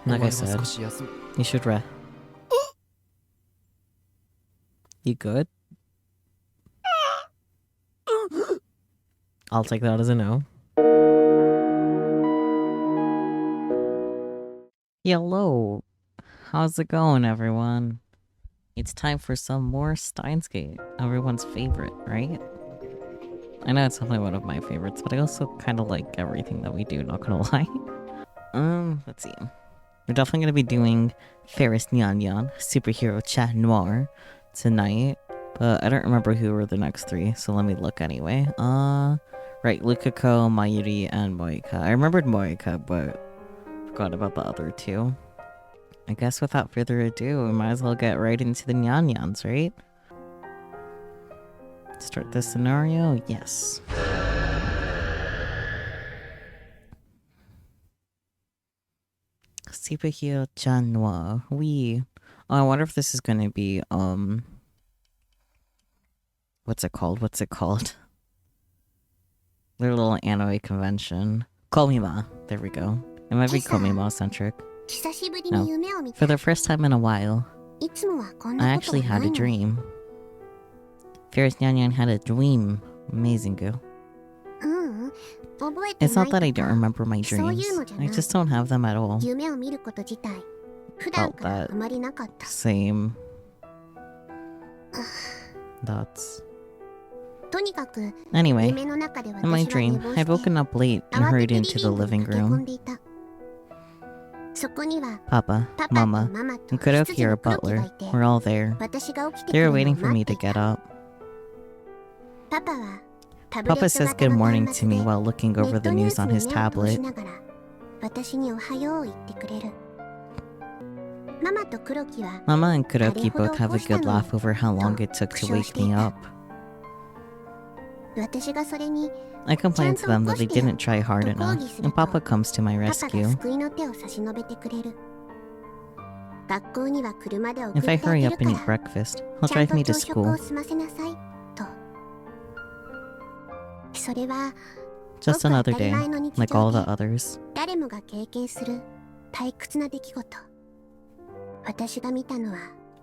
Like I said, you should rest. You good? I'll take that as a no. Hello. How's it going, everyone? It's time for some more Steins, everyone's favorite, right? I know it's definitely one of my favorites, but I also kind of like everything that we do, not gonna lie. Let's see. We're definitely gonna be doing Faris NyanNyan, Superhero Chat Noir, tonight. But I don't remember who were the next three, so let me look anyway. Right, Lukako, Mayuri, and Moika. I remembered Moika, but forgot about the other two. I guess without further ado, we might as well get right into the NyanNyans, right? Start this scenario? Yes. Superhero Chat Noir. Oh, I wonder if this is gonna be, what's it called? Their little anime convention. Komima. There we go. It might be Komima-centric. No. For the first time in a while, I actually had a dream. Faris NyanNyan had a dream. Amazing, girl. It's not that I don't remember my dreams. I just don't have them at all. Felt that. Same. That's... Anyway, in my dream, I'd woken up late and hurried into the living room. Papa, Mama, and Kuroki, our butler, were all there. They were waiting for me to get up. Papa says good morning to me while looking over the news on his tablet. Mama and Kuroki both have a good laugh over how long it took to wake me up. I complained to them that they didn't try hard enough, and Papa comes to my rescue. If I hurry up and eat breakfast, he'll drive me to school. Just another day, like all the others.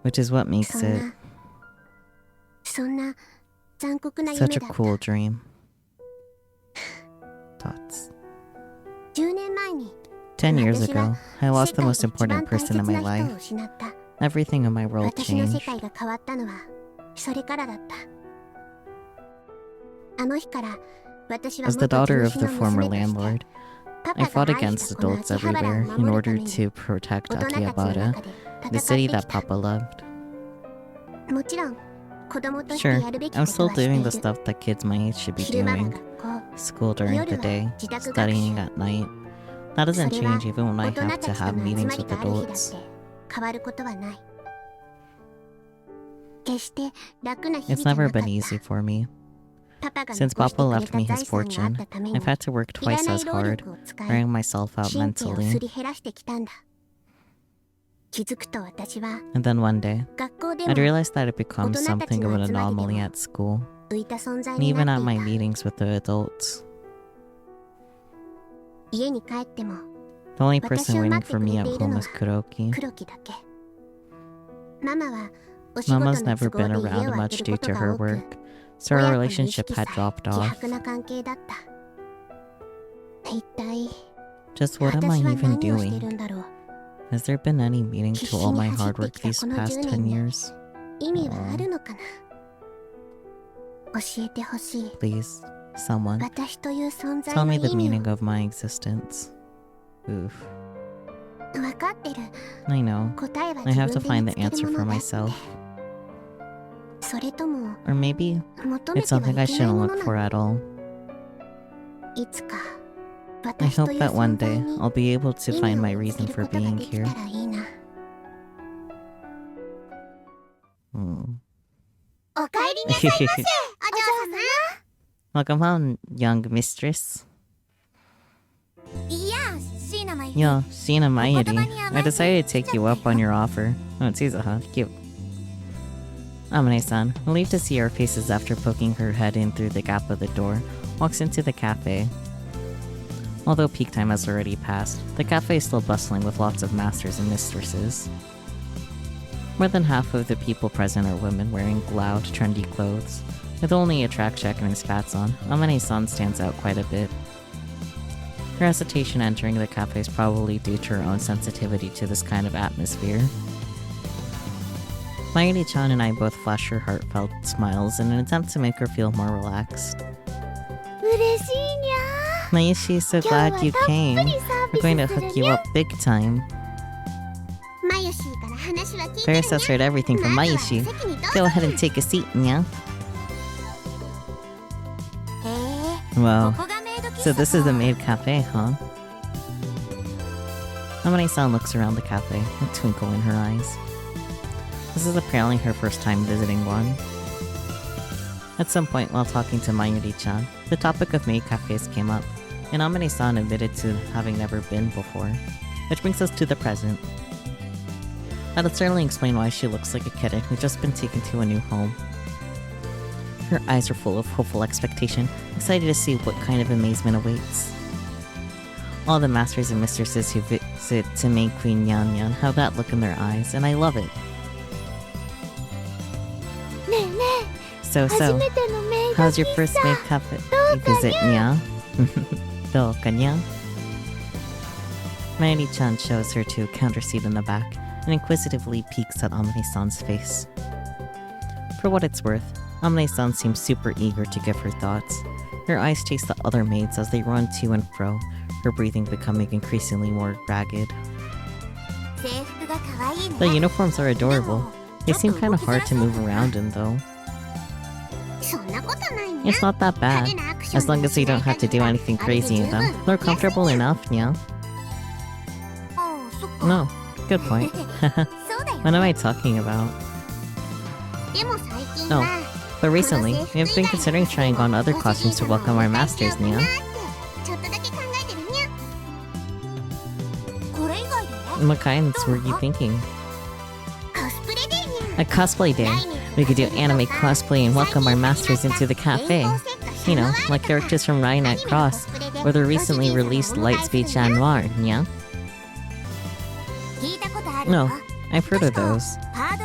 Which is what makes it such a cool dream. Thoughts. 10 years ago, I lost the most important person in my life. Everything in my world changed. As the daughter of the former landlord, I fought against adults everywhere in order to protect Akihabara, the city that Papa loved. Sure, I'm still doing the stuff that kids my age should be doing. School during the day, studying at night. That doesn't change even when I have to have meetings with adults. It's never been easy for me. Since Papa left me his fortune, I've had to work twice as hard, wearing myself out mentally. And then one day, I'd realized that it becomes something of an anomaly at school, and even at my meetings with the adults. The only person waiting for me at home was Kuroki. Mama's never been around much due to her work, so our relationship had dropped off. Just what am I even doing? Has there been any meaning to all my hard work these past 10 years? Please, someone, tell me the meaning of my existence. Oof. I know. I have to find the answer for myself. Or maybe it's something I shouldn't look for at all. I hope that one day I'll be able to find my reason for being here. Welcome home, young mistress. Yo, Sheena Mayuri. I decided to take you up on your offer. Oh, it's Iza, huh? Cute. Amane-san, relieved to see our faces after poking her head in through the gap of the door, walks into the cafe. Although peak time has already passed, the cafe is still bustling with lots of masters and mistresses. More than half of the people present are women wearing loud, trendy clothes. With only a track jacket and spats on, Amane-san stands out quite a bit. Her hesitation entering the cafe is probably due to her own sensitivity to this kind of atmosphere. Mayuri-chan and I both flash her heartfelt smiles in an attempt to make her feel more relaxed. Mayushi is so glad you came. We're going to hook you up big time. Faris has heard everything from Mayushi. Go ahead and take a seat, Nya. Well, so this is the maid cafe, huh? Amane-san looks around the cafe, a twinkle in her eyes. This is apparently her first time visiting one. At some point while talking to Mayuri-chan, the topic of maid cafes came up, and Amane-san admitted to having never been before, which brings us to the present. That'll certainly explain why she looks like a kitten who's just been taken to a new home. Her eyes are full of hopeful expectation, excited to see what kind of amazement awaits. All the masters and mistresses who visit to make Queen NyanNyan have that look in their eyes, and I love it. So, how's your first maid cafe visit, Nya? Nya? Mayuri-chan shows her to a counter seat in the back, and inquisitively peeks at Amane-san's face. For what it's worth, Amane-san seems super eager to give her thoughts. Her eyes chase the other maids as they run to and fro, her breathing becoming increasingly more ragged. The uniforms are adorable. They seem kinda hard to move around in, though. It's not that bad, as long as you don't have to do anything crazy in them. They're comfortable enough, Nya. No, good point. What am I talking about? Oh, but recently, we have been considering trying on other costumes to welcome our masters, Nya. What kinds were you thinking? A cosplay day. We could do anime cosplay and welcome our masters into the cafe. You know, like characters from Ryan Cross, or the recently released Lightspeed Chan Noir, Nya. No, I've heard of those.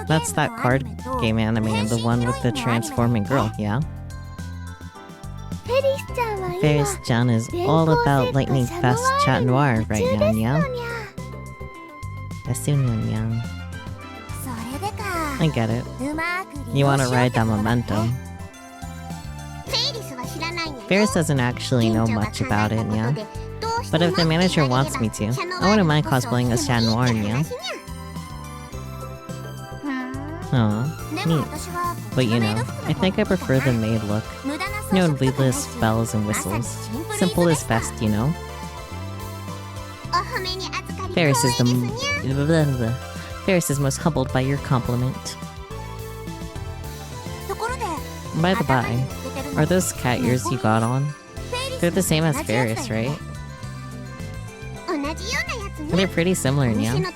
That's that card game anime and the one with the transforming girl, yeah? Faris-chan is all about lightning fast chat noir right now, yeah? Nyanyan. I get it. You wanna ride that momentum. Faris doesn't actually know much about it, yeah? But if the manager wants me to, I wouldn't mind cosplaying as Chat Noir, yeah? Aw, neat. But you know, I think I prefer the maid look. No needless bells and whistles. Simple is best, you know? Faris is most humbled by your compliment. By the by, are those cat ears you got on? They're the same as Faris, right? They're pretty similar, yeah.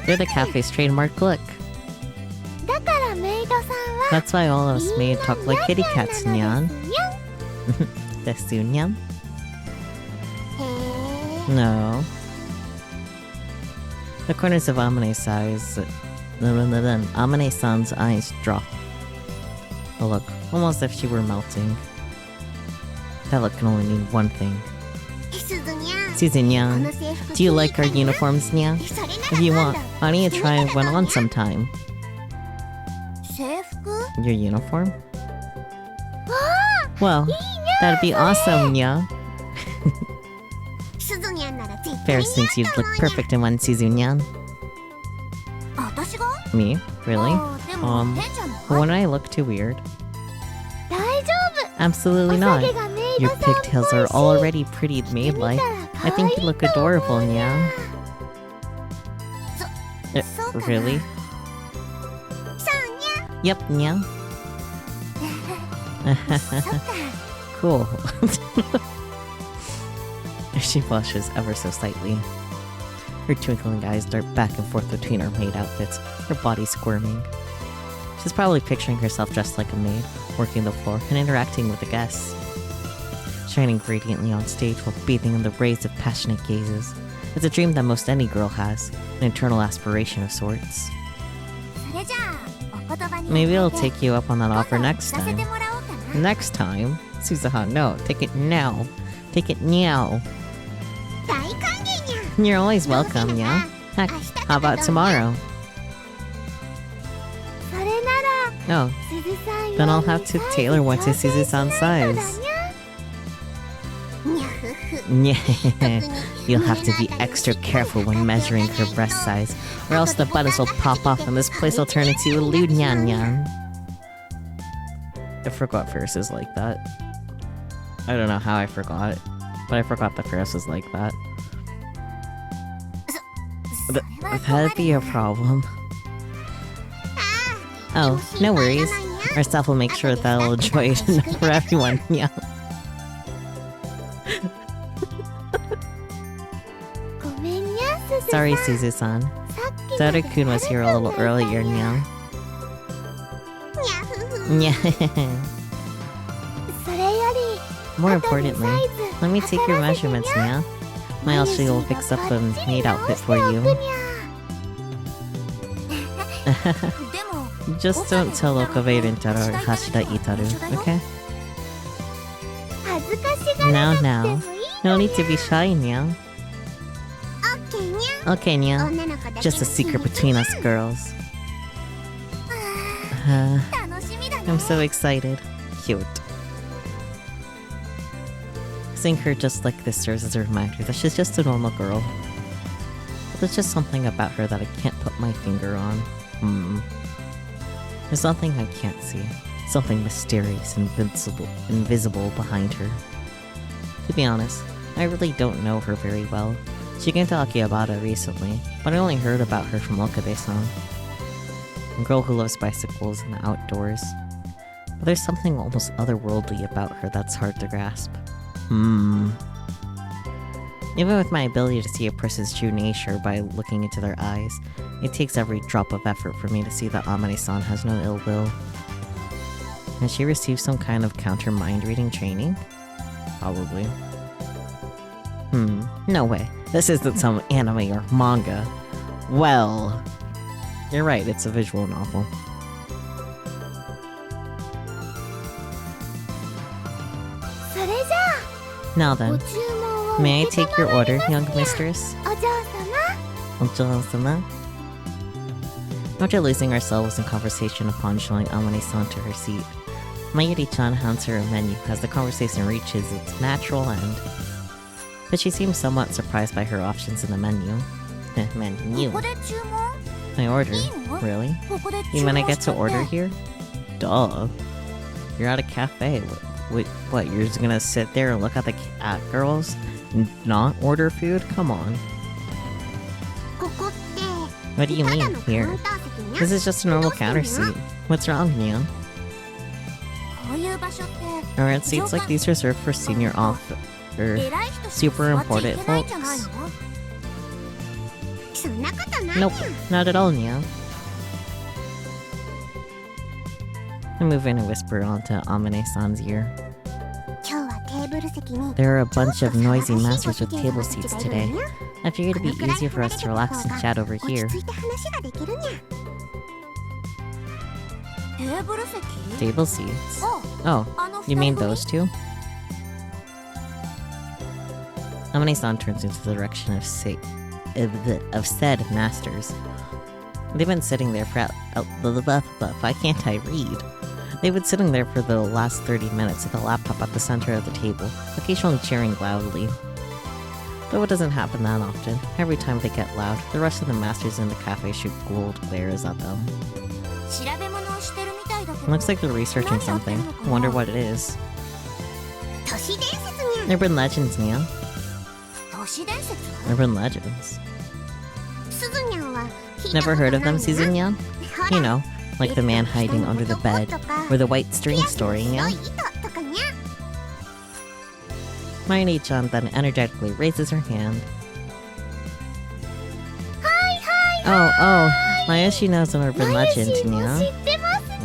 They're the cafe's trademark look. That's why all of us made talk like kitty cats, Nyan. Desu, Nyan? No. The corners of Amane-san's eyes drop. A look, almost as if she were melting. That look can only mean one thing. Susan Nyan, do you like our uniforms, Nya? If you want, why don't you try one on sometime? Your uniform? Well, that'd be awesome, Nya. Faris thinks you'd look perfect in one, Susan-nyan. Me? Really? Wouldn't I look too weird? Absolutely not. Your pigtails are already pretty maid-like. I think you look adorable, Nya. Really? Yep, Nya. Cool. She blushes ever so slightly. Her twinkling eyes dart back and forth between her maid outfits, her body squirming. She's probably picturing herself dressed like a maid, working the floor and interacting with the guests. shining radiantly on stage while bathing in the rays of passionate gazes. It's a dream that most any girl has, an eternal aspiration of sorts. Maybe I'll take you up on that offer next time. Next time? Suzuha, no, take it now. Take it now. You're always welcome, yeah? Heck, how about tomorrow? Oh, then I'll have to tailor one to Suzu-san's size. You'll have to be extra careful when measuring her breast size, or else the buttons will pop off and this place will turn into a lewd nyan-nyan. I forgot Faris is like that. I don't know how I forgot, but I forgot that Faris was like that. That'd be a problem. Oh, no worries. Our staff will make sure that I'll enjoy it enough for everyone, yeah. Sorry, Suzu-san. Zaru-kun was here a little earlier, yeah. More importantly, let me take your measurements, yeah. My Elshi will fix up a maid outfit for you. Just don't tell Okabe Rintaro or Hashida Itaru, okay? Now. No need to be shy, Nya. Okay, Nya. Just a secret between us girls. I'm so excited. Cute. Seeing her just like this serves as a reminder that she's just a normal girl. But there's just something about her that I can't put my finger on. There's something I can't see. Something mysterious and invisible behind her. To be honest, I really don't know her very well. She came to Akihabara recently, but I only heard about her from Okabe-san. A girl who loves bicycles and the outdoors. But there's something almost otherworldly about her that's hard to grasp. Even with my ability to see a person's true nature by looking into their eyes, it takes every drop of effort for me to see that Amane-san has no ill will. Has she received some kind of counter mind-reading training? Probably. No way. This isn't some anime or manga. Well... You're right, it's a visual novel. Now then, may I take your order, young mistress? Ojo-sama? After losing ourselves in conversation upon showing Amane-san to her seat, Mayuri-chan hands her a menu as the conversation reaches its natural end. But she seems somewhat surprised by her options in the menu. Menu? My order? Really? You mean I get to order here? Duh. You're at a cafe. What, you're just gonna sit there and look at the cat girls? And not order food? Come on. What do you mean, here? This is just a normal counter seat. What's wrong, Nya? Alright, seats like these reserved for senior super important folks. Nope, not at all, Nya. I move in and whisper onto Amane-san's ear. There are a bunch of noisy masters with table seats today. I figured it'd be easier for us to relax and chat over here. Table seats? Oh, you mean those two? Amane-san turns into the direction of said masters. They've been sitting there for why can't I read? They've been sitting there for the last 30 minutes with a laptop at the center of the table, occasionally cheering loudly. Though it doesn't happen that often, every time they get loud, the rest of the masters in the cafe shoot gold glares at them. It looks like they're researching something. I wonder what it is. Urban legends, Nya. Urban legends. Never heard of them, Suzu-nyan? You know, like the man hiding under the bed, or the white string story, Nya? Mayuri-chan then energetically raises her hand. Oh, Mayoshi knows an urban legend, Nya.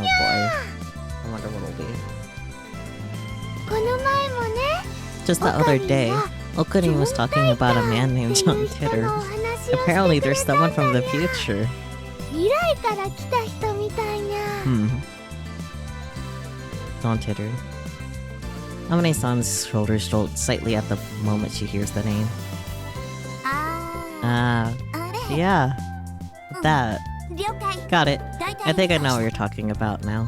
Oh boy. I wonder what it'll be. Just the other day, Okuni was talking about a man named John Titter. Apparently there's someone from the future. John Titter. Amane-san's shoulders jolt slightly at the moment she hears the name. Yeah. That. Got it. I think I know what you're talking about now.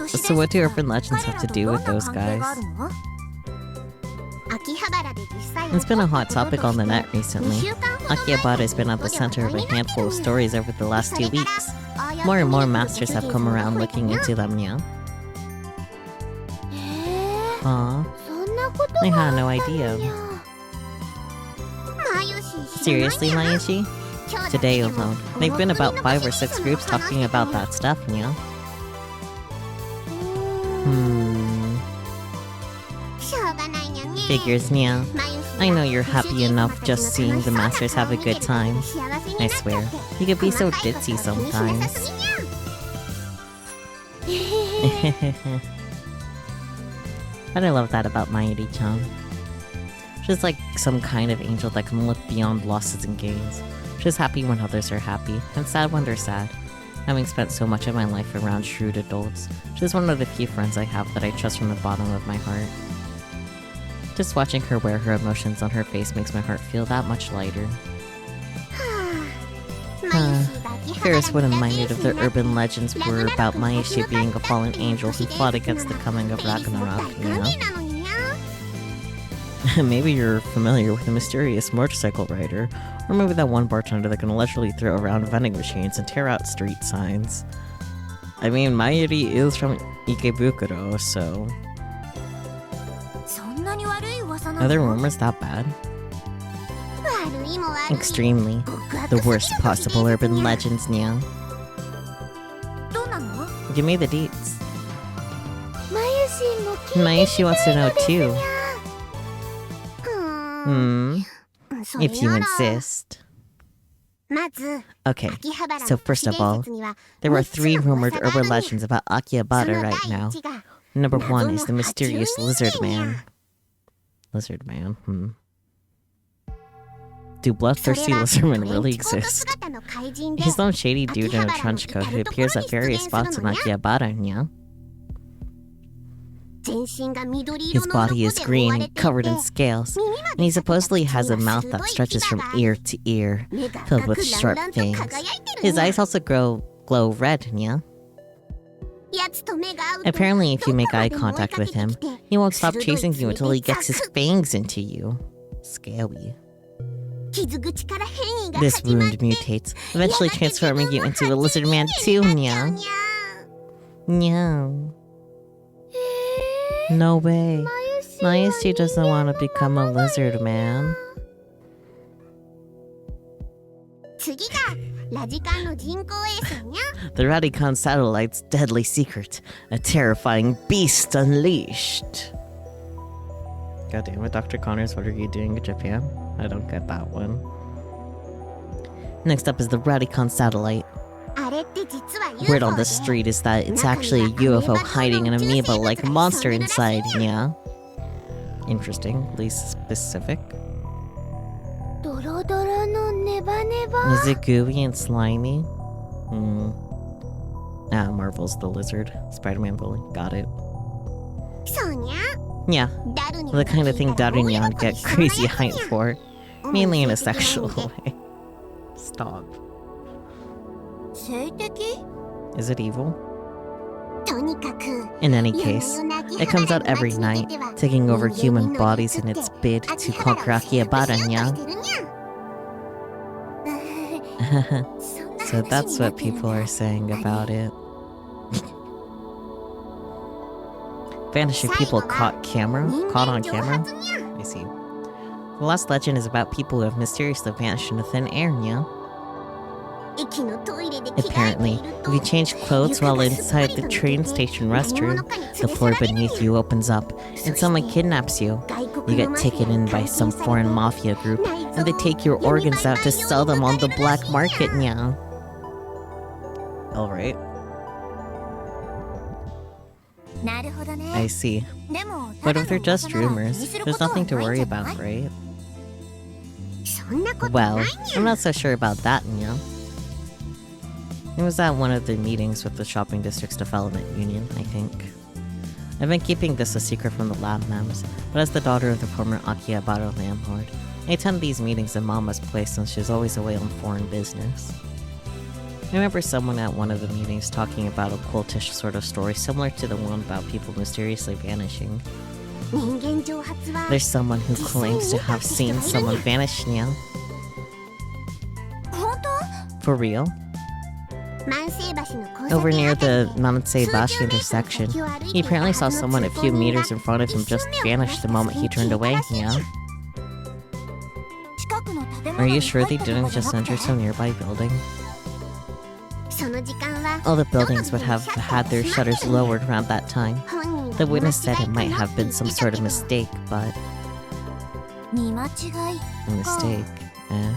So what do urban legends have to do with those guys? It's been a hot topic on the net recently. Akihabara has been at the center of a handful of stories over the last 2 weeks. More and more masters have come around looking into them, yeah? Aw. I had no idea. Seriously, Mayushi? Today alone, they've been about 5 or 6 groups talking about that stuff, yeah? Figures, yeah. I know you're happy enough just seeing the masters have a good time. I swear, you could be so ditzy sometimes. But I love that about Mayuri-chan. She's like some kind of angel that can look beyond losses and gains. She's happy when others are happy, and sad when they're sad. Having spent so much of my life around shrewd adults, she's one of the few friends I have that I trust from the bottom of my heart. Just watching her wear her emotions on her face makes my heart feel that much lighter. Ferris wouldn't mind it if the urban legends were about Mayushi being a fallen angel who fought against the coming of Ragnarok, you know? Maybe you're familiar with a mysterious motorcycle rider, or maybe that one bartender that can allegedly throw around vending machines and tear out street signs. I mean, Mayuri is from Ikebukuro, so... Are the rumors that bad? Extremely. The worst possible urban legends, Nya. Give me the deets. Mayushi wants to know too. If you insist. Okay, so first of all, there are 3 rumored urban legends about Akihabara right now. Number 1 is the mysterious lizard man. Lizard man, Do bloodthirsty lizardmen really exist? He's some shady dude in a trench coat who appears at various spots in Akihabara, yeah? His body is green, covered in scales, and he supposedly has a mouth that stretches from ear to ear, filled with sharp fangs. His eyes also glow red, yeah? Apparently, if you make eye contact with him, he won't stop chasing you until he gets his fangs into you. Scary. This wound mutates, eventually transforming you into a lizard man too, Nya. Nya. No way. Mayushi doesn't want to become a lizard man. The Radicon satellite's deadly secret. A terrifying beast unleashed. God damn it, Dr. Connors, what are you doing in Japan? I don't get that one. Next up is the Radicon satellite. Word on the street is that it's actually a UFO hiding an amoeba-like monster inside, yeah? Interesting, at least specific. Is it gooey and slimy? Marvel's the lizard. Spider-Man bully. Got it. Yeah, the kind of thing Darunyan get crazy hype for. Mainly in a sexual way. Stop. Is it evil? In any case, it comes out every night, taking over human bodies in its bid to conquer Akihabara, nya? So that's what people are saying about it. Vanishing people caught on camera? I see. The last legend is about people who have mysteriously vanished into thin air, nya? Apparently, if you change clothes while inside the train station restroom, the floor beneath you opens up, and someone kidnaps you. You get taken in by some foreign mafia group, and they take your organs out to sell them on the black market, nya. Alright. I see. But if they're just rumors, there's nothing to worry about, right? Well, I'm not so sure about that, Nya. It was at one of the meetings with the Shopping District's Development Union, I think. I've been keeping this a secret from the lab mems, but as the daughter of the former Akihabara landlord, I attend these meetings in Mama's place since she's always away on foreign business. I remember someone at one of the meetings talking about a cultish sort of story similar to the one about people mysteriously vanishing. There's someone who claims to have seen someone vanish, Nya. For real? Over near the Nanseibashi intersection, he apparently saw someone a few meters in front of him just vanish the moment he turned away, Nya. Are you sure they didn't just enter some nearby building? All the buildings would have had their shutters lowered around that time. The witness said it might have been some sort of mistake, but... A mistake, eh?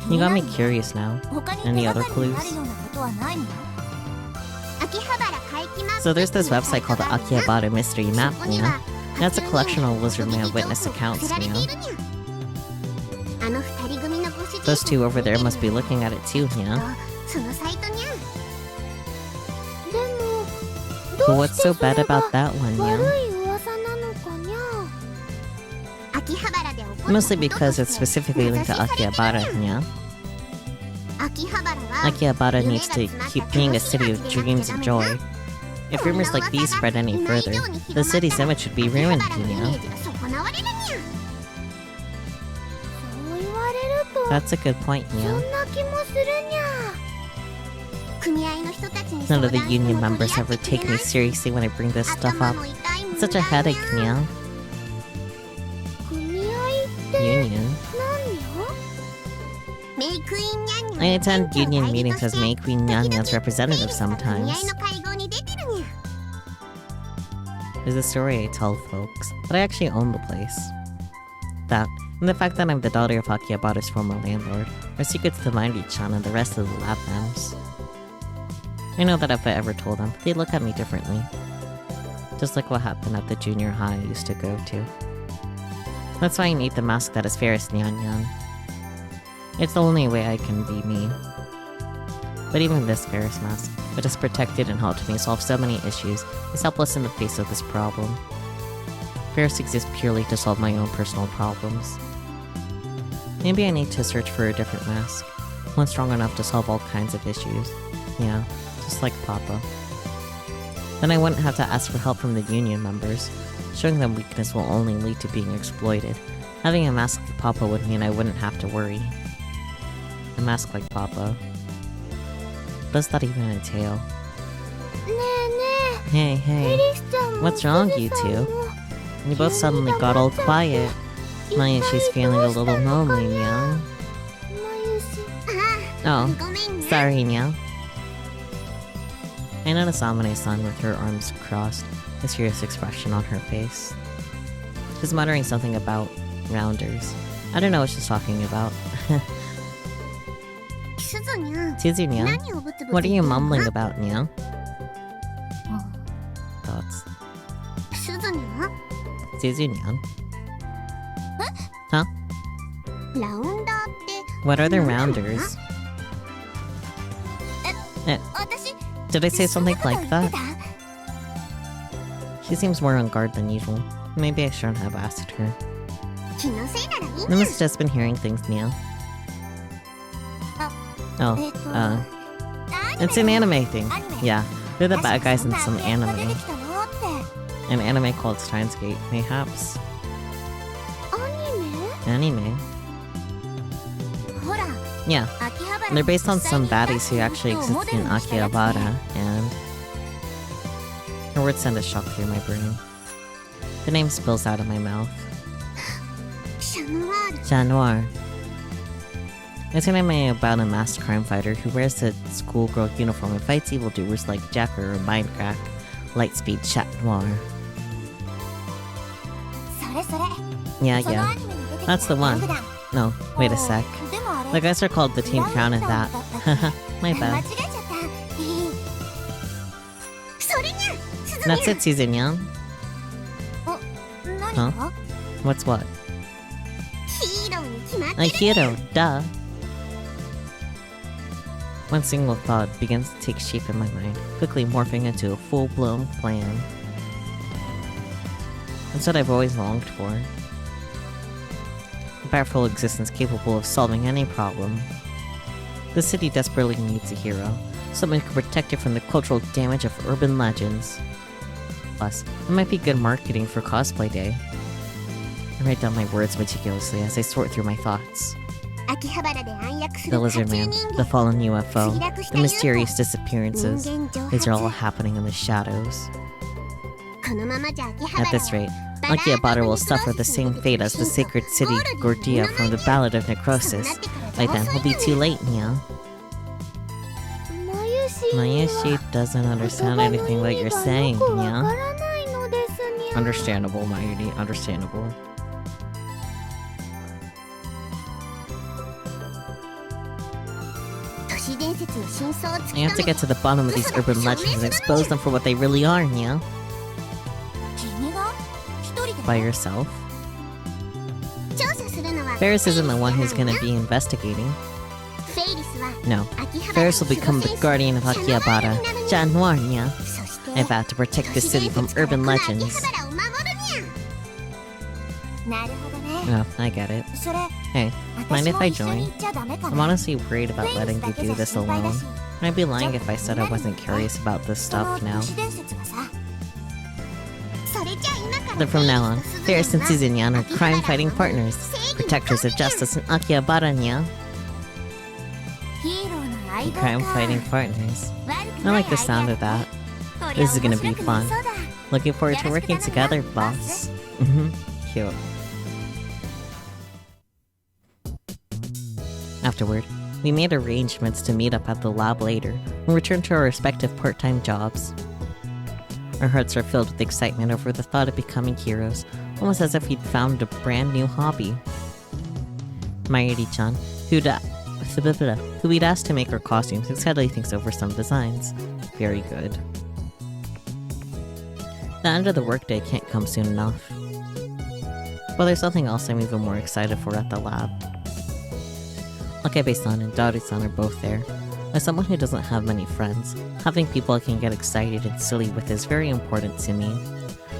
You got me curious now. Any other clues? So there's this website called the Akihabara Mystery Map, Nya. That's a collection of Lizardman witness accounts, Nya. Those two over there must be looking at it too, Nya. But what's so bad about that one, Nya? Mostly because it's specifically linked to Akihabara, Nya. Akihabara needs to keep being a city of dreams and joy. If rumors like these spread any further, the city's image should be ruined, Nya. That's a good point, Nya. None of the union members ever take me seriously when I bring this stuff up. It's such a headache, Nya. Union? I attend union meetings as May Queen NyanNyan's representative sometimes. There's a story I tell folks, but I actually own the place. That, and the fact that I'm the daughter of Akihabara's former landlord, are secrets to Mairi-chan and the rest of the lab mems. I know that if I ever told them, they'd look at me differently. Just like what happened at the junior high I used to go to. That's why I need the mask that is Faris NyanNyan. It's the only way I can be me. But even this Faris mask, which has protected and helped me solve so many issues, is helpless in the face of this problem. Faris exists purely to solve my own personal problems. Maybe I need to search for a different mask, one strong enough to solve all kinds of issues. Yeah, just like Papa. Then I wouldn't have to ask for help from the union members. Showing them weakness will only lead to being exploited. Having a mask like Papa would mean I wouldn't have to worry. A mask like Papa. What does that even entail? Hey, what's wrong, you two? You both suddenly got all quiet. Mayushi's feeling a little lonely, Nya. Oh, sorry, Nya. I noticed Amane-san with her arms crossed, a serious expression on her face. She's muttering something about rounders. I don't know what she's talking about. Suzu-nya, what are you mumbling about, Nya? Thoughts. Suzu-nya? Huh? What are the rounders? Did I say something like that? She seems more on guard than usual. Maybe I shouldn't have asked her. I must have just been hearing things, Nya. It's an anime thing. Yeah, they're the bad guys in some anime. An anime called Steins, mayhaps. Anime? Yeah, they're based on some baddies who actually exist in Akihabara, and... Her words send a shock through my brain. The name spills out of my mouth. Noir. It's an anime about a masked crime fighter who wears a schoolgirl uniform and fights evildoers like Jacker or Mindcrack, Lightspeed Chat Noir. Yeah, that's the one. No, wait a sec. The guys are called the Team Crown in that. Haha, my bad. That's it, NyanNyan. Huh? What's what? A hero, duh. One single thought begins to take shape in my mind, quickly morphing into a full-blown plan. That's what I've always longed for. A powerful existence capable of solving any problem. The city desperately needs a hero, someone who can protect it from the cultural damage of urban legends. Plus, it might be good marketing for cosplay day. I write down my words meticulously as I sort through my thoughts. The Lizard Man, the fallen UFO, the mysterious disappearances, these are all happening in the shadows. At this rate, Akihabara will suffer the same fate as the sacred city Gordia from the Ballad of Necrosis. By then, we'll be too late, Nya. Mayushi doesn't understand anything that you're saying, Nya. Understandable, Mayuri, understandable. I have to get to the bottom of these urban legends and expose them for what they really are, Nya. By yourself? Faris isn't the one who's gonna be investigating. No, Faris will become the guardian of Akihabara, Noir, Nya. I vow to protect this city from urban legends. Oh, I get it. Hey, mind if I join? I'm honestly worried about letting you do this alone. I'd be lying if I said I wasn't curious about this stuff now. But from now on, Faris and NyanNyan are crime-fighting partners, protectors of justice in Akihabara, Nya. Crime-fighting partners. I like the sound of that. This is gonna be fun. Looking forward to working together, boss. Cute. Afterward, we made arrangements to meet up at the lab later and return to our respective part-time jobs. Our hearts are filled with excitement over the thought of becoming heroes, almost as if we'd found a brand new hobby. Mayuri-chan, who we'd asked to make our costumes, excitedly thinks over some designs. Very good. The end of the workday can't come soon enough. But there's something else I'm even more excited for at the lab. Akebe-san and Dari-san are both there. As someone who doesn't have many friends, having people I can get excited and silly with is very important to me.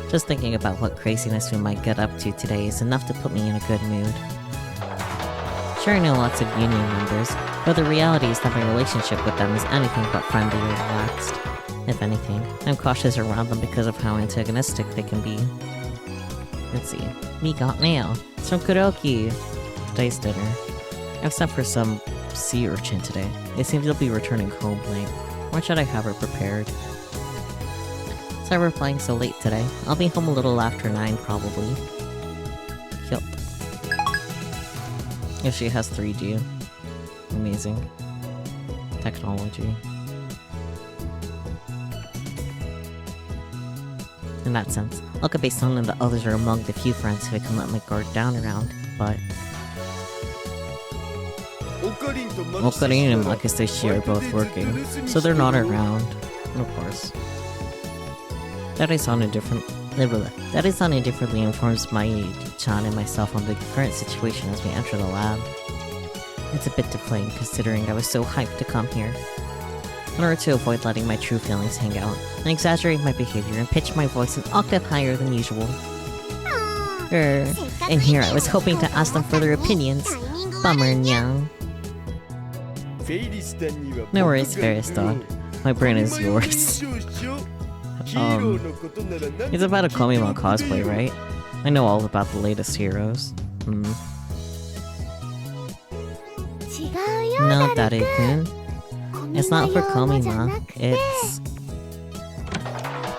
Just thinking about what craziness we might get up to today is enough to put me in a good mood. Sure, I know lots of union members, but the reality is that my relationship with them is anything but friendly or relaxed. If anything, I'm cautious around them because of how antagonistic they can be. Let's see. We got mail. It's from Kuroki. Today's dinner. I've sent for some sea urchin today. It seems you'll be returning home late. Why should I have her prepared? Sorry we're flying so late today. I'll be home a little after 9 probably. Yup. If she has 3G. Amazing. Technology. In that sense, Okabe-san and the others are among the few friends who I can let my guard down around, but... Okarin and Makiseshi are both working, so they're not around. Of course. That is indifferently informs Mai-chan and myself on the current situation as we enter the lab. It's a bit deflating considering I was so hyped to come here. In order to avoid letting my true feelings hang out, I exaggerate my behavior and pitch my voice an octave higher than usual. And here I was hoping to ask them for their opinions. Bummer, Nyang. No worries, Faris dog. My brain is yours. It's about a Komima cosplay, right? I know all about the latest heroes. No, Dare-kun. It's not for Komima, it's...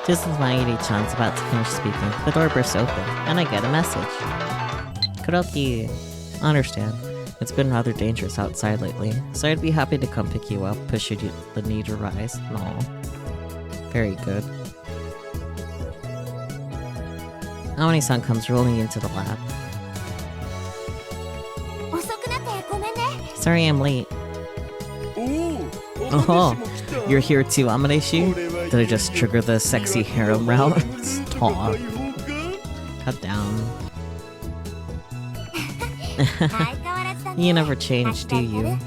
Just as Mayuri-chan's about to finish speaking, the door bursts open, and I get a message. Kuroki, I understand. It's been rather dangerous outside lately, so I'd be happy to come pick you up, push you to the need to rise. Aw. Very good. Aoni-san comes rolling into the lab. Sorry I'm late. Oh, you're here too, Amadeshi? Did I just trigger the sexy harem route? Stop. Cut down. You never change, do you?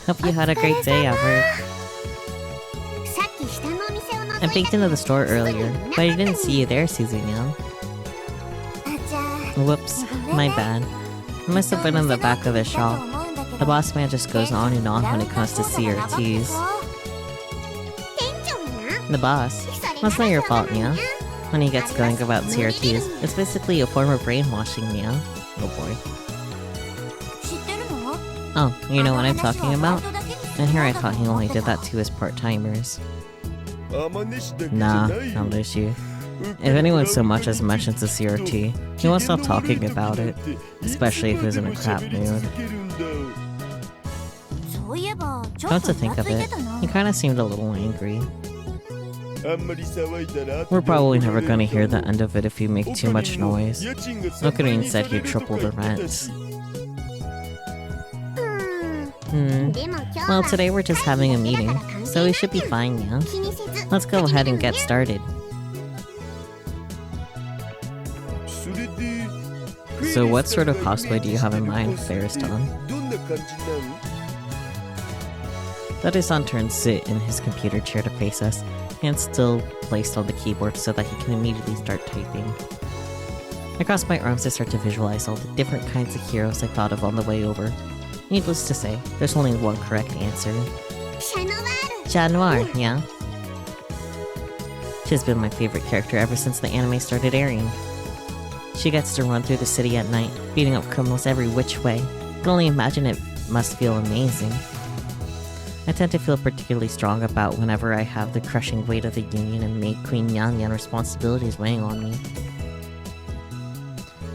Hope you had a great day at work. I baked into the store earlier, but I didn't see you there, Suzunya. Whoops, my bad. I must have been in the back of the shop. The boss man just goes on and on when it comes to CRTs. The boss? That's not your fault, Nya. When he gets going about CRTs, it's basically a form of brainwashing, Nya. Oh boy. Oh, you know what I'm talking about? And here I thought he only did that to his part-timers. Nah, not an issue. If anyone so much as mentions a CRT, he won't stop talking about it, especially if he's in a crap mood. Come to think of it, he kinda seemed a little angry. We're probably never gonna hear the end of it if you make too much noise. Okarin said he'd triple the rent. Well, today we're just having a meeting, so we should be fine, yeah? Let's go ahead and get started. So what sort of cosplay do you have in mind, Faris-san? Dade-san turns sit in his computer chair to face us, hands still placed on the keyboard so that he can immediately start typing. I cross my arms to start to visualize all the different kinds of heroes I thought of on the way over. Needless to say, there's only one correct answer. Noir, yeah? She's been my favorite character ever since the anime started airing. She gets to run through the city at night, beating up criminals every which way. I can only imagine it must feel amazing. I tend to feel particularly strong about whenever I have the crushing weight of the Union and Maid Queen NyanNyan responsibilities weighing on me.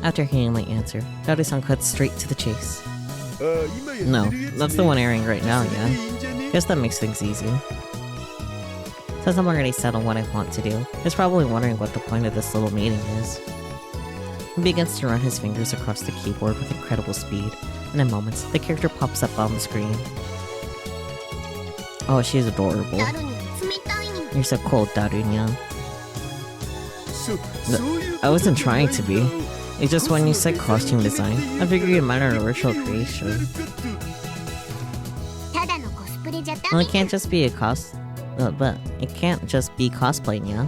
After hearing my answer, Dade-san cuts straight to the chase. No, that's the one airing right now, yeah? Guess that makes things easy. Since I'm already set on what I want to do, he's probably wondering what the point of this little meeting is. He begins to run his fingers across the keyboard with incredible speed, and in moments, the character pops up on the screen. Oh, she's adorable. You're so cold, Darunya. I wasn't trying to be. It's just when you said costume design, I figured you meant an original creation. Well, it can't just be a but it can't just be cosplay, yeah?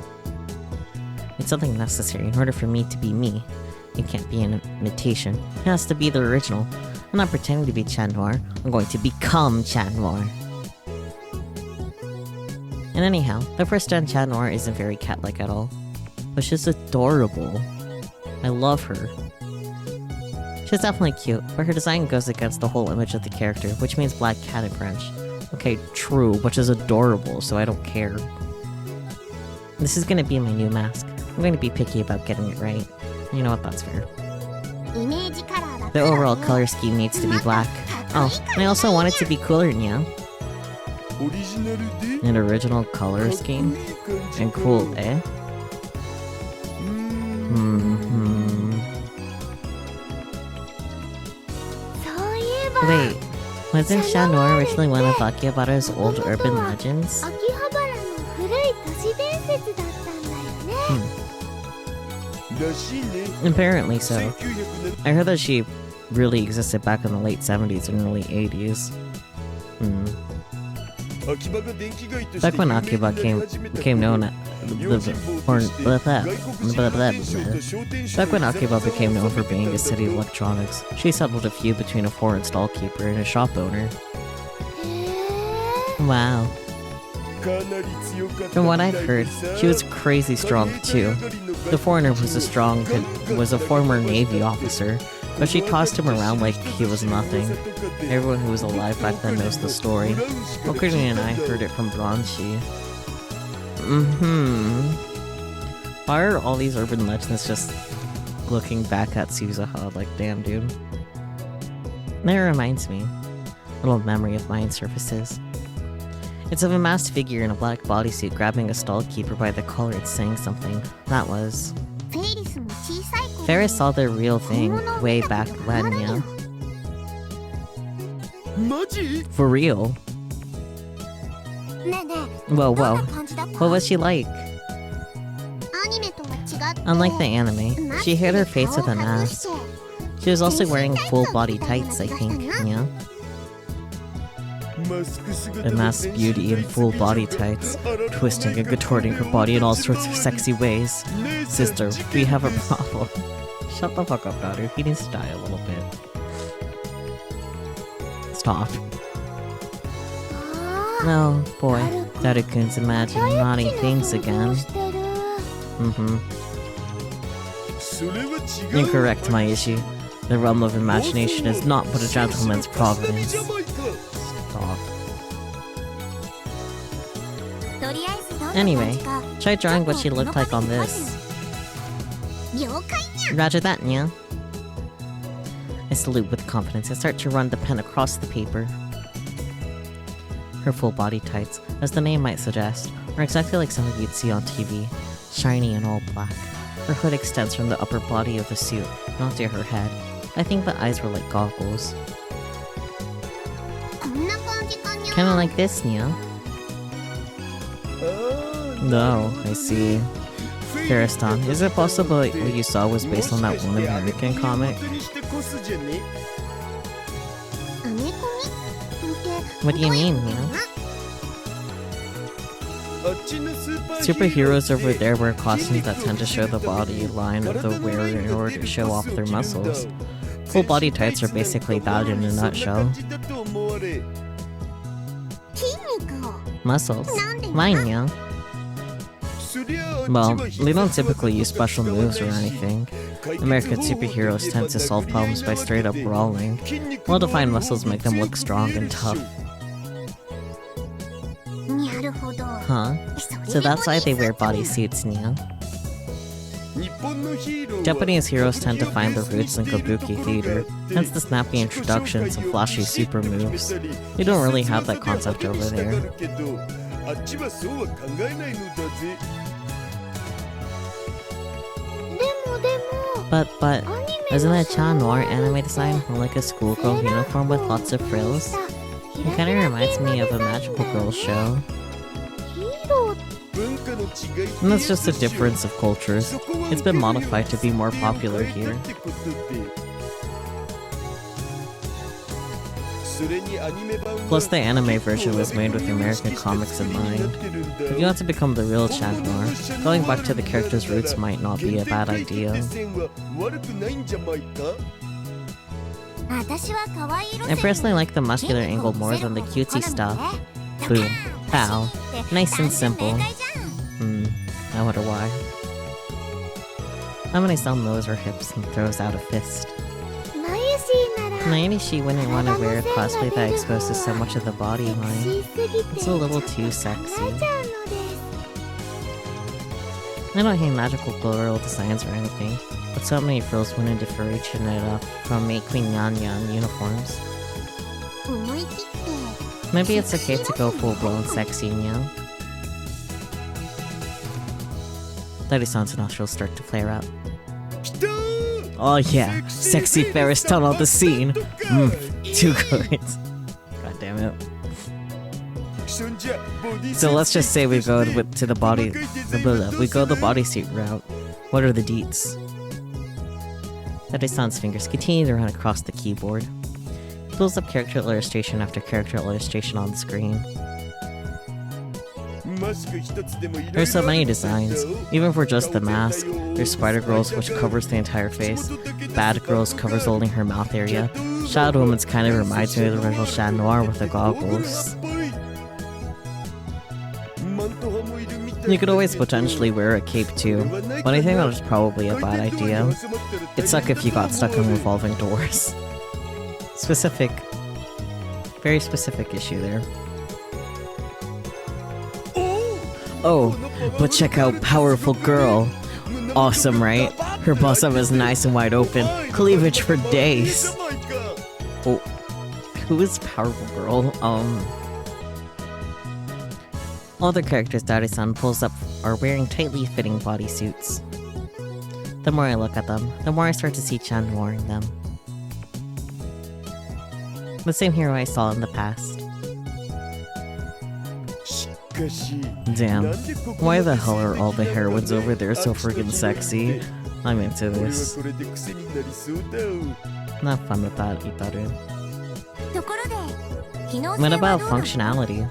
It's something necessary in order for me to be me. It can't be an imitation. It has to be the original. I'm not pretending to be Noir. I'm going to become Noir. And anyhow, the first gen Noir isn't very cat-like at all. But she's adorable. I love her. She's definitely cute, but her design goes against the whole image of the character, which means black cat in French. Okay, true, but she's adorable, so I don't care. This is gonna be my new mask. I'm going to be picky about getting it right. You know what, that's fair. The overall color scheme needs to be black. Oh, and I also want it to be cooler, yeah? An original color scheme? And cool, eh? Wait, wasn't Noir originally one of Akihabara's old urban legends? Apparently so. I heard that she really existed back in the late 70s and early 80s. Back when Akiba became known for being a city of electronics, she settled a feud between a foreign stall keeper and a shop owner. Wow. From what I've heard, she was crazy strong too. The foreigner was a former Navy officer, but she tossed him around like he was nothing. Everyone who was alive back then knows the story. Okarin and I heard it from Bronchi. Why are all these urban legends just looking back at Suzuha like, damn dude? That reminds me. A little memory of mine surfaces. It's of a masked figure in a black bodysuit grabbing a stall keeper by the collar and saying something. That was... Faris saw the real thing way back when, yeah? For real? Whoa, whoa. What was she like? Unlike the anime, she hid her face with a mask. She was also wearing full body tights, I think, yeah? A masked beauty in full body tights, twisting and contorting her body in all sorts of sexy ways. Sister, we have a problem. Shut the fuck up, daughter. He needs to die a little bit. Stop. No, boy. Darukun's imagining naughty things again. Incorrect, Maishi. The realm of imagination is not but a gentleman's providence. Stop. Anyway, try drawing what she looked like on this. Roger that, Nya. I salute with confidence. I start to run the pen across the paper. Her full body tights, as the name might suggest, are exactly like something you'd see on TV, shiny and all black. Her hood extends from the upper body of the suit, not to her head. I think the eyes were like goggles. Kinda like this, Nya. No, I see. Faris-tan, is it possible what you saw was based on that one American comic? What do you mean, Nya? Superheroes over there wear costumes that tend to show the body line of the wearer in order to show off their muscles. Full body tights are basically that in a nutshell. Muscles? Mine, Nya. Well, they don't typically use special moves or anything. American superheroes tend to solve problems by straight up brawling. Well-defined muscles make them look strong and tough. Huh? So that's why they wear bodysuits, Nya. Japanese heroes tend to find their roots in kabuki theater, hence the snappy introductions and flashy super moves. We don't really have that concept over there. But, isn't that Noir anime design more like a schoolgirl uniform with lots of frills? It kinda reminds me of a Magical Girls show. And that's just a difference of cultures. It's been modified to be more popular here. Plus the anime version was made with American comics in mind. If you want to become the real Noir, going back to the character's roots might not be a bad idea. I personally like the muscular angle more than the cutesy stuff. Boom. Pow. Nice and simple. I wonder why. How many some knows her hips and throws out a fist? Maybe she wouldn't want to wear a cosplay that exposes so much of the body line. It's a little too sexy. I don't hate magical girl designs or anything, but so many frills went into differentiating it up from May Queen NyanNyan uniforms. Maybe it's okay to go full-blown sexy, Nya. Daddy-san's nostrils start to flare up. Oh yeah, sexy Faris-tan on the scene. Too good. God damn it. So let's just say we go to the body. We go the bodysuit route. What are the deets? Daddy-san's fingers continue to run across the keyboard. He pulls up character illustration after character illustration on the screen. There's so many designs, even for just the mask. There's Spider-Girl's, which covers the entire face. Bad Girl's covers only her mouth area. Shadow Woman's kind of reminds me of the original Noir with the goggles. You could always potentially wear a cape too, but I think that was probably a bad idea. It'd suck if you got stuck in revolving doors. Very specific issue there. Oh, but check out Powerful Girl. Awesome, right? Her bust-up is nice and wide open. Cleavage for days. Oh, who is Powerful Girl? All the characters Daddy-san pulls up are wearing tightly fitting bodysuits. The more I look at them, the more I start to see Chan wearing them. The same hero I saw in the past. Damn. Why the hell are all the heroines over there so friggin' sexy? I'm into this. Not fun with that, Itaru. What about functionality?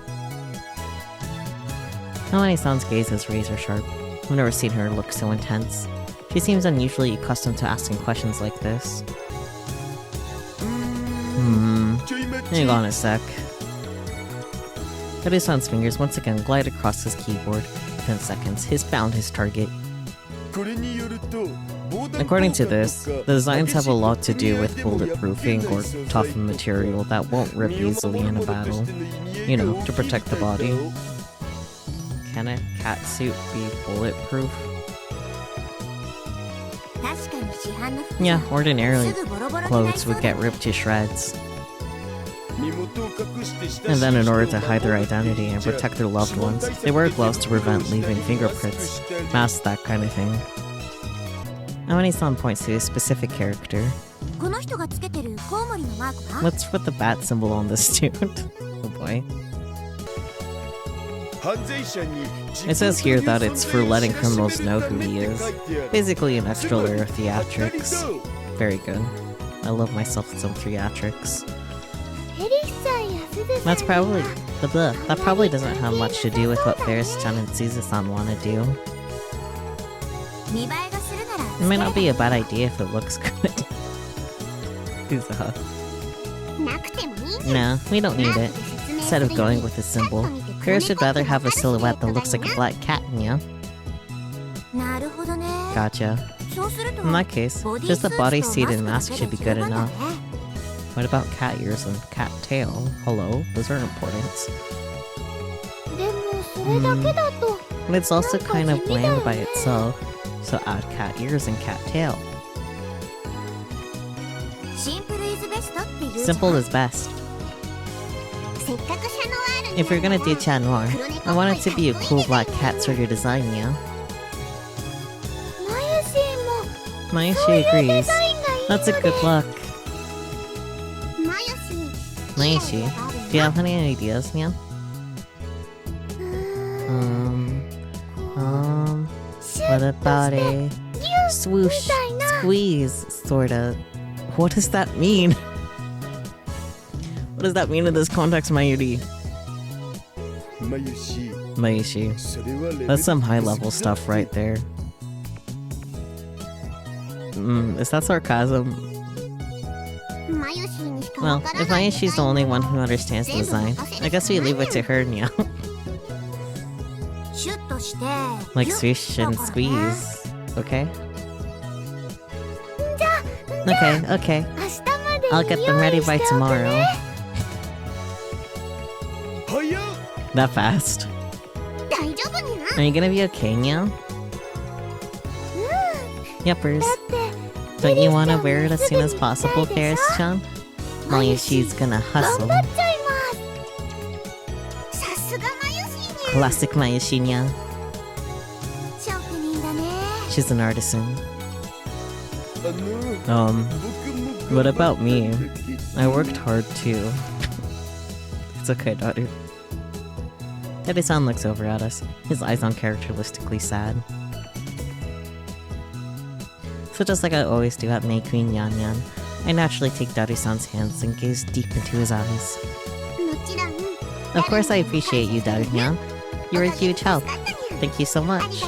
Nyaventure's gaze is razor sharp. I've never seen her look so intense. She seems unusually accustomed to asking questions like this. Hang on a sec. Taru-san's fingers once again glide across his keyboard. Within seconds, he's found his target. According to this, the designs have a lot to do with bulletproofing or tough material that won't rip easily in a battle. You know, to protect the body. Can a catsuit be bulletproof? Yeah, ordinarily, clothes would get ripped to shreds. And then in order to hide their identity and protect their loved ones, they wear gloves to prevent leaving fingerprints, masks, that kind of thing. Nyaventure points to a specific character. What's with the bat symbol on this dude? Oh boy. It says here that it's for letting criminals know who he is. Basically an extra layer of theatrics. Very good. I love myself some theatrics. That probably doesn't have much to do with what Faris-chan and Suzu-san want to do. It might not be a bad idea if it looks good. No, we don't need it. Instead of going with a symbol, Faris would rather have a silhouette that looks like a black cat, yeah? Gotcha. In that case, just the body suit and mask should be good enough. What about cat ears and cat tail? Hello? Those are important. But it's also kind of bland by itself, so add cat ears and cat tail. Simple is best. If you're gonna do Chat Noir, I want it to be a cool black cat sort of design, yeah? Mayoshi agrees. That's a good look. Mayoshi, do you have any ideas, Nyan? What about a swoosh, squeeze, sorta? What does that mean? What does that mean in this context, Mayuri? Mayoshi. That's some high-level stuff right there. Is that sarcasm? Well, if Mayoshi's the only one who understands the design, I guess we leave it to her, Nya. Like swish and squeeze, okay? Okay. I'll get them ready by tomorrow. That fast? Are you gonna be okay, Nya? Yuppers. Don't you wanna wear it as soon as possible, Faris-chan? Mayoshi's gonna hustle. Classic Mayoshi, Nya. She's an artisan. What about me? I worked hard too. It's okay, daughter. Teddy-san looks over at us, his eyes uncharacteristically sad. So just like I always do at May Queen NyanNyan, I naturally take Daru-san's hands and gaze deep into his eyes. Of course I appreciate you, Daru-nyan. You're a huge help. Thank you so much.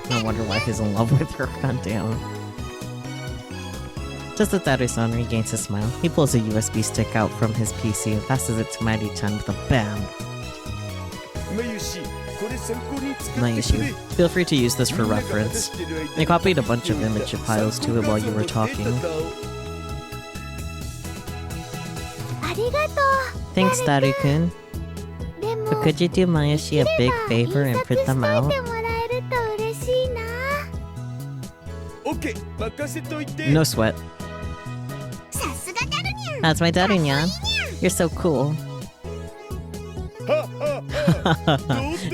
No wonder why he's in love with her, goddamn. Just as Daru-san regains his smile, he pulls a USB stick out from his PC and passes it to Mairi-chan with a BAM! Mayoshi, feel free to use this for reference. I copied a bunch of image files to it while you were talking. Thanks, Daru-kun. But could you do Mayoshi a big favor and print them out? No sweat. That's my Daru-nyan. You're so cool.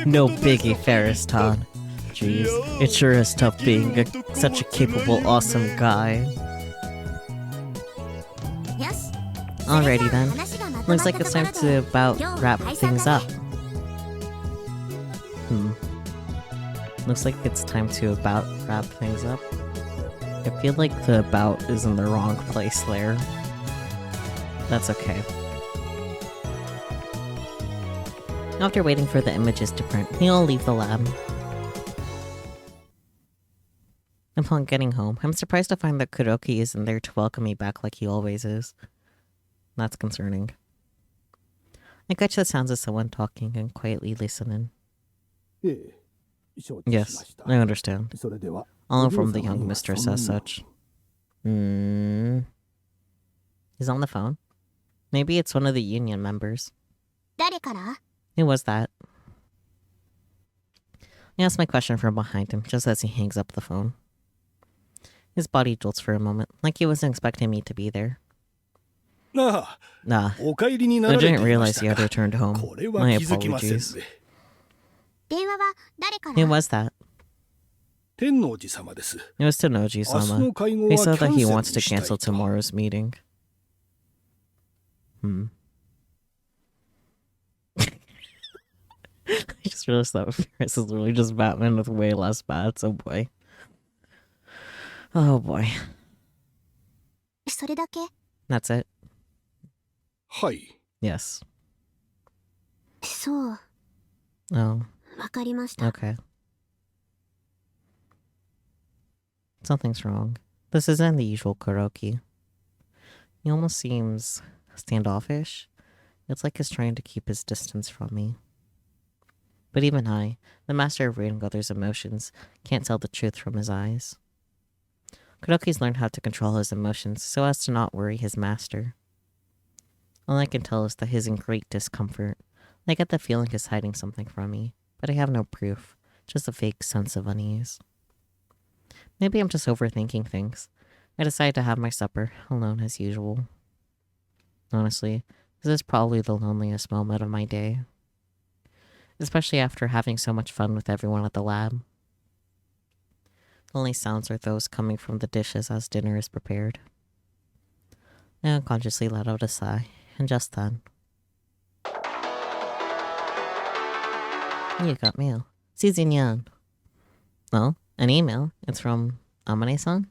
No biggie, Faris-tan. Jeez, it sure is tough being such a capable, awesome guy. Alrighty then. Looks like it's time to about wrap things up. Looks like it's time to wrap things up. I feel like the about is in the wrong place there. That's okay. After waiting for the images to print, we all leave the lab. Upon getting home, I'm surprised to find that Kuroki isn't there to welcome me back like he always is. That's concerning. I catch the sounds of someone talking and quietly listening. Yes, I understand. All from the young mistress as such. He's on the phone. Maybe it's one of the union members. Who was that? I ask my question from behind him, just as he hangs up the phone. His body jolts for a moment, like he wasn't expecting me to be there. Nah, I didn't realize you had returned home. My apologies. Who was that? It was Tennoji-sama. He said that he wants to cancel tomorrow's meeting. I just realized that Faris is literally just Batman with way less bats. Oh boy. Oh boy. That's it? Yes. Oh. Okay. Something's wrong. This isn't the usual Kuroki. He almost seems standoffish. It's like he's trying to keep his distance from me. But even I, the master of reading others' emotions, can't tell the truth from his eyes. Kuroki's learned how to control his emotions so as to not worry his master. All I can tell is that he's in great discomfort. I get the feeling he's hiding something from me, but I have no proof, just a vague sense of unease. Maybe I'm just overthinking things. I decide to have my supper, alone as usual. Honestly, this is probably the loneliest moment of my day. Especially after having so much fun with everyone at the lab. The only sounds are those coming from the dishes as dinner is prepared. I unconsciously let out a sigh, and just then... You got mail. Nyan. Oh, an email. It's from Amane-san?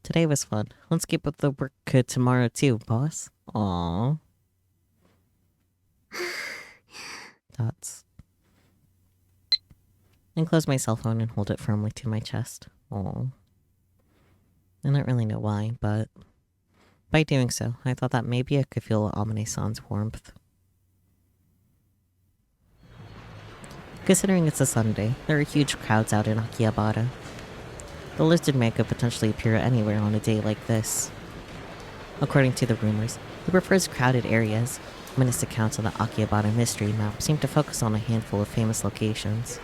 Today was fun. Let's keep up the work tomorrow too, boss. Aww. Thoughts. I close my cell phone and hold it firmly to my chest. Aww. I don't really know why, but by doing so, I thought that maybe I could feel Amane-san's warmth. Considering it's a Sunday, there are huge crowds out in Akihabara. The lizard man could potentially appear anywhere on a day like this. According to the rumors, he prefers crowded areas. Ominous accounts on the Akihabara mystery map seem to focus on a handful of famous locations.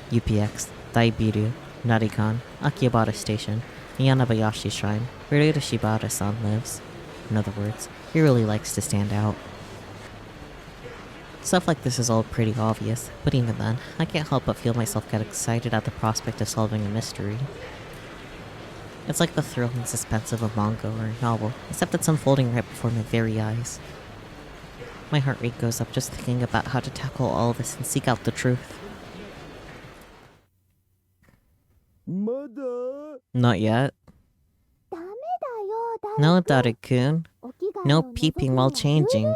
UPX, Daibiru, Narigan, Akihabara Station, and Yanabayashi Shrine, where Ryoda Shibata-san lives. In other words, he really likes to stand out. Stuff like this is all pretty obvious, but even then, I can't help but feel myself get excited at the prospect of solving a mystery. It's like the thrill and suspense of a manga or a novel, except it's unfolding right before my very eyes. My heart rate goes up just thinking about how to tackle all of this and seek out the truth. Not yet. No, Daru-kun. No peeping while changing.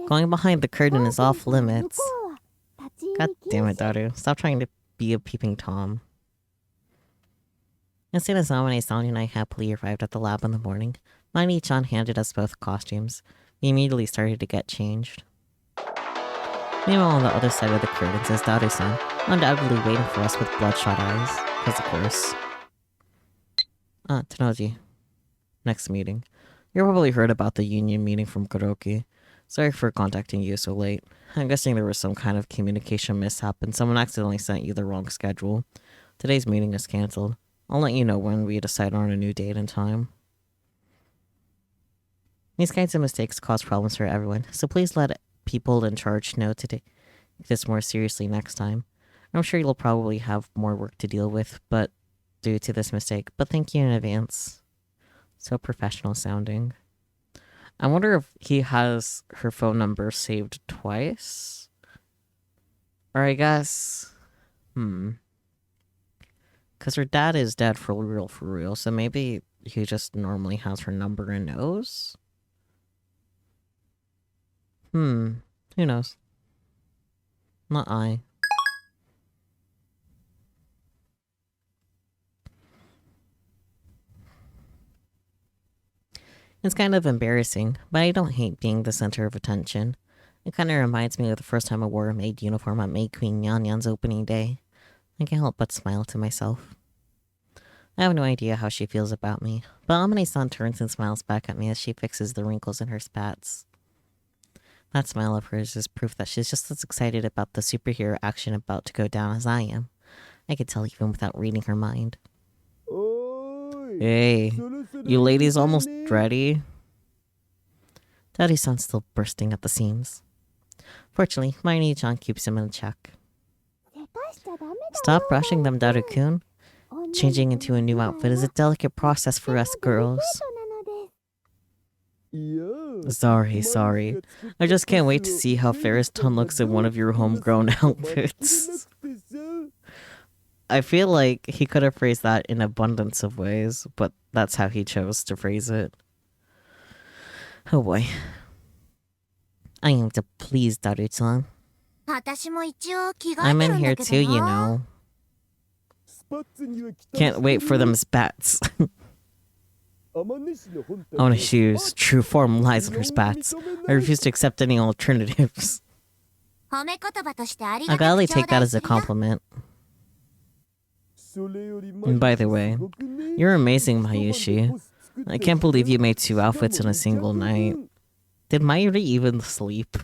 Going behind the curtain is off limits. God damn it, Daru. Stop trying to be a peeping Tom. As soon as Amane-san and I happily arrived at the lab in the morning, Maini-chan handed us both costumes. We immediately started to get changed. Meanwhile, on the other side of the curtains is Daru-san, undoubtedly waiting for us with bloodshot eyes. Because of course. Tennoji. Next meeting. You probably heard about the union meeting from Kuroki. Sorry for contacting you so late. I'm guessing there was some kind of communication mishap and someone accidentally sent you the wrong schedule. Today's meeting is cancelled. I'll let you know when we decide on a new date and time. These kinds of mistakes cause problems for everyone, so please let people in charge know to take this more seriously next time. I'm sure you'll probably have more work to deal with, but due to this mistake, but thank you in advance. So professional sounding. I wonder if he has her phone number saved twice? Or I guess... Because her dad is dead for real, so maybe he just normally has her number and knows? Who knows? Not I. It's kind of embarrassing, but I don't hate being the center of attention. It kind of reminds me of the first time I wore a maid uniform at Maid Queen NyanNyan's opening day. I can't help but smile to myself. I have no idea how she feels about me, but Amane-san turns and smiles back at me as she fixes the wrinkles in her spats. That smile of hers is proof that she's just as excited about the superhero action about to go down as I am. I could tell even without reading her mind. Hey, you ladies almost ready? Daddy-san's still bursting at the seams. Fortunately, my Oni-chan keeps him in check. Stop rushing them, Daru-kun. Changing into a new outfit is a delicate process for us girls. Sorry. I just can't wait to see how Faris-tan looks in one of your homegrown outfits. I feel like he could have phrased that in abundance of ways, but that's how he chose to phrase it. Oh boy. I aim to please Daru-chan. I'm in here too, you know. Can't wait for them spats. Onishi's true form lies in her spats. I refuse to accept any alternatives. I gladly take that as a compliment. And by the way, you're amazing, Mayushi. I can't believe you made 2 outfits in a single night. Did Mayuri even sleep?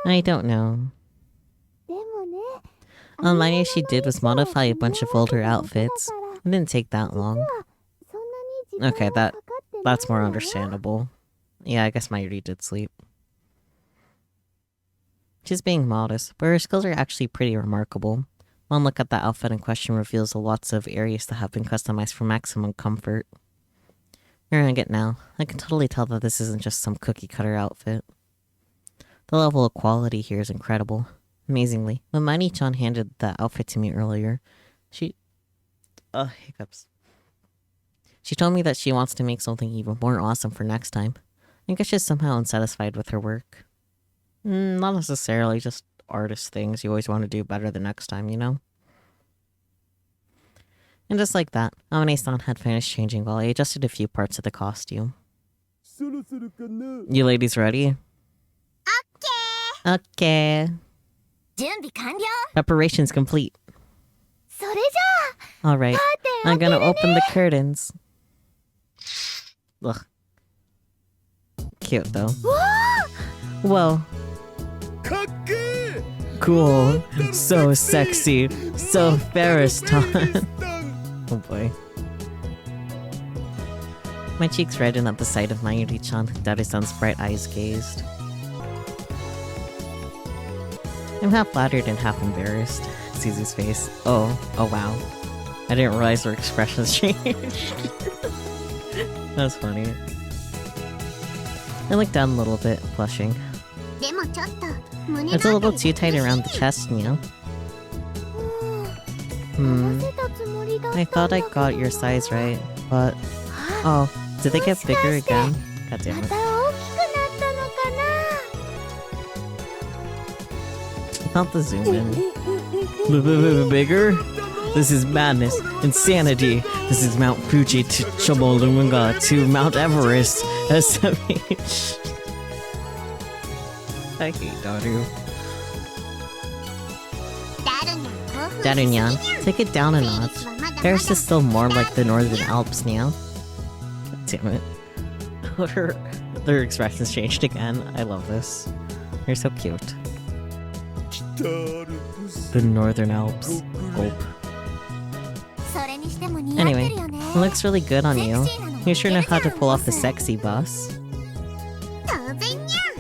I don't know. All Mayushi did was modify a bunch of older outfits. It didn't take that long. Okay, that's more understandable. Yeah, I guess Mayuri did sleep. She's being modest, but her skills are actually pretty remarkable. One look at the outfit in question reveals lots of areas that have been customized for maximum comfort. Hearing it now, I can totally tell that this isn't just some cookie-cutter outfit. The level of quality here is incredible. Amazingly, when Mani-chan handed the outfit to me earlier, hiccups. She told me that she wants to make something even more awesome for next time. I guess she's somehow unsatisfied with her work. Not necessarily, just artist things. You always want to do better the next time, you know? And just like that, Amane-san had finished changing while I adjusted a few parts of the costume. You ladies ready? Okay. Preparations complete. Alright, I'm gonna open the curtains. Ugh. Cute though. Whoa. Cool. So sexy. So Faris-tan. Oh boy. My cheeks reddened at the sight of Mayuri-chan. Daru-san's bright eyes gazed. I'm half flattered and half embarrassed. Suzu's face. Oh wow. I didn't realize her expressions changed. That's funny. I looked down a little bit, blushing. It's a little too tight around the chest, you know? I thought I got your size right, but... Oh, did they get bigger again? God damn it. Not the zoom in. Bigger? This is madness. Insanity. This is Mount Fuji to Chomolunga to Mount Everest. SMH. I hate Daru. Daru-nyan, take it down a notch. Paris is still more like the Northern Alps now. God damn it. Their expressions changed again. I love this. They're so cute. The Northern Alps. Gulp. Anyway, it looks really good on you. You sure know how to pull off the sexy boss.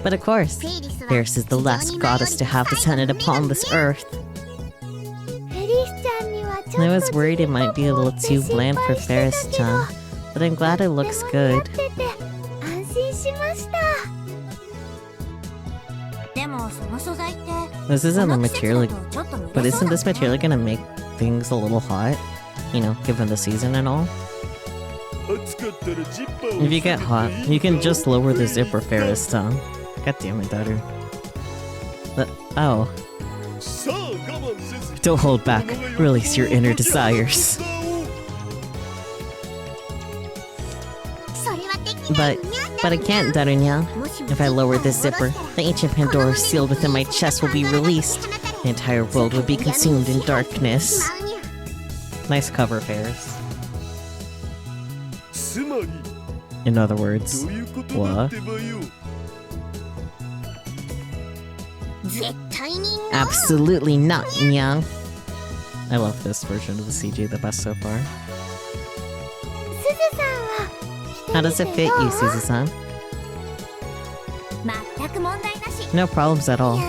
But of course, Faris is the last goddess to have descended upon this earth. I was worried it might be a little too bland for Faris-chan, but I'm glad it looks good. This isn't the material, but isn't this material gonna make things a little hot? You know, given the season and all? If you get hot, you can just lower the zipper, Faris. God damn it, Daru. Oh. Don't hold back. Release your inner desires. But I can't, Darunya. If I lower this zipper, the ancient Pandora sealed within my chest will be released. The entire world will be consumed in darkness. Nice cover, Faris. In other words, what? Absolutely not, Nyang. I love this version of the CG the best so far. How does it fit you, Suzu-san? No problems at all.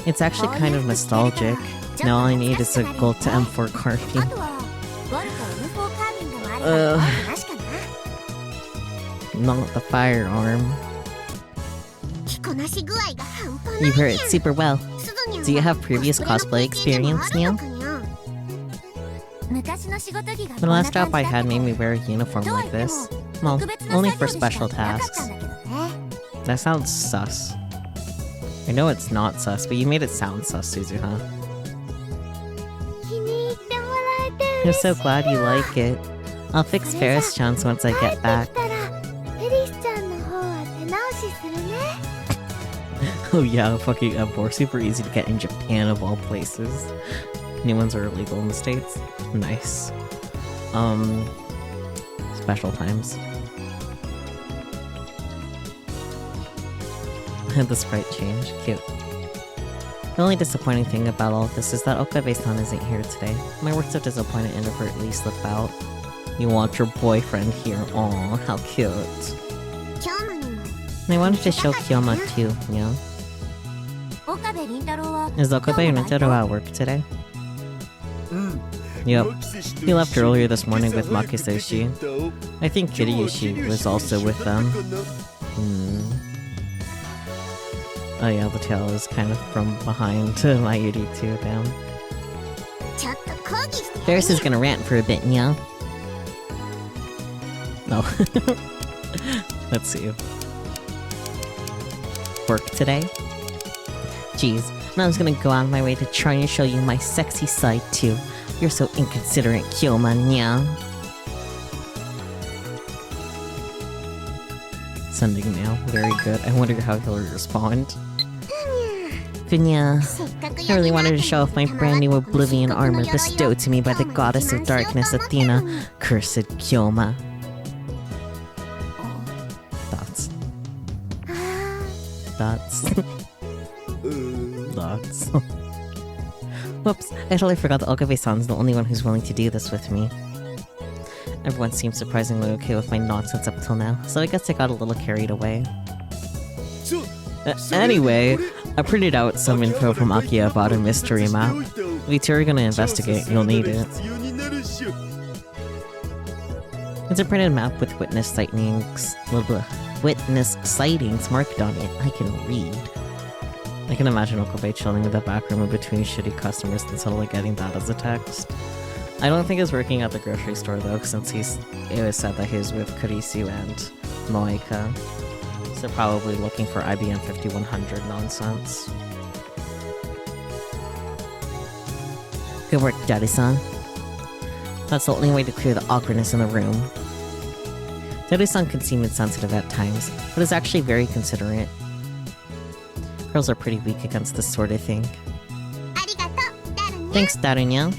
It's actually kind of nostalgic. Now all I need is a gold to M4 carving. Not the firearm. You heard it super well. Do you have previous cosplay experience, Neil? The last job I had made me wear a uniform like this. Well, only for special tasks. That sounds sus. I know it's not sus, but you made it sound sus, Suzu, huh? I'm so glad you like it. I'll fix Faris-chan's once I get back. Oh yeah, fucking M4. Super easy to get in Japan of all places. New ones are illegal in the States. Nice. Special times. Had the sprite change. Cute. The only disappointing thing about all of this is that Okabe-san isn't here today. My work's so disappointed inadvertently slipped out. You want your boyfriend here. Aw, how cute. And I wanted to show Kyoma too, you know? Is Okabe Rintaro at work today? Yep. He left earlier this morning with Makiseshi. I think Kiriyoshi was also with them. Oh yeah, the tail is kind of from behind Mayuri too, damn. Faris is gonna rant for a bit, yeah? No. Let's see. Work today? Jeez, and I was gonna go out of my way to try and show you my sexy side too. You're so inconsiderate, Kyoma, nya. Sending now. Very good. I wonder how he'll respond. Vinya, I really wanted to show off my brand new Oblivion armor bestowed to me by the goddess of darkness, Athena. Cursed Kyoma. Thoughts. Thoughts. Thoughts. Whoops, I totally forgot that Okabe-san's the only one who's willing to do this with me. Everyone seems surprisingly okay with my nonsense up till now, so I guess I got a little carried away. Anyway, I printed out some info from Akiya about a mystery map. If you're gonna investigate, you'll need it. It's a printed map with witness sightings marked on it. I can read. I can imagine Okabe chilling in the back room in between shitty customers and suddenly getting that as a text. I don't think he's working at the grocery store though, since it was said that he was with Kurisu and Moeka. So they're probably looking for IBM 5100 nonsense. Good work, Daddy-san. That's the only way to clear the awkwardness in the room. Daddy-san can seem insensitive at times, but is actually very considerate. Girls are pretty weak against this sort of thing. Thanks, Darunya.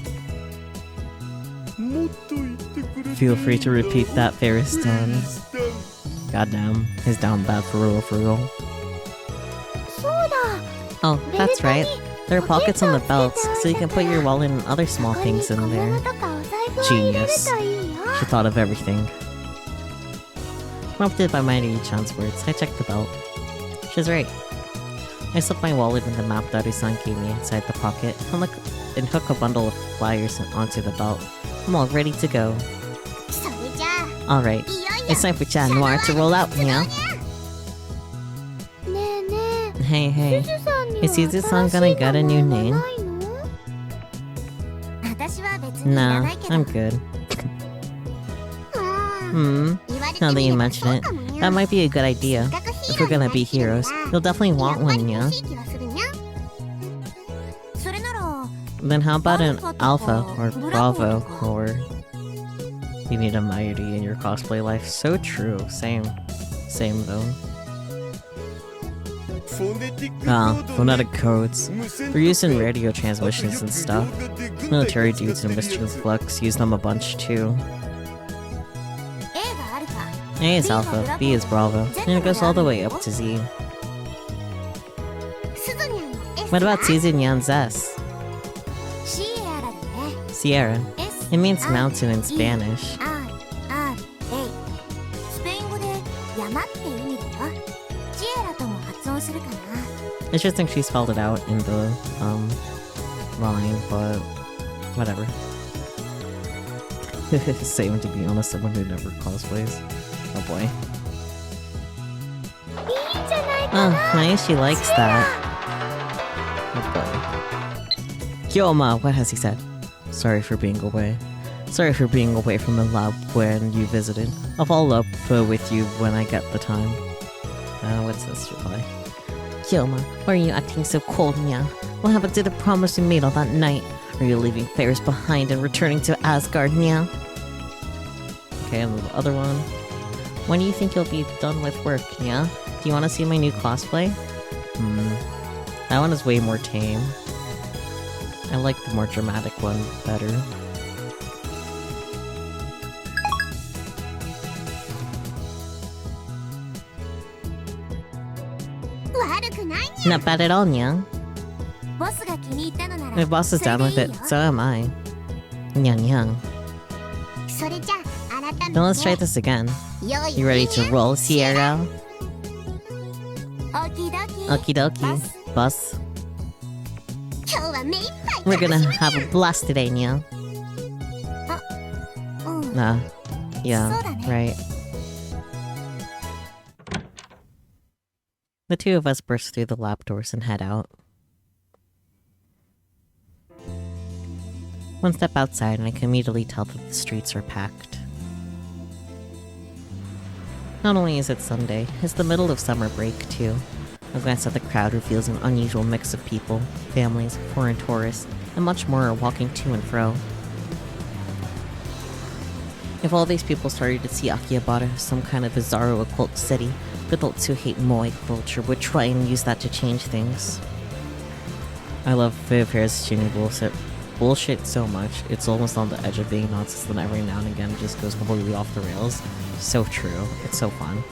Feel free to repeat that, Faris-san. Goddamn, he's down bad for real, for real. Oh, that's right. There are pockets on the belts, so you can put your wallet and other small things in there. Genius. She thought of everything. Prompted by Mayuri-chan's words, I checked the belt. She's right. I slipped my wallet and the map Daru-san gave me inside the pocket, and hook a bundle of flyers onto the belt. I'm all ready to go. Alright, it's time for Noir to roll out, yeah? Hey, Is Suzu-san gonna get a new name? Nah, I'm good. Now that you mention it, that might be a good idea. If we're gonna be heroes, you'll definitely want one, yeah? Then how about an Alpha or Bravo or... You need a Mighty in your cosplay life. So true. Same. Same though. Phonetic codes. They're used in radio transmissions and stuff. Military dudes in Mystical Flux use them a bunch too. A is Alpha, B is Bravo, and it goes all the way up to Z. What about Nyan's S? Sierra. It means mountain in Spanish. I just think she spelled it out in the, line, but whatever. Same, to be honest, someone who never cosplays. Oh boy. Oh, nice, she likes that. Oh boy. Kyoma, what has he said? Sorry for being away. Sorry for being away from the lab when you visited. I'll follow up with you when I get the time. What's this reply? Kyoma, why are you acting so cold, Nya? What happened to the promise we made all that night? Are you leaving Faris behind and returning to Asgard, Nya? Okay, and the other one. When do you think you'll be done with work, Nya? Do you want to see my new cosplay? That one is way more tame. I like the more dramatic one better. Not bad at all, Nya. My boss is down with it, so am I. NyanNyan. Then let's try this again. You ready to roll, Sierra? Okie dokie, boss. We're gonna have a blast today, Nya. Nah. Yeah, right. The two of us burst through the lab doors and head out. One step outside and I can immediately tell that the streets are packed. Not only is it Sunday, it's the middle of summer break too. A glance at the crowd reveals an unusual mix of people, families, foreign tourists, and much more are walking to and fro. If all these people started to see Akihabara as some kind of bizarro occult city, the adults who hate Moe culture would try and use that to change things. I love Faris bullshit so much, it's almost on the edge of being nonsense, then every now and again it just goes completely off the rails. So true, it's so fun.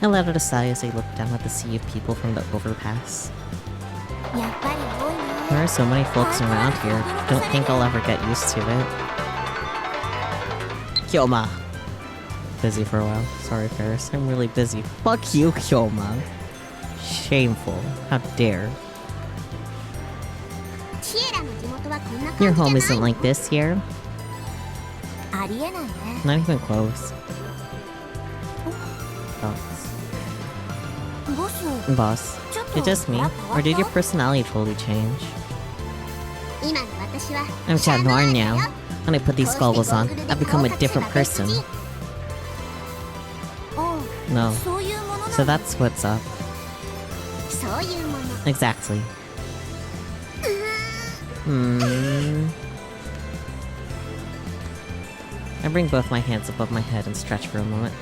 I let out a sigh as I looked down at the sea of people from the overpass. There are so many folks around here, don't think I'll ever get used to it. Kyoma! Busy for a while. Sorry, Faris, I'm really busy. Fuck you, Kyoma! Shameful. How dare. Your home isn't like this here. Not even close. Boss, did just me, or did your personality totally change? I'm Chad Noir now. When I put these goggles on, I've become a different person. No. So that's what's up. Exactly. I bring both my hands above my head and stretch for a moment.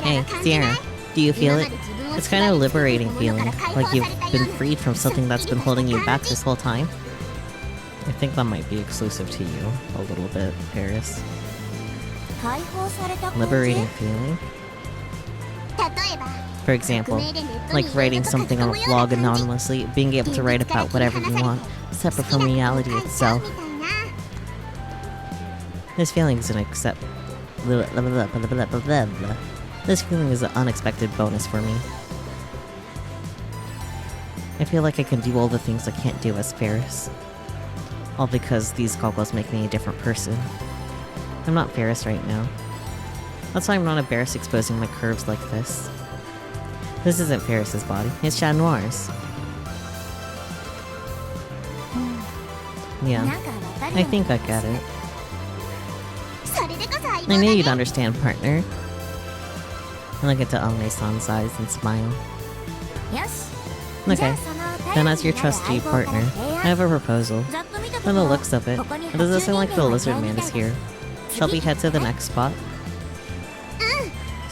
Hey, Sierra, do you feel it? It's kind of a liberating feeling, like you've been freed from something that's been holding you back this whole time. I think that might be exclusive to you, a little bit, Faris. Liberating feeling? For example, like writing something on a blog anonymously, being able to write about whatever you want, separate from reality itself. This feeling is an This feeling is an unexpected bonus for me. I feel like I can do all the things I can't do as Faris. All because these goggles make me a different person. I'm not Faris right now. That's why I'm not embarrassed exposing my curves like this. This isn't Faris's body, it's Noir's. Yeah, I think I get it. I knew you'd understand, partner. I look into Amne-san's eyes and smile. Okay, then as your trusty partner, I have a proposal. From the looks of it, it doesn't seem like the lizard man is here. Shall we head to the next spot?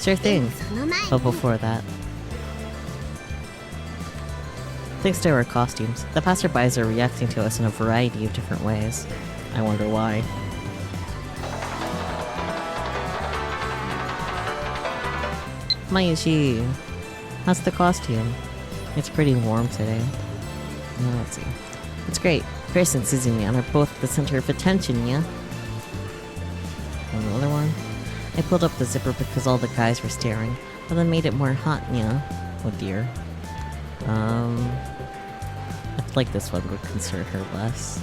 Sure thing, but before that... Thanks to our costumes, the passerbys are reacting to us in a variety of different ways. I wonder why. Mayushi, how's the costume? It's pretty warm today. Well, let's see. It's great. Faris and Suzumiya are both the center of attention, yeah? Another one? I pulled up the zipper because all the guys were staring, but then made it more hot, yeah? Oh dear. I feel like this one would concern her less.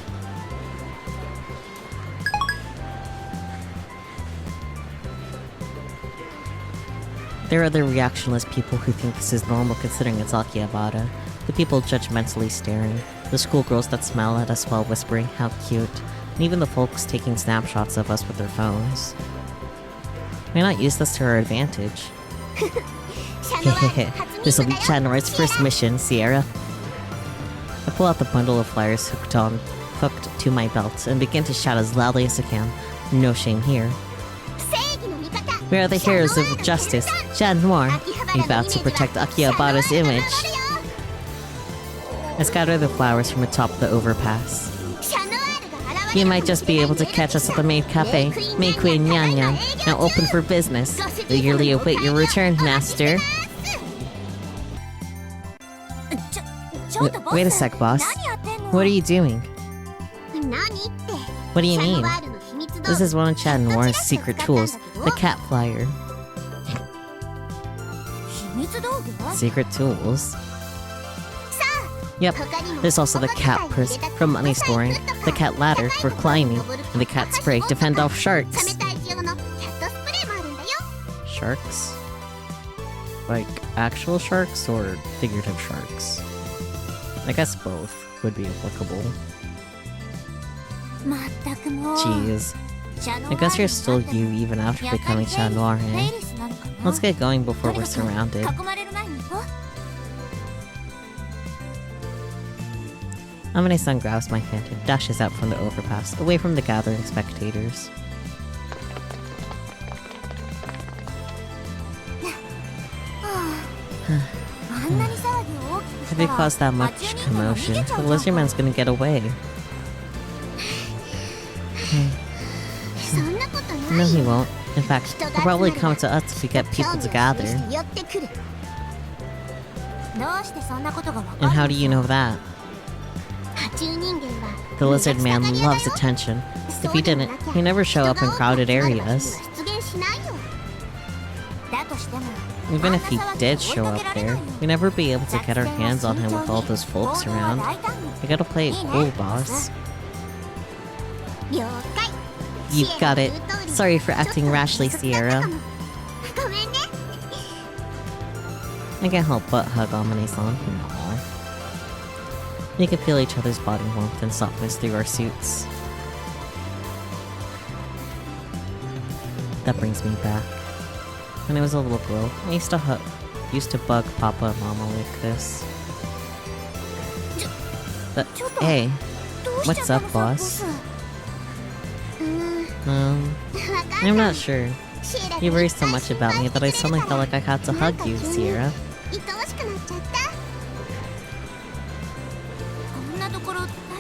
There are the reactionless people who think this is normal considering it's Akihabara. The people judgmentally staring. The schoolgirls that smile at us while whispering, how cute. And even the folks taking snapshots of us with their phones. Why not use this to our advantage? Hehehe, this'll be Noir's first mission, Sierra. I pull out the bundle of flyers hooked to my belt and begin to shout as loudly as I can. No shame here. We are the heroes of justice, Noir. We vow to protect Akihabara's image. I scatter the flowers from atop the overpass. You might just be able to catch us at the main cafe, Faris NyanNyan, now open for business. We eagerly await your return, master. Wait a sec, boss. What are you doing? What do you mean? This is one of Noir's secret tools, the cat flyer. Secret tools? Yep, there's also the cat purse for money storing, the cat ladder for climbing, and the cat spray to fend off sharks. Sharks? Like actual sharks or figurative sharks? I guess both would be applicable. Jeez. I guess you're still you even after becoming Noir, eh? Let's get going before we're surrounded. Amane-san grabs my hand and dashes out from the overpass, away from the gathering spectators. If it caused that much commotion, the lizard man's gonna get away. No, he won't. In fact, he'll probably come to us if we get people to gather. And how do you know that? The lizard man loves attention. If he didn't, he'd never show up in crowded areas. Even if he did show up there, we'd never be able to get our hands on him with all those folks around. We gotta play it cool, boss. You've got it. Sorry for acting rashly, Sierra. I can't help but hug Amane-san. We can feel each other's body warmth and softness through our suits. That brings me back. When I was a little girl, I used to bug Papa and Mama like this. But, hey, what's up, boss? I'm not sure. You worry so much about me that I suddenly felt like I had to hug you, Sierra.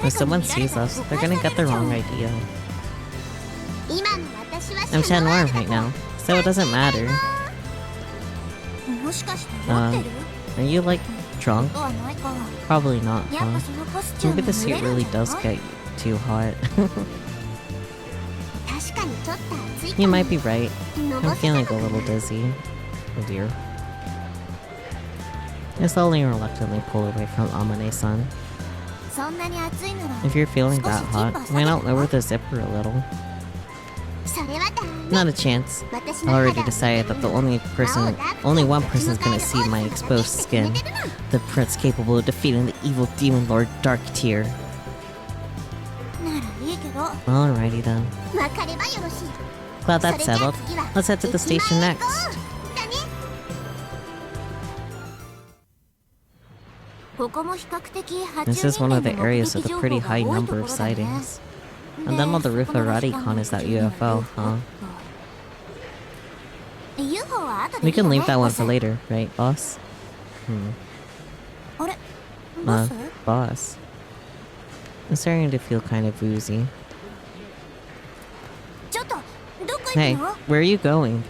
If someone sees us, they're gonna get the wrong idea. I'm Noir right now, so it doesn't matter. Are you, like, drunk? Probably not, huh? Maybe the suit really does get too hot. You might be right. I'm feeling a little dizzy. Oh dear. I slowly and reluctantly pull away from Amane-san. If you're feeling that hot, why not lower the zipper a little? Not a chance. I already decided that the only one person is gonna see my exposed skin. The prince capable of defeating the evil demon lord Dark Tear. Alrighty then. Glad that's settled. Let's head to the station next. This is one of the areas with a pretty high number of sightings. And then on the roof of Radicon is that UFO, huh? We can leave that one for later, right, boss? Boss. I'm starting to feel kind of woozy. Hey, where are you going?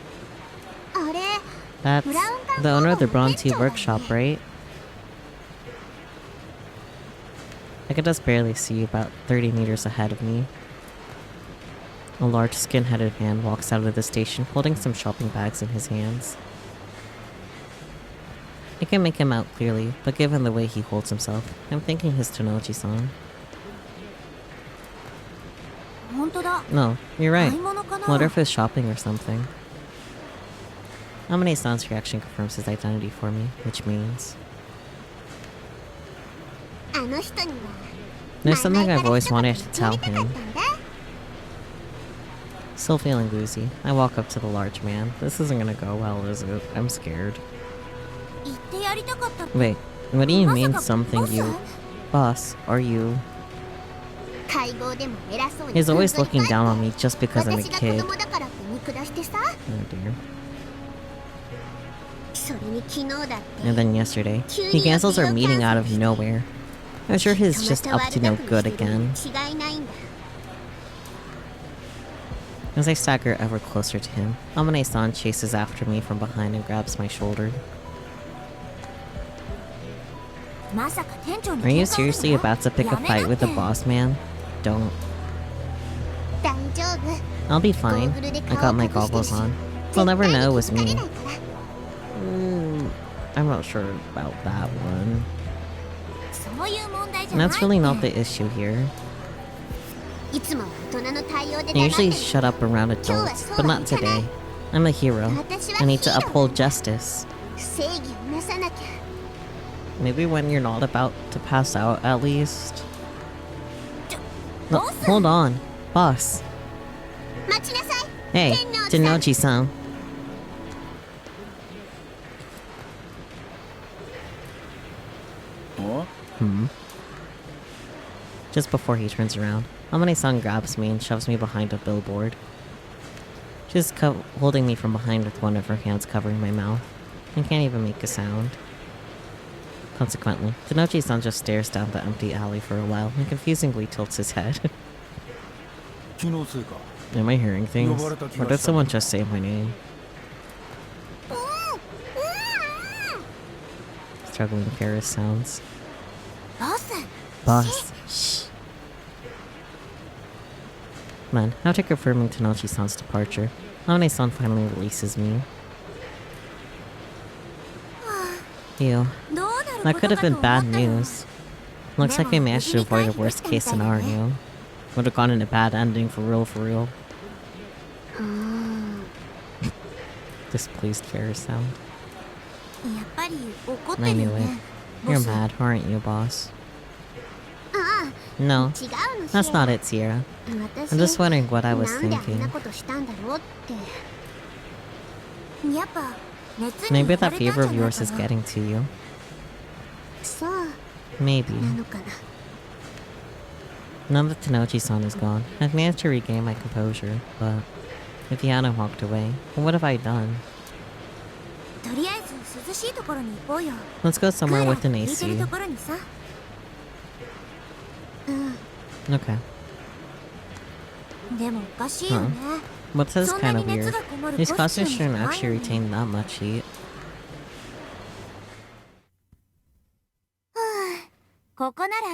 That's the owner of the Bronze Workshop, right? I can just barely see about 30 meters ahead of me. A large skin-headed man walks out of the station holding some shopping bags in his hands. I can make him out clearly, but given the way he holds himself, I'm thinking he's Tonoji-san. No, you're right. What if he's shopping or something? Amane-san's reaction confirms his identity for me, which means... There's something I've always wanted to tell him. Still feeling woozy, I walk up to the large man. This isn't gonna go well, is it? I'm scared. Wait, what do you mean something you... Boss, are you... He's always looking down on me just because I'm a kid. Oh dear. And then yesterday, he cancels our meeting out of nowhere. I'm sure he's just up to no good again. As I stagger ever closer to him, Amane-san chases after me from behind and grabs my shoulder. Are you seriously about to pick a fight with the boss man? Don't. I'll be fine. I got my goggles on. They'll never know it was me. I'm not sure about that one. And that's really not the issue here. I usually shut up around adults, but not today. I'm a hero. I need to uphold justice. Maybe when you're not about to pass out, at least. No, hold on. Boss. Hey, Tennoji-san. Just before he turns around, Amane-san grabs me and shoves me behind a billboard. She's holding me from behind with one of her hands covering my mouth. I can't even make a sound. Consequently, Tennoji-san just stares down the empty alley for a while and confusingly tilts his head. Am I hearing things? Or did someone just say my name? Struggling Faris sounds. Boss. Shh. Man, after confirming Tennoji-san's departure, Amane-san finally releases me. Ew. That could have been bad news. Looks like I managed to avoid a worst case scenario. Would have gotten a bad ending for real, for real. Displeased Faris sound. I knew it. You're mad, aren't you, boss? No, that's not it, Sierra. I'm just wondering what I was thinking. Maybe that fever of yours is getting to you. Maybe. Now that Tennoji-san is gone, I've managed to regain my composure, but if he hadn't walked away, then what have I done? Let's go somewhere with an AC. Okay. Huh. But this is kinda weird. These costumes shouldn't actually retain that much heat.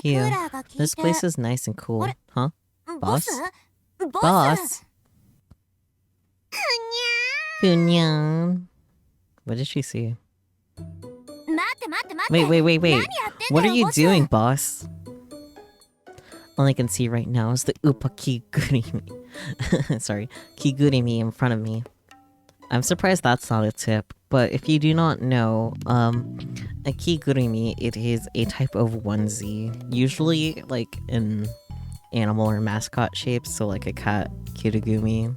Ew. This place is nice and cool. Huh? Boss? Boss? Nyan. What did she see? Wait. What are you doing, boss? All I can see right now is the Upaki Gurimi. Sorry, kigurumi in front of me. I'm surprised that's not a tip, but if you do not know, a kigurumi, it is a type of onesie, usually like in animal or mascot shapes, so like a cat kirigumi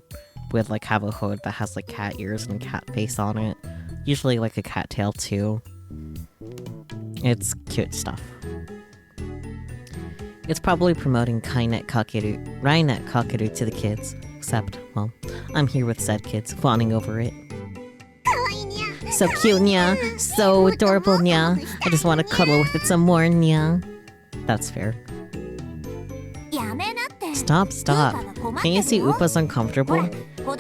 with like have a hood that has like cat ears and cat face on it, usually like a cat tail too. It's cute stuff. It's probably promoting Rainet Kakeru to the kids. Except, well, I'm here with said kids, fawning over it. So cute, Nya. So adorable, Nya. I just want to cuddle with it some more, Nya. That's fair. Stop. Can you see Upa's uncomfortable?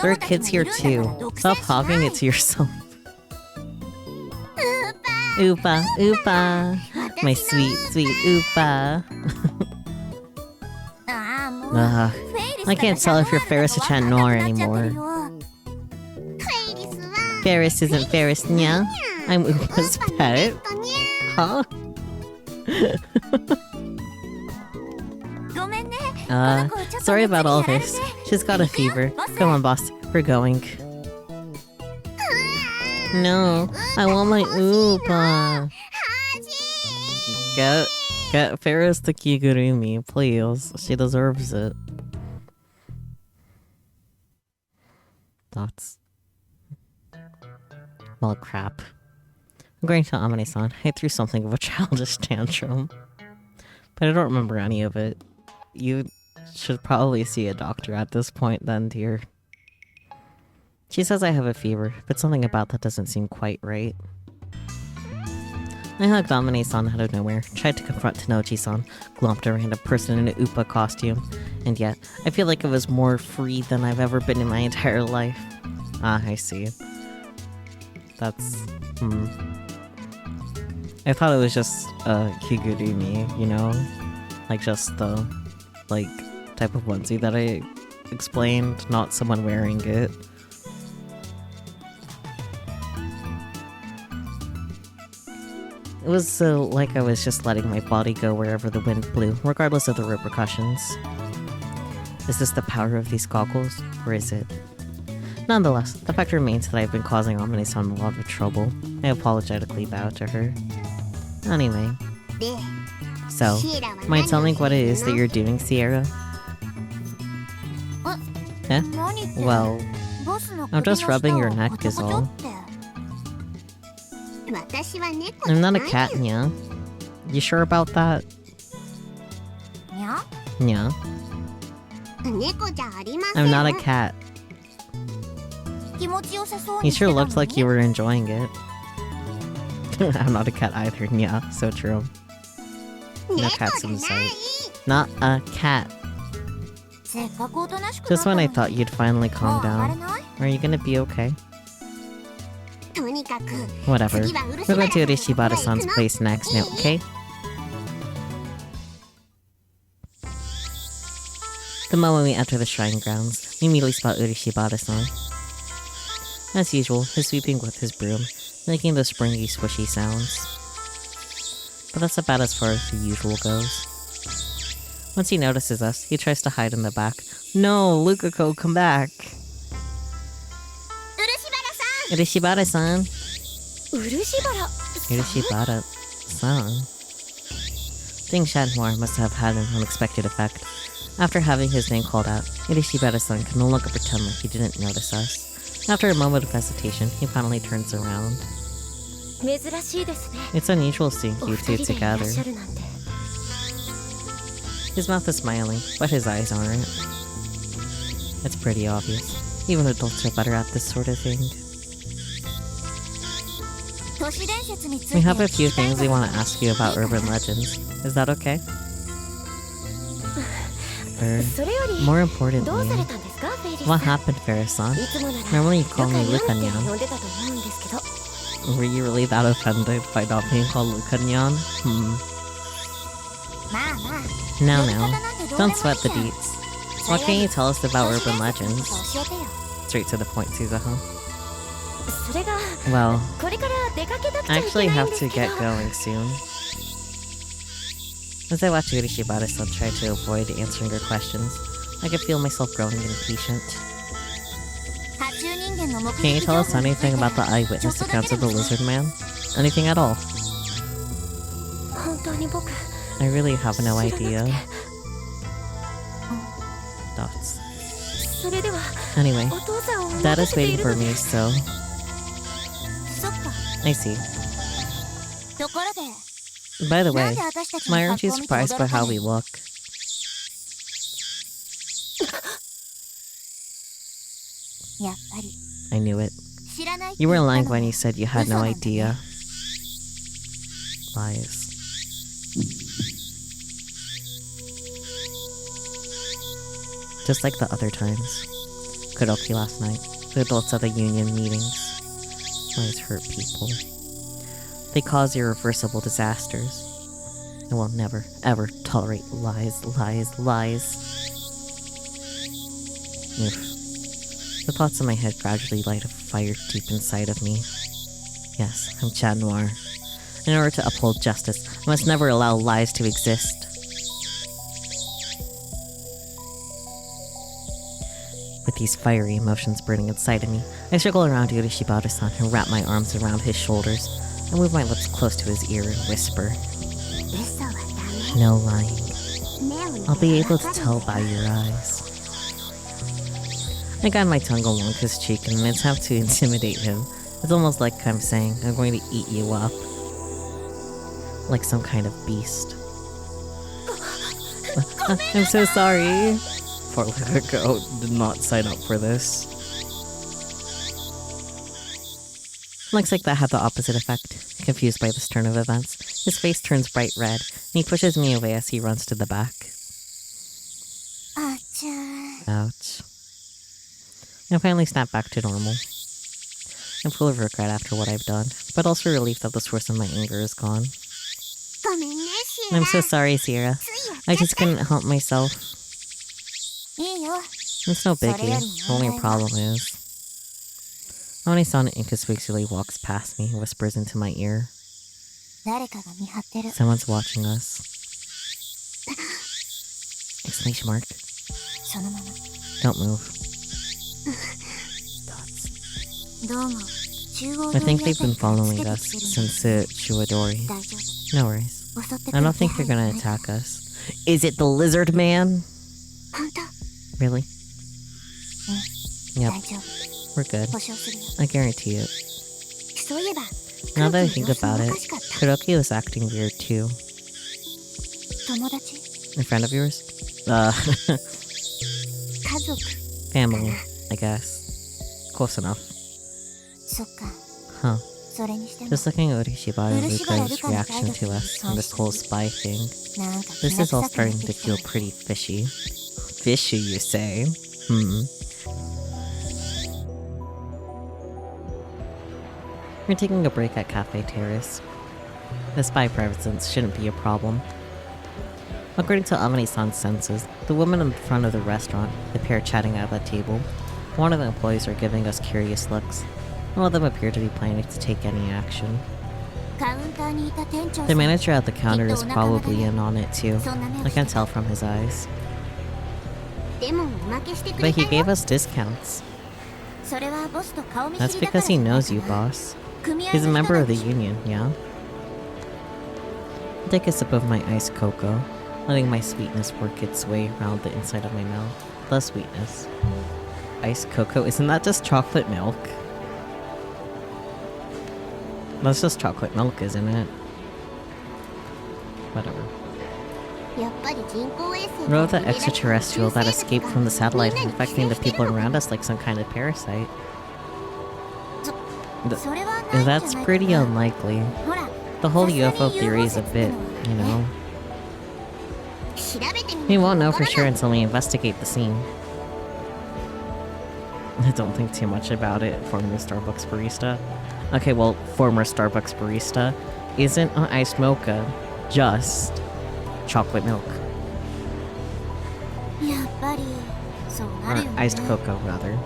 There are kids here too. Stop hogging it to yourself. Upa. My sweet Upa. I can't tell if you're Faris or Noir anymore. Faris isn't Faris, Nya. I'm Upa's pet. Huh? Sorry about all this. She's got a fever. Come on, boss. We're going. No, I want my Upa. Get Faris the kigurumi, please. She deserves it. Thoughts? Well, crap. I'm going to Amane-san. I threw something of a childish tantrum. But I don't remember any of it. You should probably see a doctor at this point then, dear. She says I have a fever, but something about that doesn't seem quite right. I hugged Amane-san out of nowhere, tried to confront Tanochi-san, glomped around a person in an Upa costume, and yet, I feel like I was more free than I've ever been in my entire life. Ah, I see. That's... I thought it was just kigurumi, you know? Like just the, like, type of onesie that I explained, not someone wearing it. It was like I was just letting my body go wherever the wind blew, regardless of the repercussions. Is this the power of these goggles, or is it? Nonetheless, the fact remains that I've been causing Amane-san a lot of trouble. I apologetically bow to her. Anyway. So, mind telling what it is that you're doing, Sierra? Eh? Well, I'm just rubbing your neck is all. I'm not a cat, Nya. You sure about that? Nya? I'm not a cat. You sure looked like you were enjoying it. I'm not a cat either, Nya. So true. No cats in sight. Not a cat. Just when I thought you'd finally calm down. Are you gonna be okay? Whatever. We're going to Urishibara-san's place next now, okay? The moment we enter the shrine grounds, we immediately spot Urishibara-san. As usual, he's sweeping with his broom, making those springy, swishy sounds. But that's about as far as the usual goes. Once he notices us, he tries to hide in the back. No, Lukako, come back! Urishibara-san! Urishibara-san? Ding Shanmore must have had an unexpected effect. After having his name called out, Urishibara-san could no longer pretend like he didn't notice us. After a moment of hesitation, he finally turns around. It's unusual seeing you two together. His mouth is smiling, but his eyes aren't. It's pretty obvious. Even adults are better at this sort of thing. We have a few things we want to ask you about urban legends. Is that okay? More importantly, what happened, Faris-san? Normally you call me Lukanyan. Were you really that offended by not being called Lukanyan? Now, don't sweat the deets. What can you tell us about urban legends? Straight to the point, Suzuho. Well, I actually have to get going soon. As I watch Urishibara-san try to avoid answering her questions, I could feel myself growing impatient. Can you tell us anything about the eyewitness accounts of the lizard man? Anything at all? I really have no idea. Dots. Anyway, Dad is waiting for me, so... I see. By the way, why aren't you surprised by how we look? I knew it. You were lying when you said you had no idea. Lies. Just like the other times. Kuroki last night. The adults at the union meetings. Lies hurt people. They cause irreversible disasters. I will never, ever tolerate lies, lies, lies. Oof. The thoughts in my head gradually light a fire deep inside of me. Yes, I'm Chad Noir. In order to uphold justice, I must never allow lies to exist. With these fiery emotions burning inside of me, I circle around Yurishibara-san and wrap my arms around his shoulders. I move my lips close to his ear and whisper, "No lying. I'll be able to tell by your eyes." I got my tongue along his cheek in an attempt to intimidate him. It's almost like I'm saying, I'm going to eat you up. Like some kind of beast. I'm so sorry. Poor little girl did not sign up for this. Looks like that had the opposite effect. Confused by this turn of events, his face turns bright red, and he pushes me away as he runs to the back. Ouch. I finally snap back to normal. I'm full of regret after what I've done, but also relief that the source of my anger is gone. I'm so sorry, Sierra. I just couldn't help myself. It's no biggie. The only problem is... Oni-san inconspicuously walks past me and whispers into my ear. Someone's watching us. Exclamation mark. Don't move. Dots. I think they've been following us since Shuadori. No worries. I don't think they're gonna attack us. Is it the lizard man? Really? Yep. We're good. I guarantee it. Now that I think about it, Kuroki was acting weird too. A friend of yours? Family, I guess. Close enough. Huh. Just looking at Urishibara and Luca's reaction to us and this whole spy thing, this is all starting to feel pretty fishy. Fishy, you say? We're taking a break at Cafe Terrace. The spy presence shouldn't be a problem. According to Amane-san's senses, the woman in front of the restaurant, the pair chatting at the table, one of the employees are giving us curious looks. None of them appear to be planning to take any action. The manager at the counter is probably in on it too. I can tell from his eyes. But he gave us discounts. That's because he knows you, boss. He's a member of the union, yeah? I take a sip of my iced cocoa, letting my sweetness work its way around the inside of my mouth. The sweetness. Iced cocoa? Isn't that just chocolate milk? That's just chocolate milk, isn't it? Whatever. What about the extraterrestrial that escaped from the satellite and infecting the people around us like some kind of parasite? That's pretty unlikely. The whole UFO theory is a bit, you know... We won't know for sure until we investigate the scene. I don't think too much about it, former Starbucks barista. Okay, well, former Starbucks barista isn't an iced mocha, just chocolate milk. Or iced cocoa, rather.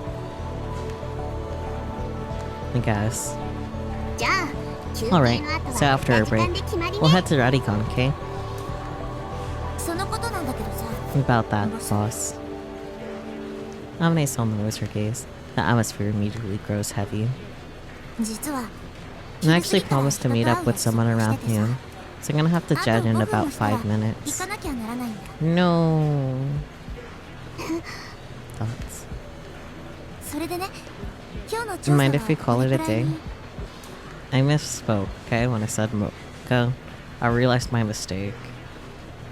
I guess. Alright, so after our break, we'll head to Radicon, okay? About that, boss. Amane-san lowers her gaze. The atmosphere immediately grows heavy. 実は I actually promised to meet up with someone around noon, so I'm gonna have to jet in about 5 minutes. 行かなきゃならないんだ No. Thoughts? それでね今日の Do 調 you 査 mind は if we call it a day? I misspoke, okay, when I said mocha. I realized my mistake.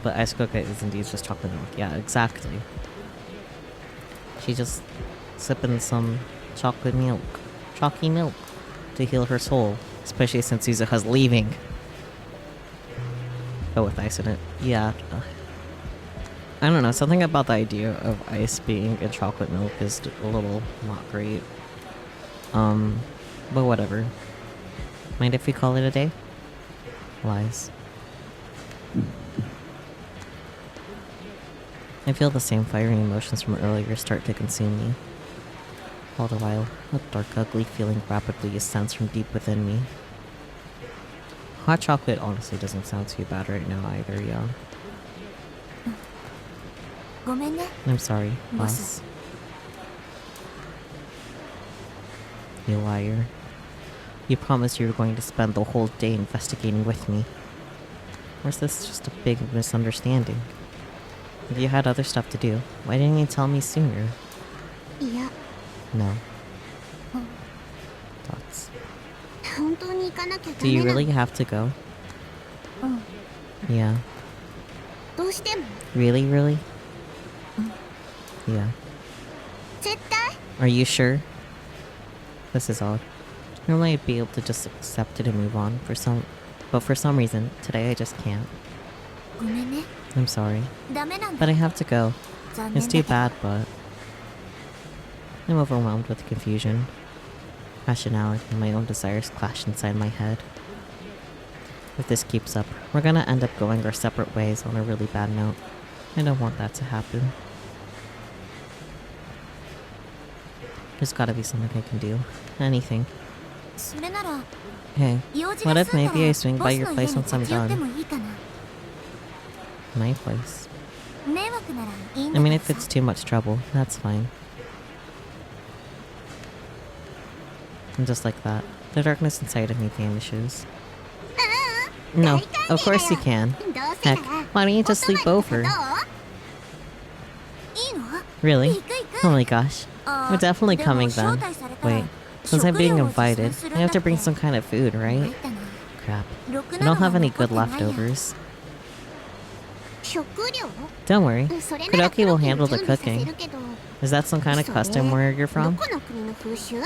But ice coca is indeed just chocolate milk. Yeah, exactly. She just sipping some chocolate milk. Chalky milk. To heal her soul. Especially since Suzuha's leaving. Oh, with ice in it. Yeah. I don't know, something about the idea of ice being in chocolate milk is a little not great. But whatever. Mind if we call it a day? Lies. I feel the same fiery emotions from earlier start to consume me. All the while, a dark, ugly feeling rapidly ascends from deep within me. Hot chocolate honestly doesn't sound too bad right now either, yeah. ごめんね I'm sorry, boss. You liar. You promised you were going to spend the whole day investigating with me. Or is this just a big misunderstanding? If you had other stuff to do, why didn't you tell me sooner? いや No. Thoughts? 本当に行かなきゃダ Do you メな really have to go? うん Yeah. どうしても Really, really? Yeah. 絶対 Are you sure? This is odd. Normally I'd be able to just accept it and move on but for some reason, today I just can't. ごめんね I'm sorry. ダメなん But だ I have to go. 残 It's 念 too だ bad, but... I'm overwhelmed with confusion. Rationality and my own desires clash inside my head. If this keeps up, we're gonna end up going our separate ways on a really bad note. I don't want that to happen. There's gotta be something I can do. Anything. それなら Hey, 用事 what が if 済んだ maybe I ら swing ボ by ス your の家 place に once I'm 立ち寄って done? もいいかな My place? 迷惑ならいいん I だ mean, け if ど it's さ too much trouble, that's fine. And just like that, the darkness inside of me vanishes. No, of course you can. どうせな Heck, ら why don't you just sleep お泊ま over? りとかどういいの Really? 行く行く Oh my gosh. あ We're definitely でも coming 招 then. 待されたら Wait, since I'm 食 being 料を持参 invited, する I ん have だ to bring って some kind of food, 参 right? ったな Crap. ろく I なの don't が have any 残 good ってないや leftovers. 食料 Don't worry. それなら Kudoki will 黒木に handle the 準備させ cooking. るけど Is that some kind of それ custom where you're ど from? この国の風習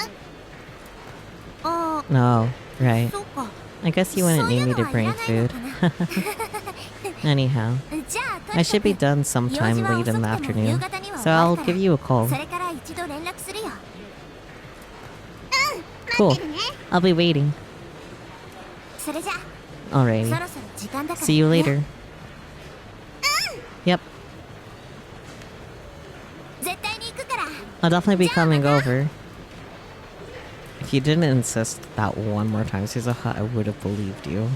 あ No, あ right. そうか I guess you そう wouldn't い need う me の to はいら bring ないの food. かな Anyhow, じゃあと I に should か be く done 用 sometime 事は late 遅 in く the ても夕 afternoon, 方には so 終わ I'll るか give ら you a call. それから一度連絡するよ Cool. 待ってるね I'll be waiting. それじゃ Alrighty. そろそろ時間だから See you ね later. Yep, 絶対に行くから I'll definitely be coming over. If you didn't insist that one more time, Suzuha, I would have believed you.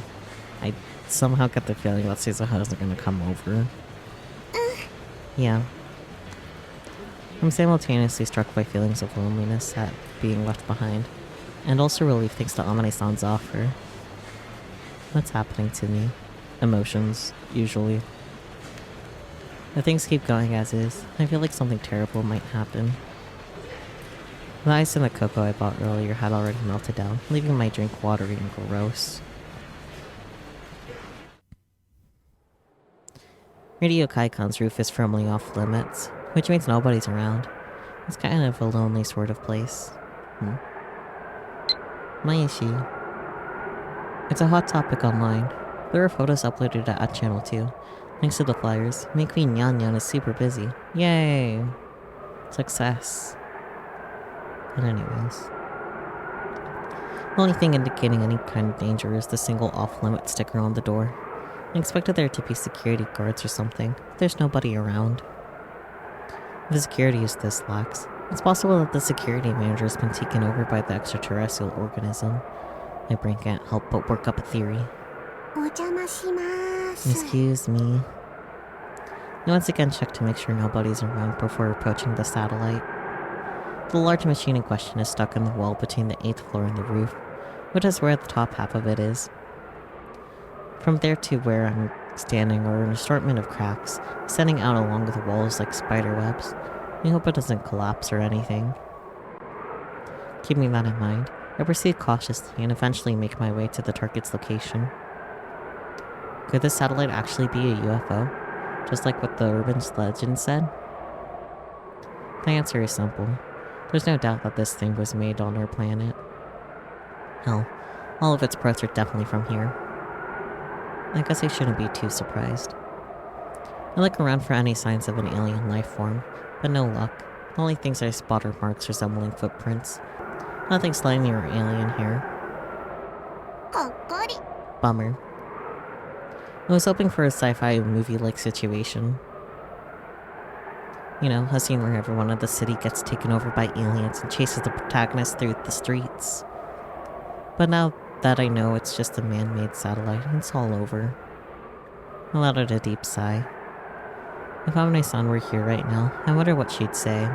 I somehow get the feeling that Suzuha isn't gonna come over. Yeah. I'm simultaneously struck by feelings of loneliness at being left behind, and also relief thanks to Amane-san's offer. What's happening to me? Emotions, usually. If things keep going as is, I feel like something terrible might happen. The ice in the cocoa I bought earlier had already melted down, leaving my drink watery and gross. Radio Kaikon's roof is firmly off limits, which means nobody's around. It's kind of a lonely sort of place. Maishi. It's a hot topic online. There are photos uploaded to at channel 2. Thanks to the flyers, Main Queen NyanNyan is super busy. Yay! Success. But anyways. The only thing indicating any kind of danger is the single off-limit sticker on the door. I expected there to be security guards or something. There's nobody around. If the security is this lax, it's possible that the security manager has been taken over by the extraterrestrial organism. My brain can't help but work up a theory. お邪魔します Excuse me. I once again checked to make sure nobody's around before approaching the satellite. The large machine in question is stuck in the wall between the 8th floor and the roof, which is where the top half of it is. From there to where I'm standing are an assortment of cracks, extending out along the walls like spider webs. We hope it doesn't collapse or anything. Keeping that in mind, I proceed cautiously and eventually make my way to the target's location. Could this satellite actually be a UFO? Just like what the urban legend said? The answer is simple. There's no doubt that this thing was made on our planet. Hell, all of its parts are definitely from here. I guess I shouldn't be too surprised. I look around for any signs of an alien life form, but no luck. The only things I spot are marks resembling footprints. Nothing slimy or alien here. Bummer. I was hoping for a sci-fi movie-like situation. You know, a scene where everyone in the city gets taken over by aliens and chases the protagonist through the streets. But now that I know it's just a man-made satellite, it's all over. I let out a deep sigh. If Amane-san were here right now, I wonder what she'd say.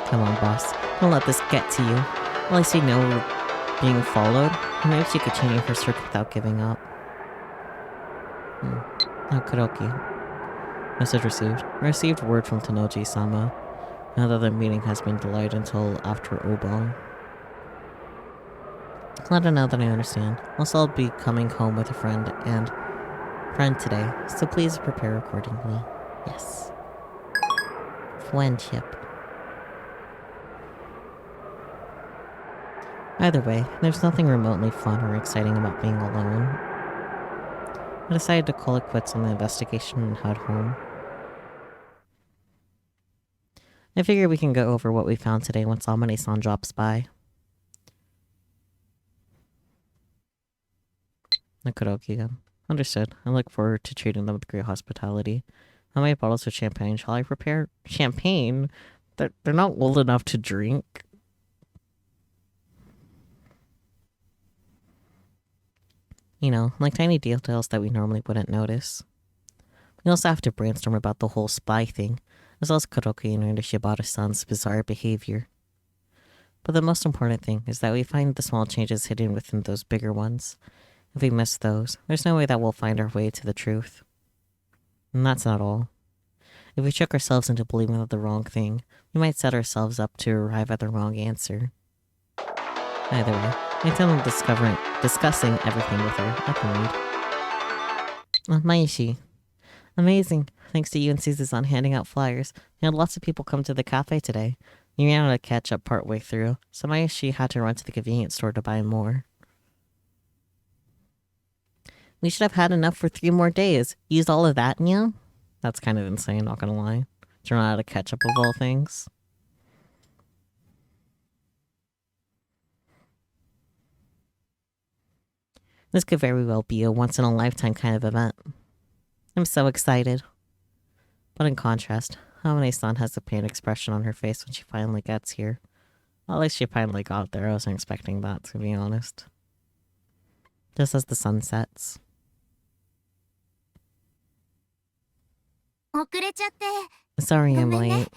Come on, boss. Don't let this get to you. At least you know we're being followed. Maybe she could change her search without giving up. Okidoki. Message received. Received word from Tanoji-sama. Now that the meeting has been delayed until after Obon. Let her know that I understand. Also, I'll be coming home with a friend today, so please prepare accordingly. Yes. Friendship. Either way, there's nothing remotely fun or exciting about being alone. I decided to call it quits on the investigation and head home. I figure we can go over what we found today once Amane-san drops by. Nakaroki. Understood. I look forward to treating them with great hospitality. How many bottles of champagne shall I prepare? Champagne? They're not old enough to drink. You know, like tiny details that we normally wouldn't notice. We also have to brainstorm about the whole spy thing, as well as Kuroki and Shibata-san's bizarre behavior. But the most important thing is that we find the small changes hidden within those bigger ones. If we miss those, there's no way that we'll find our way to the truth. And that's not all. If we trick ourselves into believing the wrong thing, we might set ourselves up to arrive at the wrong answer. Either way, I intend on discussing everything with her. I can read. Maishi. Amazing. Thanks to you and Suzusan handing out flyers, we had lots of people come to the cafe today. We ran out of ketchup partway through, so Maishi had to run to the convenience store to buy more. We should have had enough for 3 more days. Used all of that, Nya? That's kind of insane, not gonna lie. To run out of ketchup of all things. This could very well be a once-in-a-lifetime kind of event. I'm so excited. But in contrast, Hamane-san has a pained expression on her face when she finally gets here. At least she finally got there. I wasn't expecting that, to be honest. Just as the sun sets. Sorry I'm late.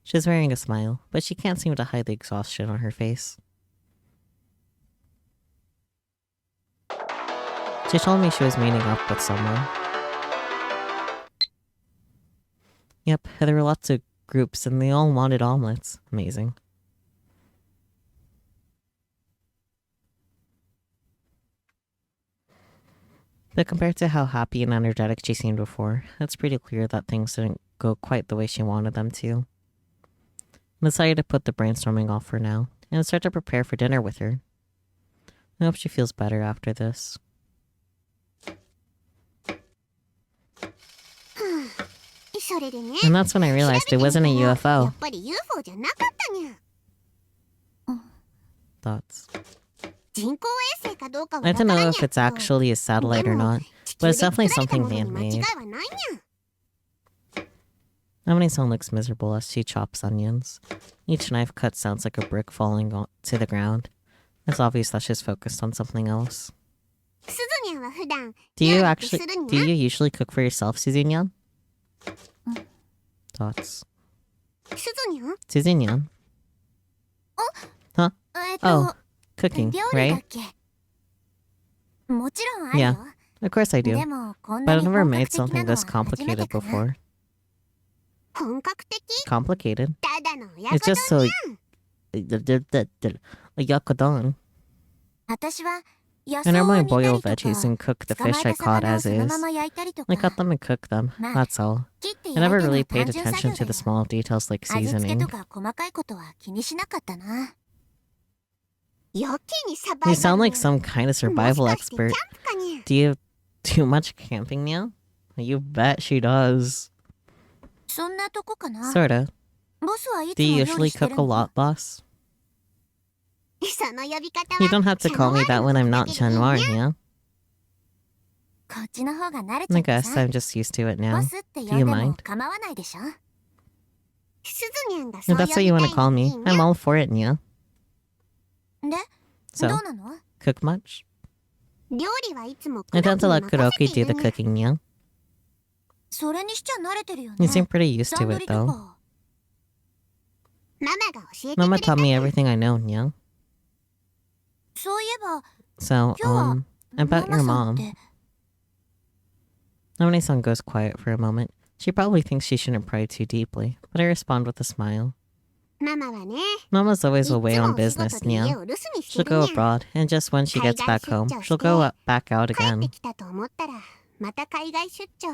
She's wearing a smile, but she can't seem to hide the exhaustion on her face. She told me she was meeting up with someone. Yep, there were lots of groups and they all wanted omelets. Amazing. But compared to how happy and energetic she seemed before, it's pretty clear that things didn't go quite the way she wanted them to. I decided to put the brainstorming off for now, and start to prepare for dinner with her. I hope she feels better after this. And that's when I realized it wasn't a UFO. Thoughts. I don't know if it's actually a satellite or not, but it's definitely something man-made. Amane-san looks miserable as she chops onions. Each knife cut sounds like a brick falling to the ground. It's obvious that she's focused on something else. Do you usually cook for yourself, Suzu-nyan? Thoughts. すずにゃん Susie Nyan. Huh? えっ Oh, と cooking, 料理だっ right? けもちろんある Yeah, よ of course I do. でもこん But な I've に never 本 made 格的な something のは this 初めて complicated かな before. 本格的 Complicated? ただの親 It's 子丼 just so... に Yakadon. 私は野 I 草を normally 煮た boil りと veggies か and cook the 捕ま fish え I た caught 魚を as そのま is. ま焼いたりと I か cut them and cook them, まあ that's all. 切って I 焼 never いての really 単 paid 純作 attention 業 to だ the よ small details like 味付けと seasoning. か細かいことは気にしなかったなやけにサ You バイバ sound ル like some kind of もし survival かしてキャン expert. プかに Do you do much camping now? You bet she does. そんなとこかな Sorta. ボスはい Do つ you も料理 usually して cook る a の lot, boss? その呼び方 You は don't have to call me that when I'm not シャノワールの Noir, yeah? こっちの方が慣れちゃ I って guess さ I'm just used to it ボ now. スって呼 Do you んでも mind? 構わないでしょすずにゃんが If そう呼 that's び what た you い want の to call い me, いにゃ I'm all for it, Nya. で So, どうなの cook much? 料理はいつも I 黒 tend 木 to に let 任せ Kuroki てい do る the にゃ cooking, Nya. それにしちゃ慣れてるよ You ね seem pretty used 段 to 取 it, りと though. かママが教えてく Mama れた taught に me ゃ everything I know, Nya. そういえば So, 今日は about マ your マさんっ mom. て Naminé-san goes quiet for a moment. She probably thinks she shouldn't pry too deeply, but I respond with a smile. ママはね Mama's い always つも away お on 仕 business, 事で家 Nya. を留守にし She'll てる go にゃ abroad, and just when she gets back home, she'll go back out 帰って again. きたと思ったらまた海外出張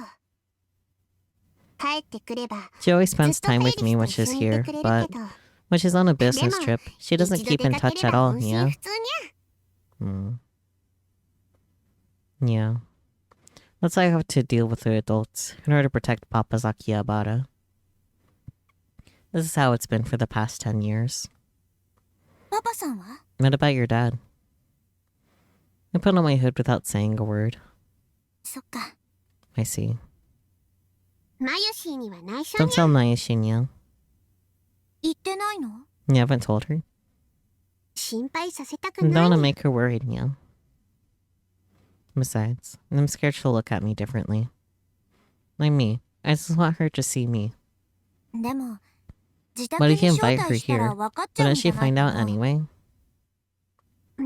帰ってくれば She always ずっ spends と time フェ with リ me when スと一 she's 緒にいて here, くれる but けど when she's on a で business も trip, she 一 doesn't 度 keep 出 in かけ touch れ at ば all, 音信 Nya. 不通に Yeah. That's why I have to deal with the adults in order to protect Papa's Akihabara. This is how it's been for the past 10 years. パパさんは What about your dad? I put on my hood without saying a word. そっか I see. マユシーには内緒 Don't に tell Nayashinya. 言ってないの You haven't told her? 心配させたく I don't ない want to に make her worried, Nya. Besides, I'm scared she'll look at me differently. Like me. I just want her to see me. でも自 What 宅 if に you 招 invite 待 her したら here? 分かっちゃうん Wouldn't じ she ゃない find か out な anyway?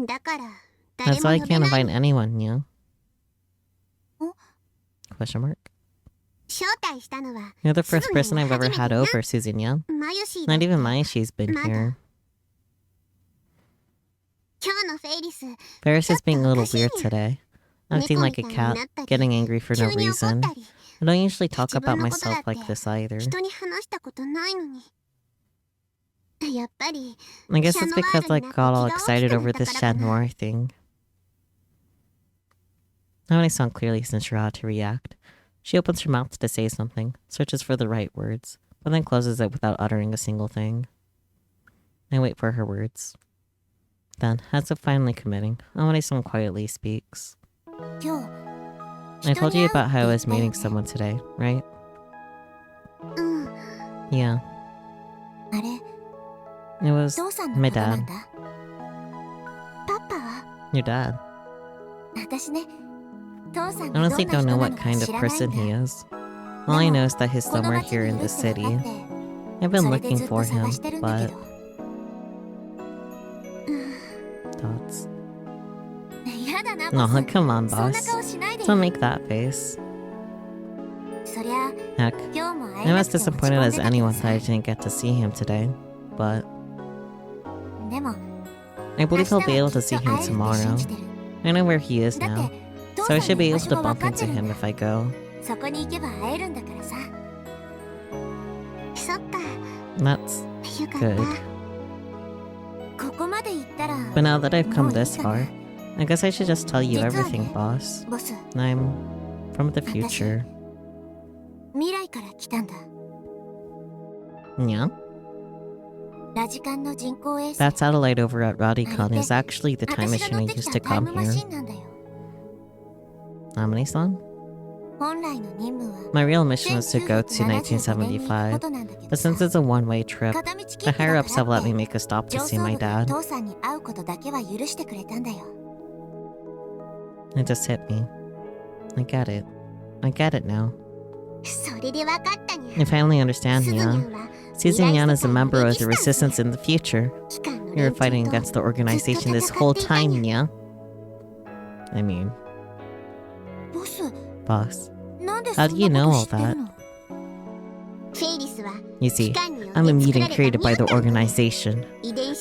だから誰 That's も why I 呼べ can't ない invite anyone, Nya. お Question mark? 招待したのは You're the first すぐに person I've ever 初め had てな over, Suzunya. マユシーだっ Not て even Mayashi's been まだ here. 今日のフェイリス Faris is being a little weird ちょっとおかしいにゃ today. Acting 猫 like み a たいに cat, なったり getting angry for 急 no に怒っ reason. たり I don't usually talk 自 about 分のことだ myself って like this either. 人に話したことないのにやっぱり I guess it's Chat Noir because I になって got all 気が大きく excited な over った this から Chat かな Noir thing. Naminé-san clearly isn't sure how to react. She opens her mouth to say something, searches for the right words, but then closes it without uttering a single thing. I wait for her words. Then, as if finally committing, Naminé-san quietly speaks. 今日 I told you about how I was 人に会う meeting って言ったよね someone today, right? うん Yeah, あれ it was 父さんの my ことな dad. んだパパは Your dad. 私ね父さん I がど honestly んな don't 人 know な what のか kind 知 of らない person ん he だ is. All I know is that he's この somewhere 町 here にい in る the って分 city. かって I've been それで looking ずっと for him, 探してるんだけ but ど thoughts. やだな No, ボス come on, そんな boss. 顔しないで Don't よ make that face. そりゃ Heck, 今日も会 I'm えな as くて落ち disappointed 込ん as でたけ anyone ど that さ I didn't get to see him today. But でも I 明 believe 日 he'll は be able き to っ see と him 会えるって信 tomorrow. じてる I know where he is だっ now, て父 so さ I ん should に be 居 able 場所 to が分 bump かっ into てるん him だ if I go. そこに行けば会えるんだからさそっか That's よかっ good. たここまで行ったら But now that I've も come ういい this かな far, I guess I should just tell you 実は everything, ね boss. ボス I'm from the future. 未来から来たんだ Yeah? ラジカンの人工衛星 That satellite over at Radicon is あれって actually the time 私が machine 乗 I ってき used た to タイ come ムマ here. シンなんだよ Namine-san? 本来の任務は My real mission was to go to 1975年に行くこ 1975, となんだけど but さ since it's a one-way trip, 片道切 the 符だ higher か ups ら have let っ me て make a stop to 上 see 層 my 部が dad. 父さんに会うことだけは許してくれたんだよ It just hit me. I get it. I get it now. それで分かったにゃ I finally understand, すずにゃ Nya. んは Nyan is a member of the resistance in the future. You were fighting against the organization this whole time, Nya. I mean, boss. How do you know all that? You see, I'm a mutant created by the organization.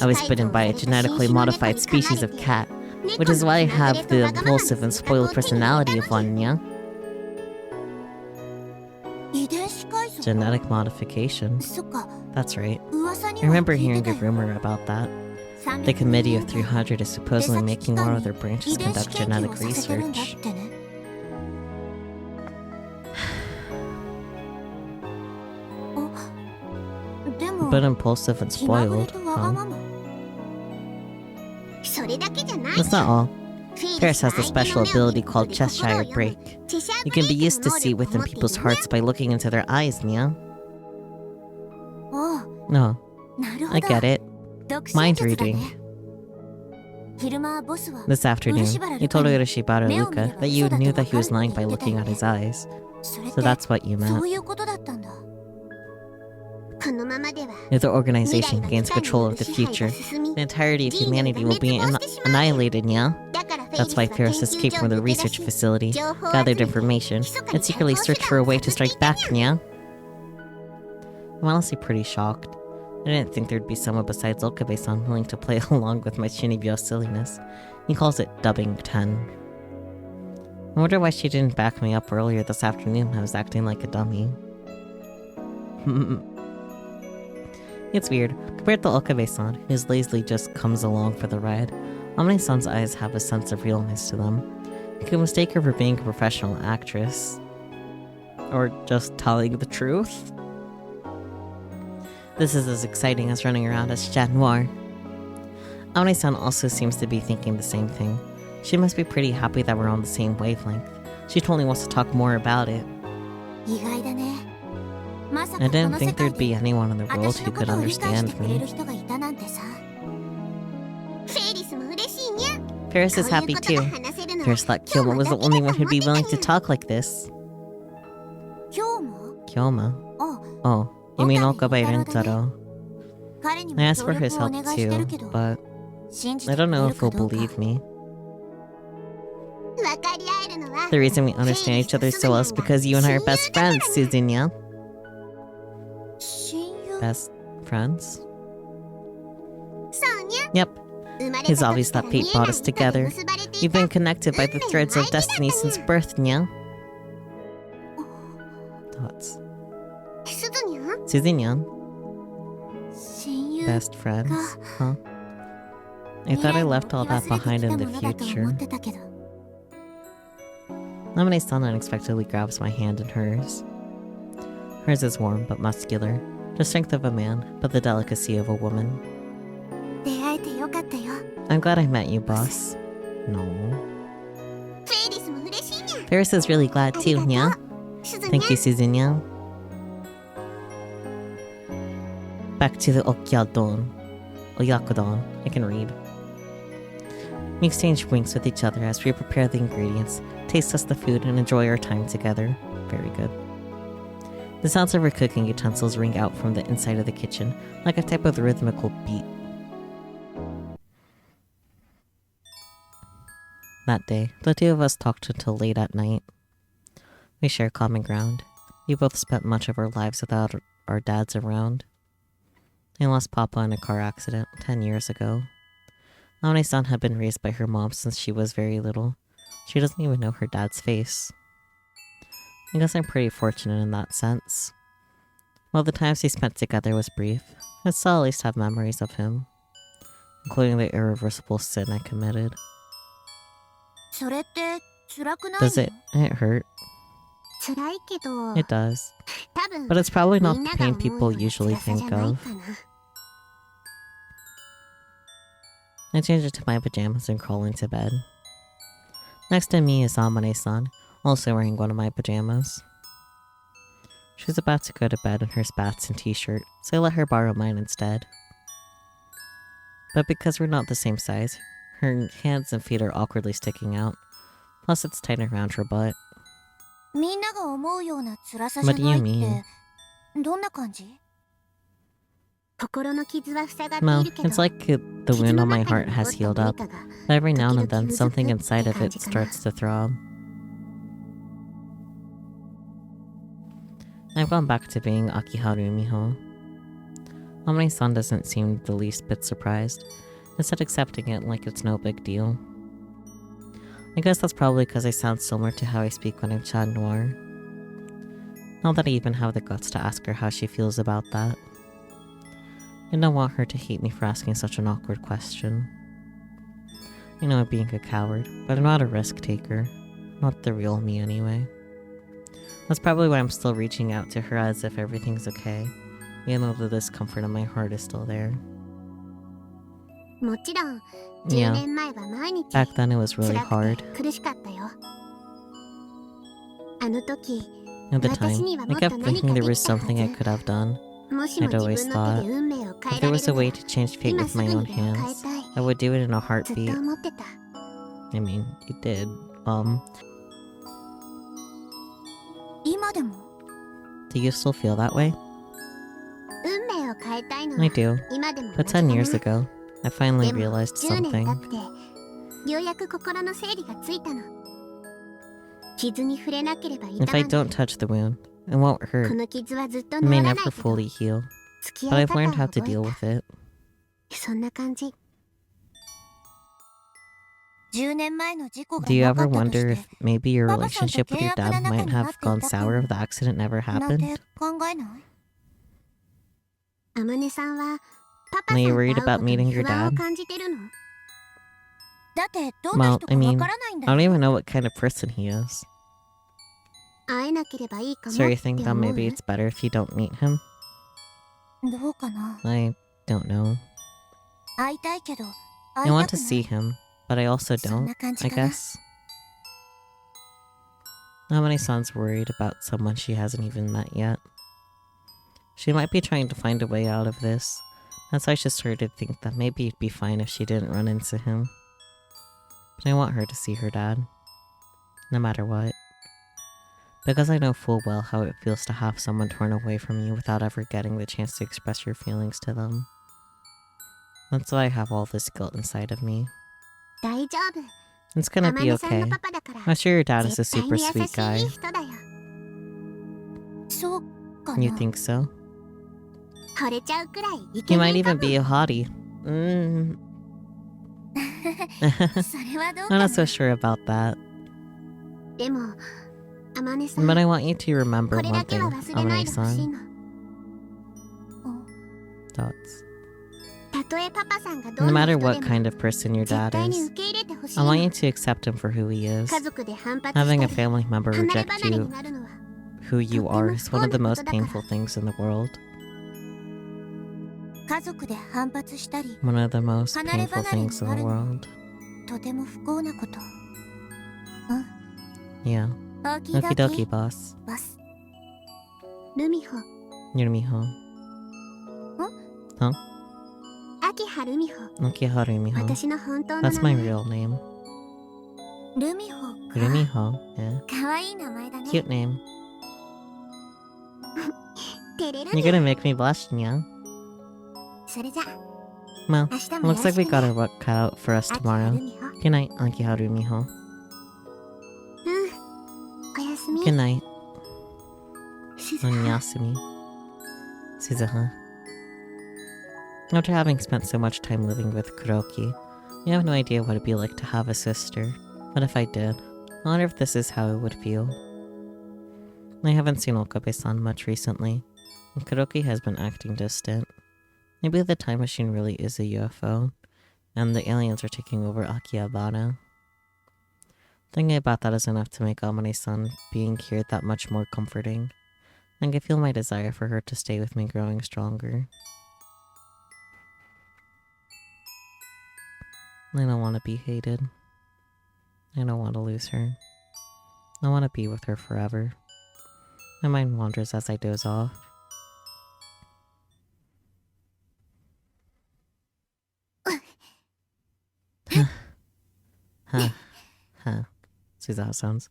I was bitten by a genetically modified species of cat, which is why I have the impulsive and spoiled personality of one, Nya. Genetic modification. That's right. I remember hearing a rumor about that. The Committee of 300 is supposedly making one of their branches conduct genetic research. But impulsive and spoiled, huh? That's not all. Faris has a special ability called Cheshire Break. You can be used to see within people's hearts by looking into their eyes, Nya. No, I get it. Mind reading. This afternoon, you told Urashibara Luca that you knew that he was lying by looking at his eyes. So that's what you meant. If the organization gains control of the future, the entirety of humanity will be annihilated, Nya. That's why Faris escaped from the research facility, gathered information, and secretly searched for a way to strike back, Nya. I'm honestly pretty shocked. I didn't think there'd be someone besides Okabe-san willing to play along with my Shinibyo silliness. He calls it dubbing 10. I wonder why she didn't back me up earlier this afternoon when I was acting like a dummy. It's weird. Compared to Okabe-san, who lazily just comes along for the ride, Amane-san's eyes have a sense of realness to them. You could mistake her for being a professional actress. Or just telling the truth. This is as exciting as running around as Chat Noir. Amane-san also seems to be thinking the same thing. She must be pretty happy that we're on the same wavelength. She totally wants to talk more about it. I didn't think there'd be anyone in the world who could understand me. Faris is happy too. Faris thought Kyoma was the only one who'd be willing to talk like this. Kyoma? Oh, you mean Okabe Rentaro. I asked for his help too, but I don't know if he'll believe me. The reason we understand each other so well is because you and I are best friends, Suzunya. Best friends? Yep. It's obvious that fate brought us together. We've been connected by the threads of destiny since birth, Nya. Thoughts? Suzunya? Best friends? Huh? I thought I left all that behind in the future. Amane-san unexpectedly grabs my hand in hers. Hers is warm but muscular. The strength of a man, but the delicacy of a woman. I'm glad I met you, boss. No. Faris is really glad too, Nya. Thank you, Suzunya. Back to the Oyakodon. I can read. We exchange winks with each other as we prepare the ingredients, taste test the food, and enjoy our time together. Very good. The sounds of her cooking utensils ring out from the inside of the kitchen, like a type of rhythmical beat. That day, the two of us talked until late at night. We share common ground. We both spent much of our lives without our dads around. I lost Papa in a car accident 10 years ago. Amane-san had been raised by her mom since she was very little. She doesn't even know her dad's face. I guess I'm pretty fortunate in that sense. While the times we spent together was brief, I still at least have memories of him, including the irreversible sin I committed. Does it hurt? It does. But it's probably not the pain people usually think of. I change into my pajamas and crawl into bed. Next to me is Amane-san, also wearing one of my pajamas. She's about to go to bed in her spats and t-shirt, so I let her borrow mine instead. But because we're not the same size, her hands and feet are awkwardly sticking out. Plus it's tight around her butt. What do you mean? Well, it's like the wound on my heart has healed up, but every now and then something inside of it starts to throb. I've gone back to being Akiharu Miho. Amane-san doesn't seem the least bit surprised, instead accepting it like it's no big deal. I guess that's probably because I sound similar to how I speak when I'm Chat Noir. Not that I even have the guts to ask her how she feels about that. I don't want her to hate me for asking such an awkward question. I know I'm being a coward, but I'm not a risk taker. Not the real me anyway. That's probably why I'm still reaching out to her as if everything's okay, even though the discomfort in my heart is still there. Yeah, back then it was really hard. At the time, I kept thinking there was something I could have done. I'd always thought, if there was a way to change fate with my own hands, I would do it in a heartbeat. I mean, you did. Do you still feel that way? I do. But 10 years ago, I finally realized something. If I don't touch the wound, it won't hurt. It may never fully heal, but I've learned how to deal with it. Do you ever wonder if maybe your relationship with your dad might have gone sour if the accident never happened? Are you worried about meeting your dad? Well, I mean, I don't even know what kind of person he is. So you think that maybe it's better if you don't meet him? I don't know. I want to see him, but I also don't, I guess. Amane-san's worried about someone she hasn't even met yet. She might be trying to find a way out of this. That's why she started to think that maybe it'd be fine if she didn't run into him. But I want her to see her dad. No matter what. Because I know full well how it feels to have someone torn away from you without ever getting the chance to express your feelings to them. That's why I have all this guilt inside of me. It's gonna be okay. I'm sure your dad is a super sweet guy. You think so? He might even be a hottie. I'm not so sure about that. But I want you to remember one thing, Amane-san. Thoughts. No matter what kind of person your dad is, I want you to accept him for who he is. Having a family member reject you, who you are, is one of the most painful things in the world. One of the most painful things in the world. Yeah. Okie dokie, boss. Yurumiho. Huh? Akiharu Miho. That's my real name. Rumiho, yeah. Cute name. You're gonna make me blush, Nya. Well, looks like we got our work cut out for us tomorrow. Good night, Akiharu Miho. Good night. Onyasumi. Suzuha. After having spent so much time living with Kuroki, you have no idea what it'd be like to have a sister. But if I did, I wonder if this is how it would feel. I haven't seen Okabe-san much recently, and Kuroki has been acting distant. Maybe the time machine really is a UFO, and the aliens are taking over Akihabara. Thinking about that is enough to make Amane-san being here that much more comforting. I can feel my desire for her to stay with me growing stronger. I don't want to be hated. I don't want to lose her. I want to be with her forever. My mind wanders as I doze off. Huh. Suzaha sounds.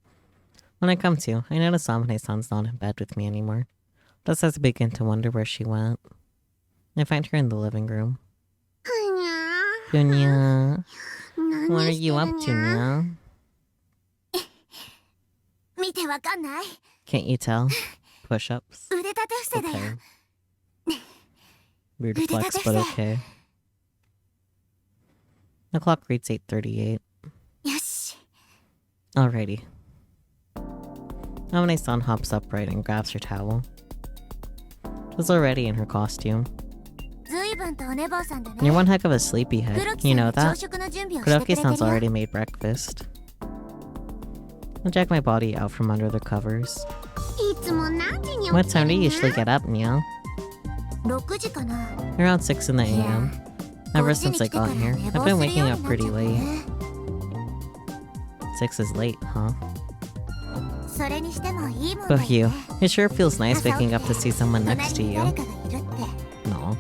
When I come to, I notice Amane-san's not in bed with me anymore. Just as I begin to wonder where she went. I find her in the living room. Nya, what are you up to, Nya? Can't you tell? Push-ups. Okay. Weird flex, but okay. The clock reads 8:38. Alrighty. Amane-san hops upright and grabs her towel. She's already in her costume. You're one heck of a sleepyhead. You know that? Kuroki-san's already made breakfast. I'll check my body out from under the covers. What time do you usually get up, Nya? Around 6 in the AM. Ever since I got here, I've been waking up pretty late. 6 is late, huh? But you, it sure feels nice waking up to see someone next to you. No.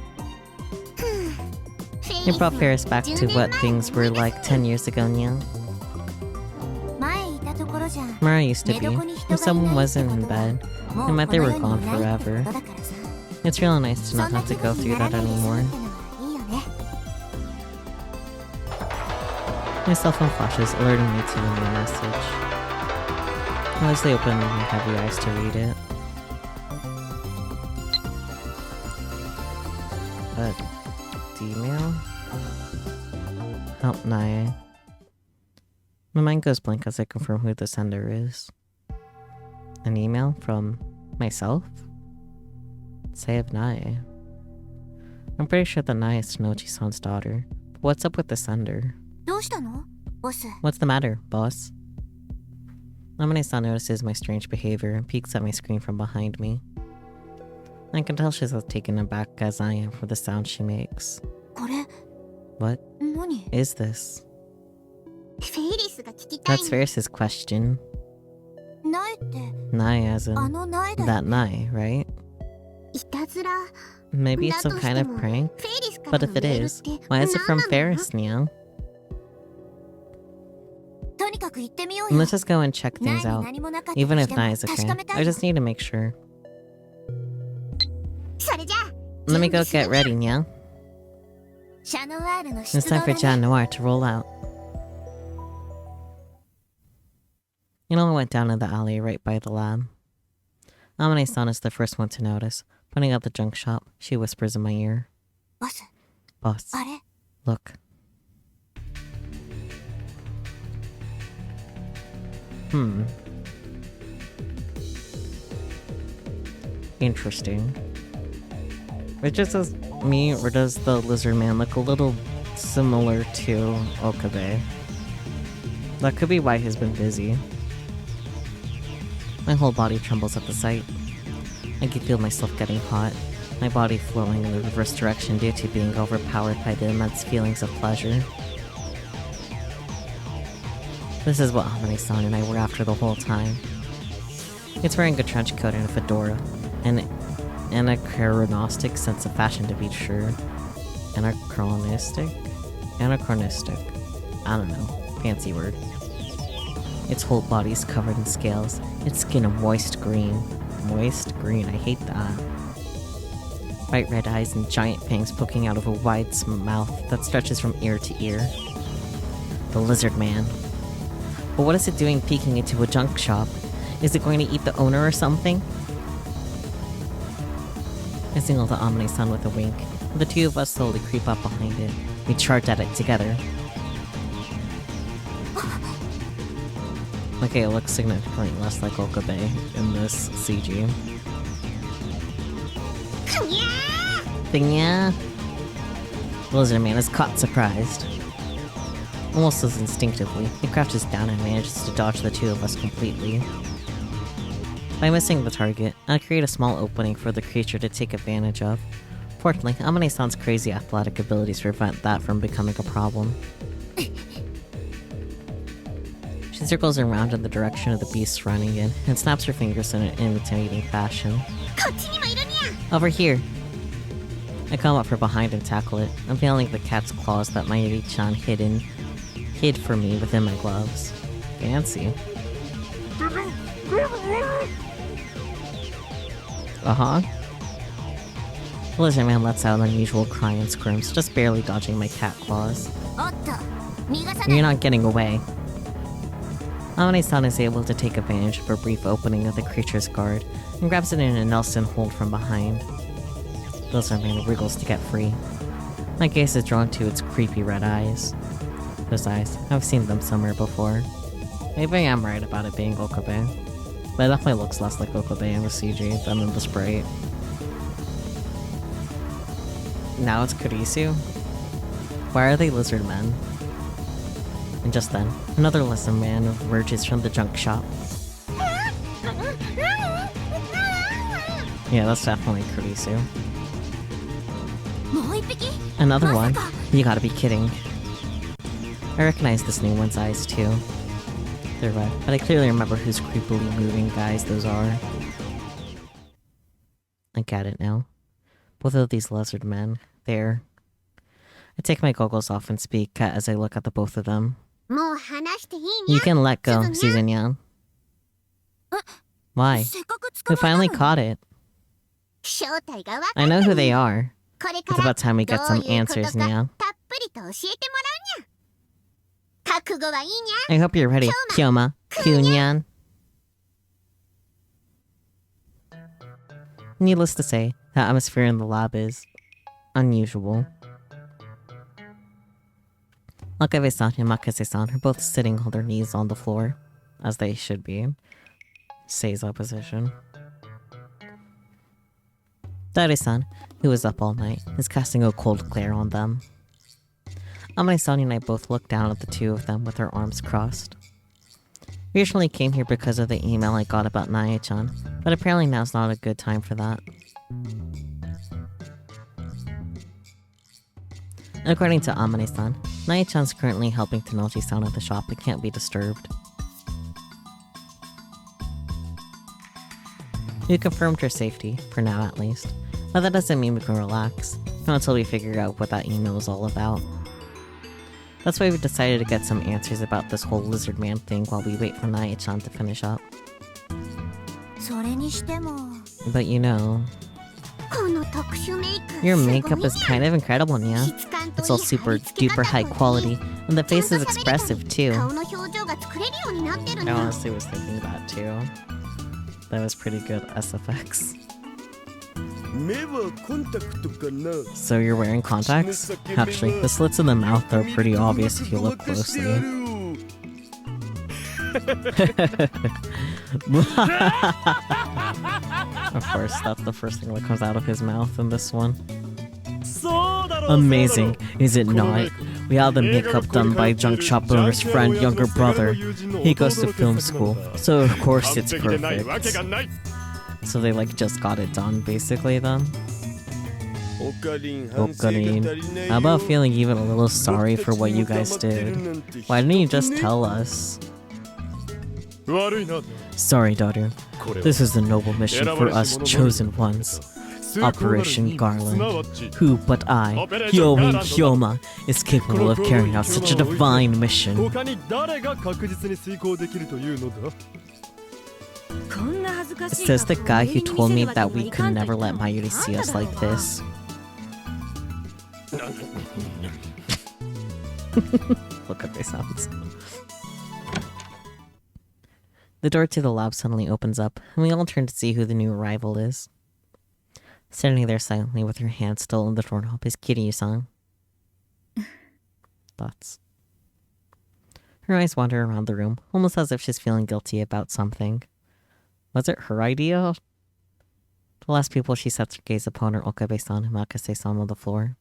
You brought Faris back to what things were like 10 years ago, Nya. Where I used to be, if someone wasn't in bed, it meant they were gone forever. It's really nice to not have to go through that anymore. My cell phone flashes, alerting me to a new message. I wisely open my heavy eyes to read it. Email? Help Nye. My mind goes blank as I confirm who the sender is. An email from myself? Save Nye. I'm pretty sure that Nye is Tanochi-san's daughter. But what's up with the sender? What's the matter, boss? Amane-san notices my strange behavior and peeks at my screen from behind me. I can tell she's as taken aback as I am for the sound she makes. What is this? That's Faris' question. Nye as in that Nye, right? Maybe it's some kind of prank? But if it is, why is it from Faris, Nya? Let's just go and check things out. Even if Nye is okay, I just need to make sure. Let me go get ready, Nya. It's time for Noir to roll out. I went down in the alley right by the lab. Amane-san is the first one to notice. Pointing out the junk shop, she whispers in my ear. Boss, look. Interesting. It just says me, or does the lizard man look a little similar to Okabe? That could be why he's been busy. My whole body trembles at the sight. I can feel myself getting hot, my body flowing in the reverse direction due to being overpowered by the immense feelings of pleasure. This is what Amane-san and I were after the whole time. It's wearing a trench coat and a fedora, and an anachronistic sense of fashion to be sure. Anachronistic? Anachronistic. I don't know. Fancy word. Its whole body's covered in scales, its skin a moist green. Moist green, I hate that. Bright red eyes and giant fangs poking out of a wide mouth that stretches from ear to ear. The lizard man. But what is it doing peeking into a junk shop? Is it going to eat the owner or something? I signal to Amane-san with a wink, and the two of us slowly creep up behind it. We charge at it together. Okay, it looks significantly less like Okabe in this CG. Yeah. Lizard man is caught surprised. Almost as instinctively, he crouches down and manages to dodge the two of us completely. By missing the target, I create a small opening for the creature to take advantage of. Fortunately, Amane-san's crazy athletic abilities prevent that from becoming a problem. She circles around in the direction of the beast running in, and snaps her fingers in an imitating fashion. Over here! I come up from behind and tackle it, unveiling the cat's claws that Mayuri-chan hid for me within my gloves. Fancy. Uh-huh. The lizard man lets out an unusual cry and squirms, just barely dodging my cat claws. You're not getting away. Amane-san is able to take advantage of a brief opening of the creature's guard and grabs it in a Nelson hold from behind. The lizard man wriggles to get free. My gaze is drawn to its creepy red eyes. Those eyes, I've seen them somewhere before. Maybe I am right about it being Okabe. But it definitely looks less like Okabe in the CG than in the sprite. Now it's Kurisu? Why are they lizard men? And just then, another lizard man emerges from the junk shop. Yeah, that's definitely Kurisu. Another one? You gotta be kidding. I recognize this new one's eyes too. They're red, but I clearly remember whose creepily moving guys those are. I get it now. Both of these lizard men, they're... I take my goggles off and speak as I look at the both of them. You can let go, Susan-yan. Why? We finally caught it. I know who they are. It's about time we get some answers, Nya. I hope you're ready, Kyoma, Kunyan. Needless to say, the atmosphere in the lab is unusual. Nakabe-san and Makase-san are both sitting on their knees on the floor, as they should be. Seiza position. Dare-san, who was up all night, is casting a cold glare on them. Amane-san and I both look down at the two of them with our arms crossed. We originally came here because of the email I got about Nae-chan, but apparently now's not a good time for that. According to Amane-san, Nae-chan's currently helping Tenochi-san at the shop but can't be disturbed. We confirmed her safety, for now at least, but that doesn't mean we can relax, not until we figure out what that email is all about. That's why we decided to get some answers about this whole lizard man thing while we wait for Nae-chan to finish up. But you know... Your makeup is kind of incredible, Nya. It's all super duper high quality, and the face is expressive too. I honestly was thinking that too. That was pretty good SFX. So you're wearing contacts? Actually, the slits in the mouth are pretty obvious if you look closely. Of course, that's the first thing that comes out of his mouth in this one. Amazing, is it not? We have the makeup done by junk shop owner's friend, younger brother. He goes to film school, so of course it's perfect. So they like just got it done, basically, then. Okarin. How about feeling even a little sorry for what you guys did? Why didn't you just tell us? Sorry, daughter. This is a noble mission for us chosen ones. Operation Garland. Who but I, Yomi Hyoma, is capable of carrying out such a divine mission? Says the guy who told me that we could never let Mayuri see us like this. Look at these sounds. The door to the lab suddenly opens up, and we all turn to see who the new arrival is. Standing there silently with her hand still on the doorknob is Kiryu-san. Thoughts. Her eyes wander around the room, almost as if she's feeling guilty about something. Was it her idea? The last people she sets her gaze upon are Okabe-san and Makase-san on the floor.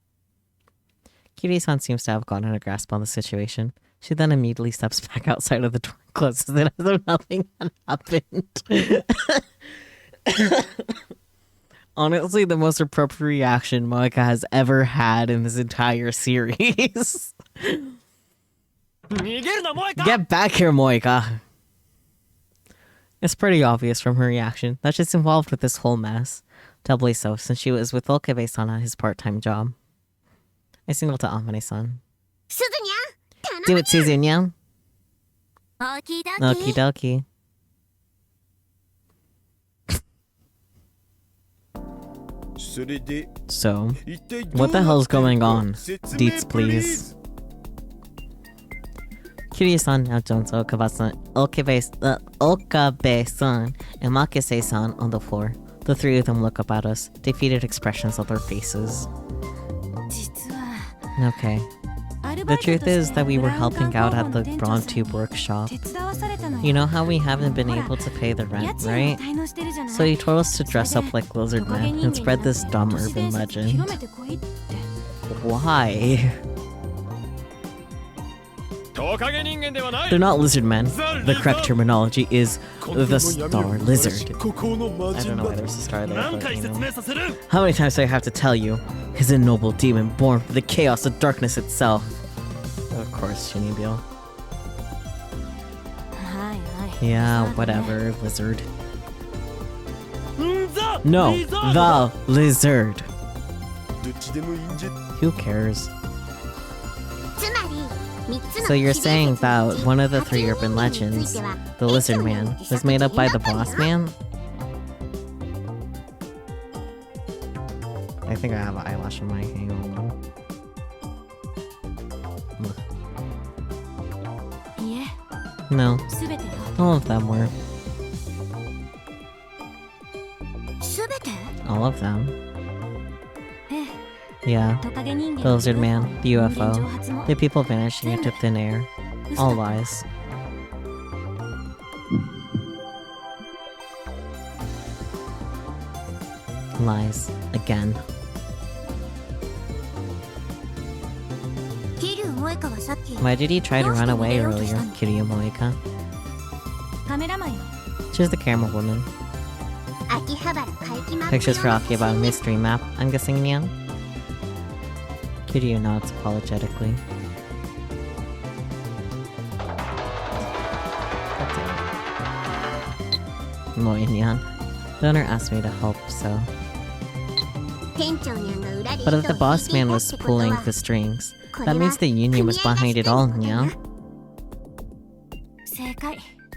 Kiryu-san seems to have gotten a grasp on the situation. She then immediately steps back outside of the door and closes it as though nothing had happened. Honestly, the most appropriate reaction Moika has ever had in this entire series. Get back here, Moika! It's pretty obvious from her reaction that she's involved with this whole mess. Doubly so, since she was with Okabe-san at his part-time job. I signal to Amane-san. Do it, Suzunya. Okie dokie. So, what the hell's going on? Deets, please. Kiryu-san now joins Okabe-san, and Makise-san on the floor. The three of them look up at us, defeated expressions on their faces. Okay. The truth is that we were helping out at the Brawn Tube workshop. You know how we haven't been able to pay the rent, right? So he told us to dress up like lizard men and spread this dumb urban legend. Why? They're not lizard men. The correct terminology is the star lizard. I don't know why there's a star there, but you know. How many times do I have to tell you? He's a noble demon born from the chaos of darkness itself. Of course, Shinibyo. Yeah, whatever, lizard. No, the lizard. Who cares? So you're saying that one of the three urban legends, the lizard man, was made up by the boss man? I think I have an eyelash on my hang on. No, all of them were. All of them. Yeah, the lizard man, the UFO, the people vanishing into thin air. All lies. Lies. Again. Why did he try to run away earlier, Kiryu Moeka? She's the camera woman. Pictures for Akihabara mystery map, I'm guessing, Nyan? Kiryu nods apologetically. Nyan. The owner asked me to help, so... But if the boss man was pulling the strings, that means the union was behind it all, Nyan.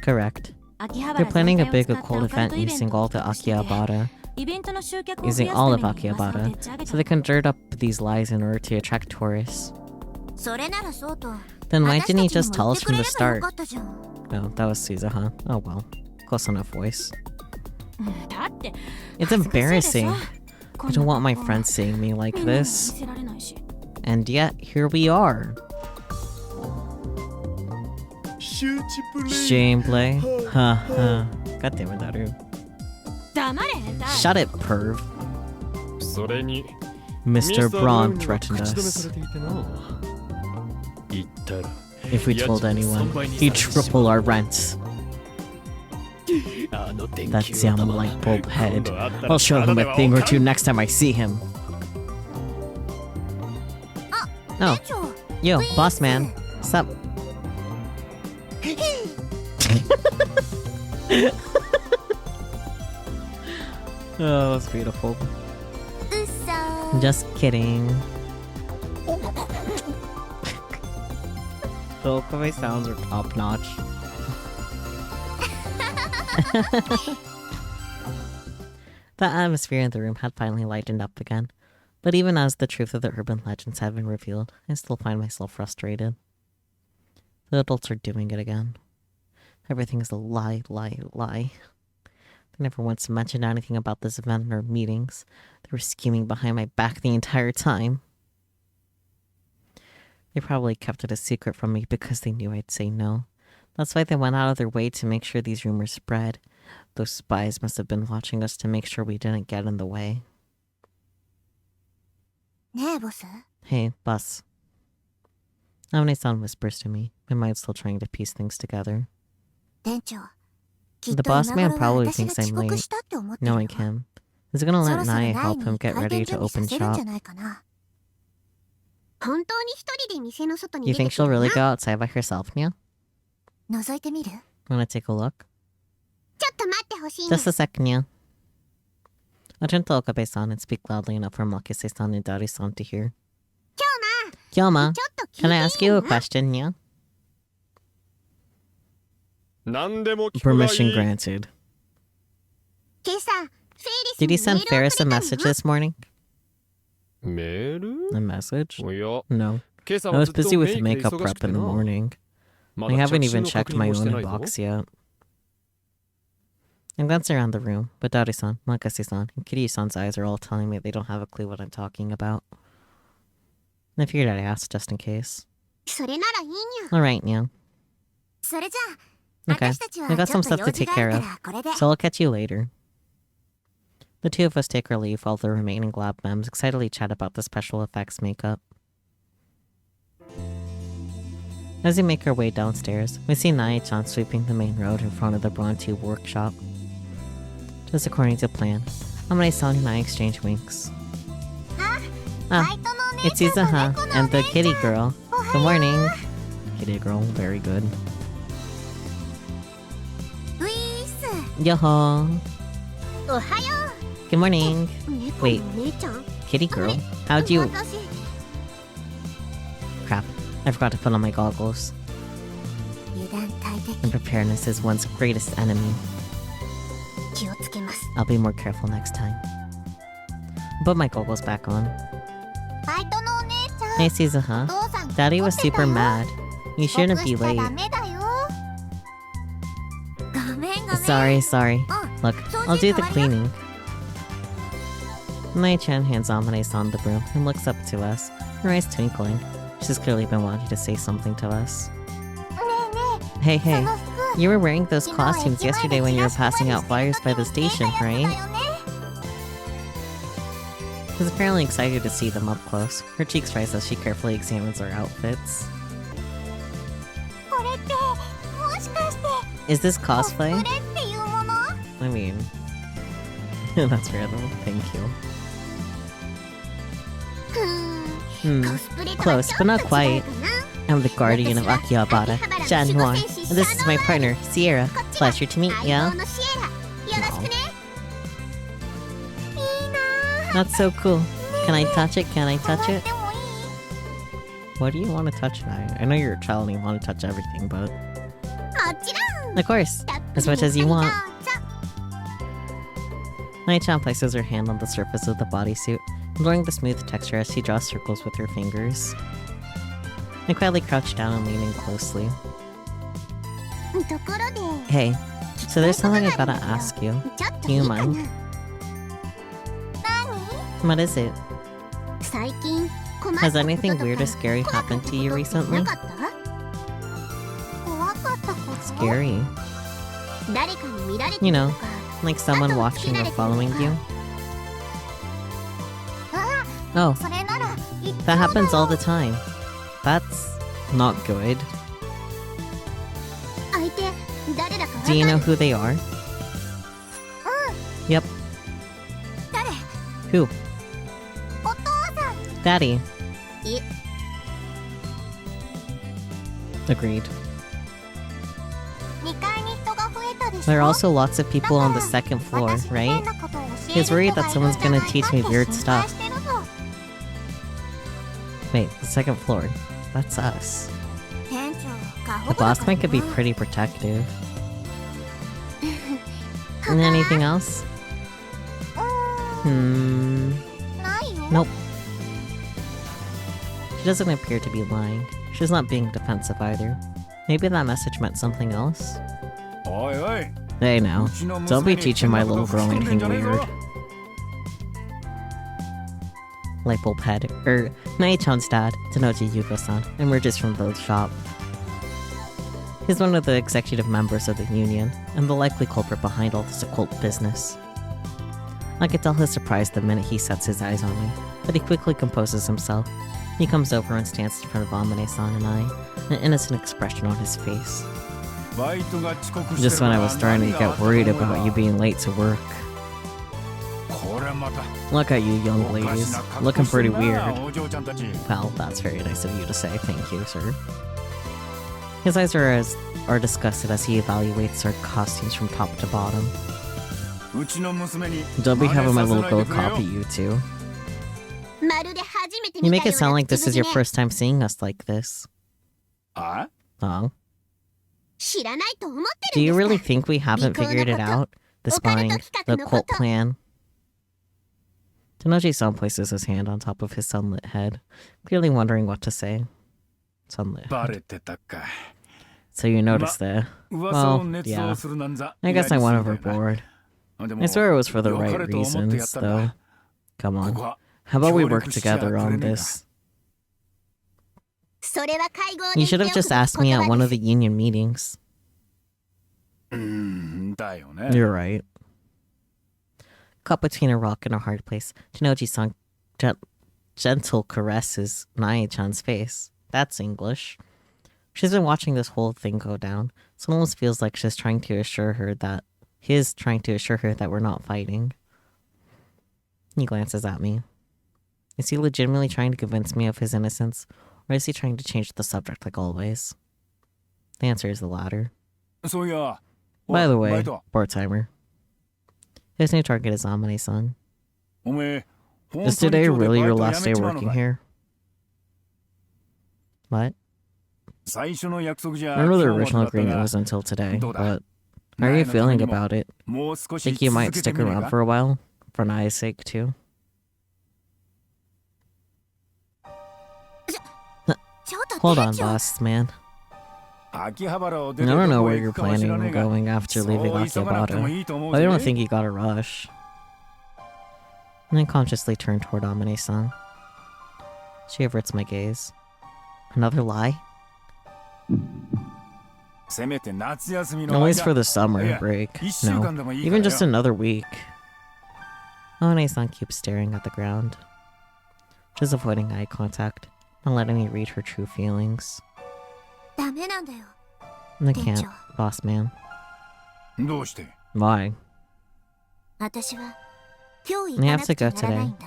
Correct. They're planning a big occult event using all of Akihabara, so they conjured up these lies in order to attract tourists. Then why didn't he just tell us from the start? Oh, that was Suza, huh? Oh well. Close enough voice. It's embarrassing. I don't want my friends seeing me like this. And yet, here we are. Shame play. Ha ha. God damn it, Daru. Shut it, perv. Mr. Braun threatened us. If we told anyone, he'd triple our rents. That damn light bulb head. I'll show him a thing or two next time I see him. Oh. Yo, boss man. Sup? Oh, that's beautiful. Just kidding. The Okabe sounds are top notch. The atmosphere in the room had finally lightened up again, but even as the truth of the urban legends had been revealed, I still find myself frustrated. The adults are doing it again. Everything is a lie, lie, lie. They never once mentioned anything about this event in our meetings. They were scheming behind my back the entire time. They probably kept it a secret from me because they knew I'd say no. That's why they went out of their way to make sure these rumors spread. Those spies must have been watching us to make sure we didn't get in the way. Hey, boss. Amane-san whispers to me, my mind still trying to piece things together. The boss man probably thinks I'm late, knowing him. Is he gonna let Nai help him get ready to open shop? You think she'll really go outside by herself, Nya? Wanna take a look? Just a sec, Nya. I'll turn to Okabe-san and speak loudly enough for Makise-san and Dari-san to hear. Kyoma, can I ask you a question, Nya? Permission granted. Did he send Faris a message this morning? A message? いや、 No. 今朝 I は was ずっと busy メ with イク makeup で忙しく prep て in the な。 morning. ま I だ haven't 着信 even の checked 確認 my もし own てないぞ。 inbox yet. I glance around the room, but Dari-san, Makase-san, and Kiryu-san's eyes are all telling me they don't have a clue what I'm talking about. I figured I'd ask just in case. それならいいにゃ。 Alright, Nyan. それじゃあ、 Okay, 私たちは I got ちょ some っと stuff 用 to 事 take がある care か of, らこれで。 so I'll catch you later. The two of us take our leave while the remaining lab members excitedly chat about the special effects makeup. As we make our way downstairs, we see Nae-chan sweeping the main road in front of the Bronte workshop. Just according to plan, Amane-san and I exchange winks. Ah, it's Izuha and the kitty girl. Good morning. Kitty girl, very good. ウィース。 Yo-ho. おはよ Good morning. う。猫 Wait. のお姉ちゃん。 Kitty girl? How'd you... 私 Crap. I forgot to put on my goggles. 油断大敵。 And preparedness is one's greatest enemy. 気をつけます。 I'll be more careful next time. Put my goggles back on. バイトのお姉ちゃん。 Hey, Izuha. お父さん Daddy was 怒ってた super よ。 mad. You 遅刻 shouldn't be しちゃ late. ダメだよ。ごめんごめん。 Sorry, sorry. うん。 Look, I'll do the cleaning. Mai-chan hands Amane-san the broom and looks up to us, her eyes twinkling. She's clearly been wanting to say something to us. ねえね Hey, え、そ hey. の服。 You were wearing those 昨日は costumes 駅前で yesterday when you were チラシ passing 配 out りして flyers る by the 時に station, 着てたやつ right? だよね。 She's apparently excited to see them up close. Her cheeks rise as she carefully examines our outfits. これってもしかして Is this コスプレ cosplay? っていうもの？ I mean... That's random. Thank you. コ Hmm. スプレとは Close, ちょ but っ not と違 quite. うかな。 I'm the guardian of Akihabara, Jean Noir, and this is my partner, Sierra. こっちは Pleasure to meet 相 ya. 棒のシエラ。よろしくね。いいなぁ。 That's so cool. Can I touch it? Can I touch 触 it? ってもいい？ What do you want to touch now? I know you're a child and you want to touch everything, but... もちろん。 Of course. たっぷり As much as you どう want. ぞ。 Nai-chan places her hand on the surface of the bodysuit, enjoying the smooth texture as she draws circles with her fingers. I quietly crouch down and lean in closely. ところで。 Hey, so there's something I gotta ask you. ちょっと Do い you いかな？ mind? 何？ What is it? 最近困った Has ことと anything か weird or scary 怖かった happened to you ことって recently? なかった？怖かったこと？ Scary. 誰かに見られて You る know, とか。 like someone watching or following you. あ、 Oh, それならいっつも that happens だ all the time. That's not good. 相手誰だかわか Do you る？ know who they are? Yep. 誰？ Who? お父さん。 Daddy. え、 Agreed. 2階に人が増えたでしょ？ There are also lots of people on the second floor, 私に right? 変なことを教える He's worried that 人がいるん someone's じゃない gonna teach か me って weird 心配 stuff. してるぞ。 Wait, the second floor. That's us. 店長、過 The 保護だ boss から man could be な。 pretty protective. And anything else? ないよ。 Nope. She doesn't appear to be lying. She's not being defensive either. Maybe that message meant something else? おいおい。 Hey now, うちの don't 娘 be に teaching my 変な little こと girl 吹き込んで anything んじゃねえぞ。 weird. Light bulb head, Nai-chan's dad, Tenoji Yuko-san, emerges from the shop. He's one of the executive members of the union, and the likely culprit behind all this occult business. I could tell his surprise the minute he sets his eyes on me, but he quickly composes himself. He comes over and stands in front of Amane-san and I, an innocent expression on his face. Just when I was starting to get worried about you being late to work. Look at you young ladies, looking pretty weird. Well, that's very nice of you to say, thank you, sir. His eyes are disgusted as he evaluates our costumes from top to bottom. Don't be having my little girl copy you two. まるで初めて You 見 make た it よ sound うな like 口 this is ぶ your りね。 first time seeing us like this. あ？ Oh. 知らないと思って Do る you んです really か？ think we haven't Because figured it of out? The オカルト spying, 企画 the のこと。 cult plan. Tenoji-san places his hand on top of his sunlit head, clearly wondering what to say. Sunlit head. バレてたか。 So you noticed that. 噂を Well, 捏 yeah. 造するなんざ I guess I won やりすぎだよな。 overboard. でも I swear it was for the 良か right れと思ってやっ reasons, たんだ。 though. Come こ on. こは How about we work 協力しちゃ together くれ on ねえか。 this? それは会合で You should 言っ have てお just くべき asked me 言 at 葉 one で of す the union meetings. だよね。 You're right. Caught between a rock and a hard place, Tenoji-san gentle caresses Nae-chan's face. That's English. She's been watching this whole thing go down. So it almost feels like he's trying to assure her that we're not fighting. He glances at me. Is he legitimately trying to convince me of his innocence? Or is he trying to change the subject like always? The answer is the latter. そういや。 By the おい way, バイト。 part-timer. His new target is Amane-san. おめえ、 Is 本当に today 今日で really バイ your ト last 辞め day ちまうの working か。 here? What? 最初の約束じゃ I remember the 今日まで original だった agreement が was until today, どうだ。 but how are you 苗のため feeling にも about it? もう少し Think you might 続け stick てみねえ around か。 for a while? For Nae's sake, too? ちょっと Hold 店 on, 長 boss, man. 秋葉原を I 出て don't ど know こ where へ you're 行くかも知 planning らね on えが going after そう leaving 急がなくても Akihabara. いいと思う But I ぜ don't think you gotta rush. And I consciously turn toward Amane-san. She averts my gaze. Another lie? せめて夏休みの At 間 least for the summer Yeah, break. 一週間 No, でもいいから even よ just another week. Amane-san keeps staring at the ground. She's avoiding eye contact, not letting me read her true feelings. ダメなんだよ I can't, boss man. どうして Why? 私は今日 We 行 have かな to くちゃ go ならない today. んだ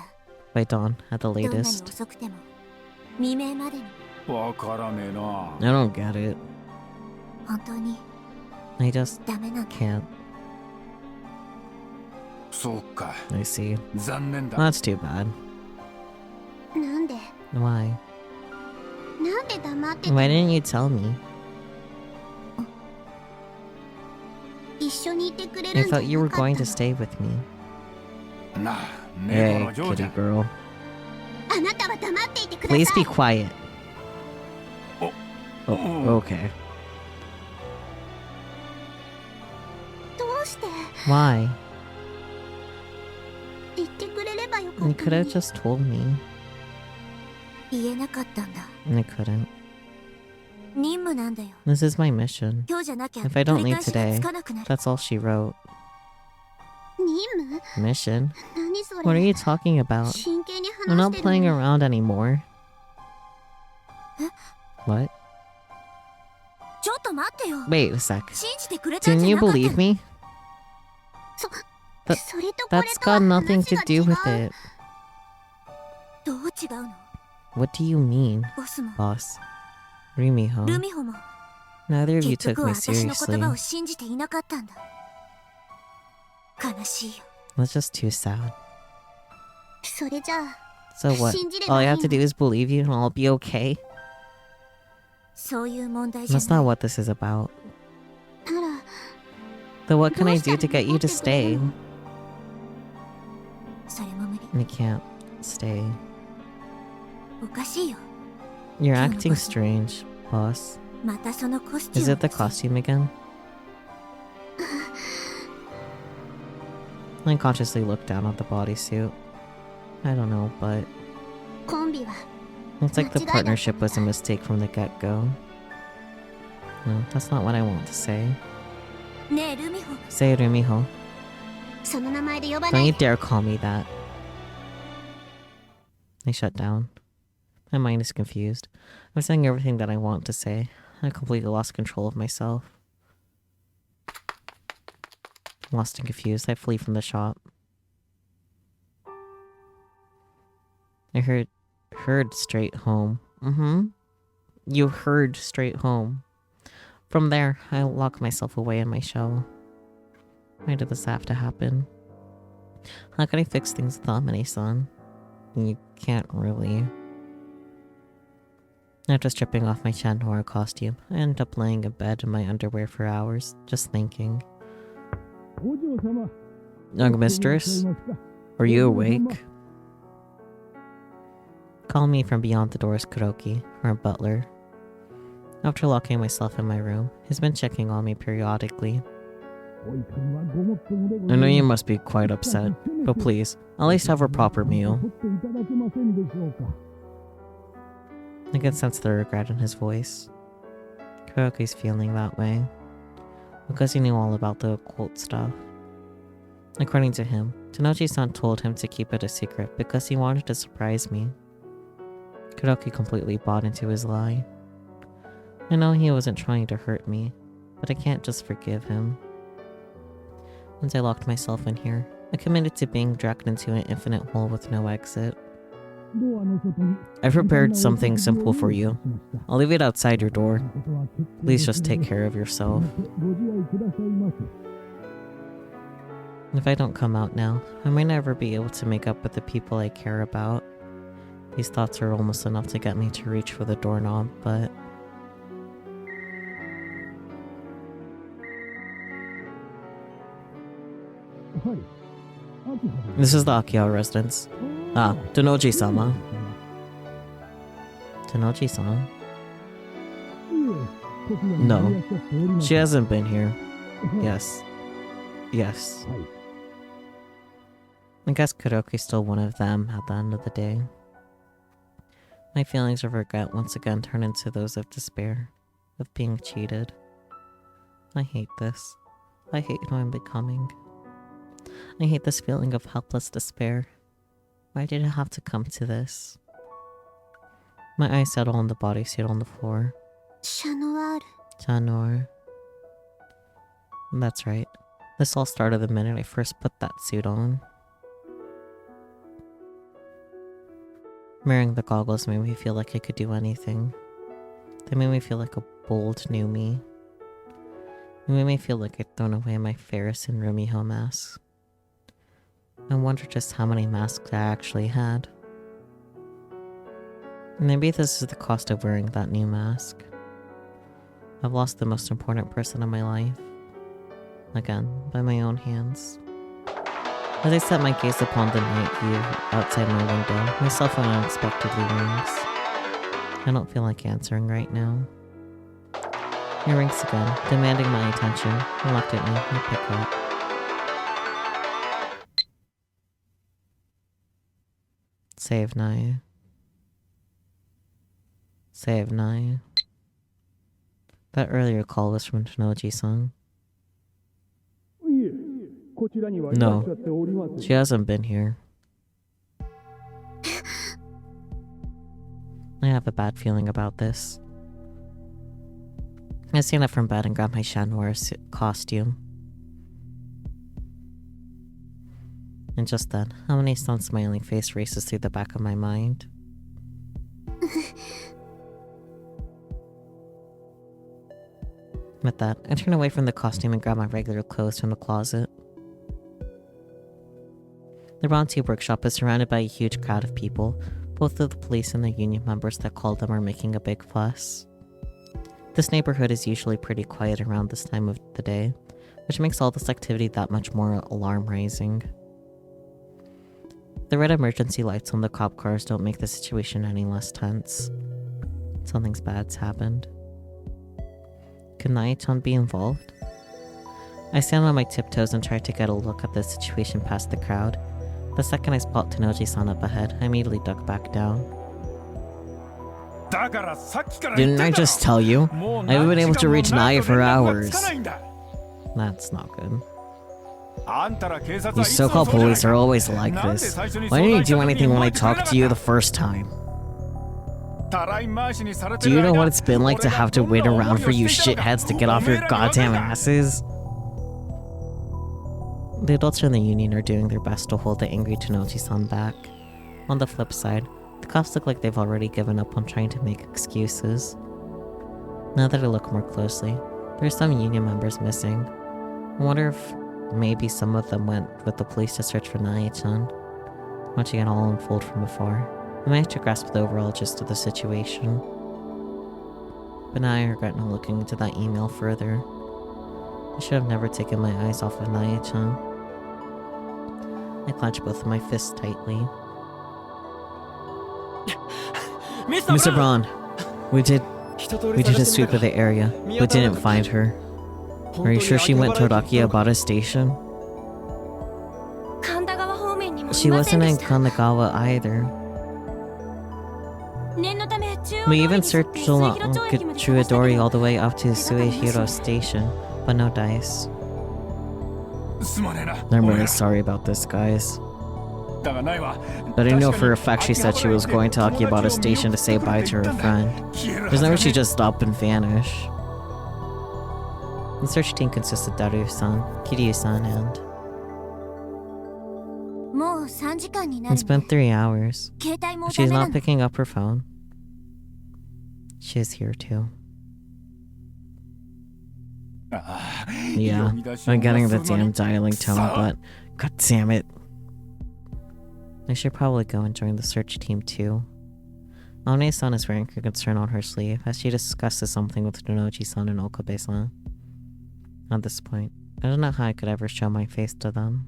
By dawn, at the どんなに latest. 遅くても未明までにわからねえな I don't get it. 本当に I just ダメなんだ can't. そうか I see. 残念だ That's too bad. なんで Why? なんで黙ってた Why didn't you tell me? 一緒にいてくれ I るんじゃ thought な you were かった going の to stay with me. なあ Hey, 猫の嬢ちゃ kitty ん girl. あなたは黙っていてください Please be quiet. Oh, okay. どうして Why? 言ってくれればよか You った could の have に just told me. 言えなかったんだ I couldn't. 任務なんだよ This is my mission. 今日じゃなきゃ If I don't 取り leave 返しが today, つかなくなる that's all she wrote. 任務 Mission? 何それ What are you talking about? 真剣に I'm 話 not してる playing のに around anymore. What? ちょっと待ってよ Wait a sec. 信じてくれたん Didn't じゃ you なかった believe の me? そ That- それとこれ That's とは got 話 nothing to が do 違 with う it. どう違うの What do you mean, ボスも boss? Rumiho. ルミホも Neither of you 結 took 局は me 私の言葉 seriously. を信じていなかったんだ悲しいよ That's just too sad. それじゃあ So what? 信じれ All ば I いい have to の do is believe you and I'll be okay? そういう問題じゃ That's ない not what this is about. なら Then what can ど I うした do ら to get you 残って to くれる stay? のそれも無理 I can't stay. おかしいよ You're Yeah, acting boss. strange, boss. またそのコスチュ Is ー it the ムのせい costume again? I unconsciously looked down at the bodysuit. I don't know, but コンビは looks like the 間違いだったんだ。 partnership was a mistake from the get-go. No, that's not what I want to say. ねえルミホ Say Rumiho. その名前で呼ばな Don't い you で dare call me that. I shut down. My mind is confused. I'm saying everything that I want to say. I completely lost control of myself. Lost and confused, I flee from the shop. I heard straight home. You heard straight home. From there, I lock myself away in my shell. Why did this have to happen? How can I fix things with Amane-san? You can't really. After stripping off my Noir costume, I ended up laying in bed in my underwear for hours, just thinking. Young mistress, are you awake? Calling me from beyond the door is Kuroki, our butler. After locking myself in my room, he's been checking on me periodically. I know you must be quite upset, but please, at least have a proper meal. I can sense the regret in his voice. Kuroki's feeling that way, because he knew all about the occult stuff. According to him, Tanoji-san told him to keep it a secret because he wanted to surprise me. Kuroki completely bought into his lie. I know he wasn't trying to hurt me, but I can't just forgive him. Once I locked myself in here, I committed to being dragged into an infinite hole with no exit. I've prepared something simple for you. I'll leave it outside your door. Please just take care of yourself. If I don't come out now, I might never be able to make up with the people I care about. These thoughts are almost enough to get me to reach for the doorknob, but... This is the Akio residence. Ah, Tanoji-sama. Tanoji-san? No, she hasn't been here. Yes. Yes. I guess Kuroki's still one of them at the end of the day. My feelings of regret once again turn into those of despair, of being cheated. I hate this. I hate who I'm becoming. I hate this feeling of helpless despair. Why did it have to come to this? My eyes settle on the bodysuit on the floor. Noir. That's right. This all started the minute I first put that suit on. Wearing the goggles made me feel like I could do anything. They made me feel like a bold new me. It made me feel like I'd thrown away my Faris and Rumiho masks. I wonder just how many masks I actually had. Maybe this is the cost of wearing that new mask. I've lost the most important person in my life. Again, by my own hands. As I set my gaze upon the night view outside my window, my cell phone unexpectedly rings. I don't feel like answering right now. It rings again, demanding my attention. He looked at me, I pick up. Save Naya. Save Naya. That earlier call was from Tanoji-san. No, she hasn't been here. I have a bad feeling about this. I stand up from bed and grab my Noir costume. And just then, how many smiling face races through the back of my mind. With that, I turn away from the costume and grab my regular clothes from the closet. The Ronti workshop is surrounded by a huge crowd of people. Both of the police and the union members that called them are making a big fuss. This neighborhood is usually pretty quiet around this time of the day, which makes all this activity that much more alarm-raising. The red emergency lights on the cop cars don't make the situation any less tense. Something bad's happened. Could Naya-chan be involved? I stand on my tiptoes and try to get a look at the situation past the crowd. The second I spot Tanoji-san up ahead, I immediately duck back down. Didn't I just tell you? I haven't been able to reach Naya for hours. That's not good. You so-called police are always like this. Why didn't you do anything when I talked to you the first time? Do you know what it's been like to have to wait around for you shitheads to get off your goddamn asses? The adults in the union are doing their best to hold the angry Tanoji-san back. On the flip side, the cops look like they've already given up on trying to make excuses. Now that I look more closely, there are some union members missing. I wonder if maybe some of them went with the police to search for Naya-chan. Watching it all unfold from afar, I managed to grasp the overall gist of the situation. But now I regret not looking into that email further. I should have never taken my eyes off of Naya-chan. I clenched both of my fists tightly. Mr. Braun, we did a sweep of the area, but didn't find her. Are you sure she went toward Akihabara Station? She wasn't in Kanagawa either. We even searched along Chuadori all the way up to Suehiro Station, but no dice. I'm really sorry about this, guys. But I know for a fact she said she was going to Akihabara Station to say bye to her friend. There's no way she just stop and vanish. The search team consists of Daru-san, Kiryu-san, and... It's been 3 hours. She's not picking up her phone. She's here too. Yeah, I'm getting the damn dialing tone, but god damn it. I should probably go and join the search team too. One-san is wearing her concern on her sleeve as she discusses something with Nonoji-san and Okabe-san. At this point, I don't know how I could ever show my face to them.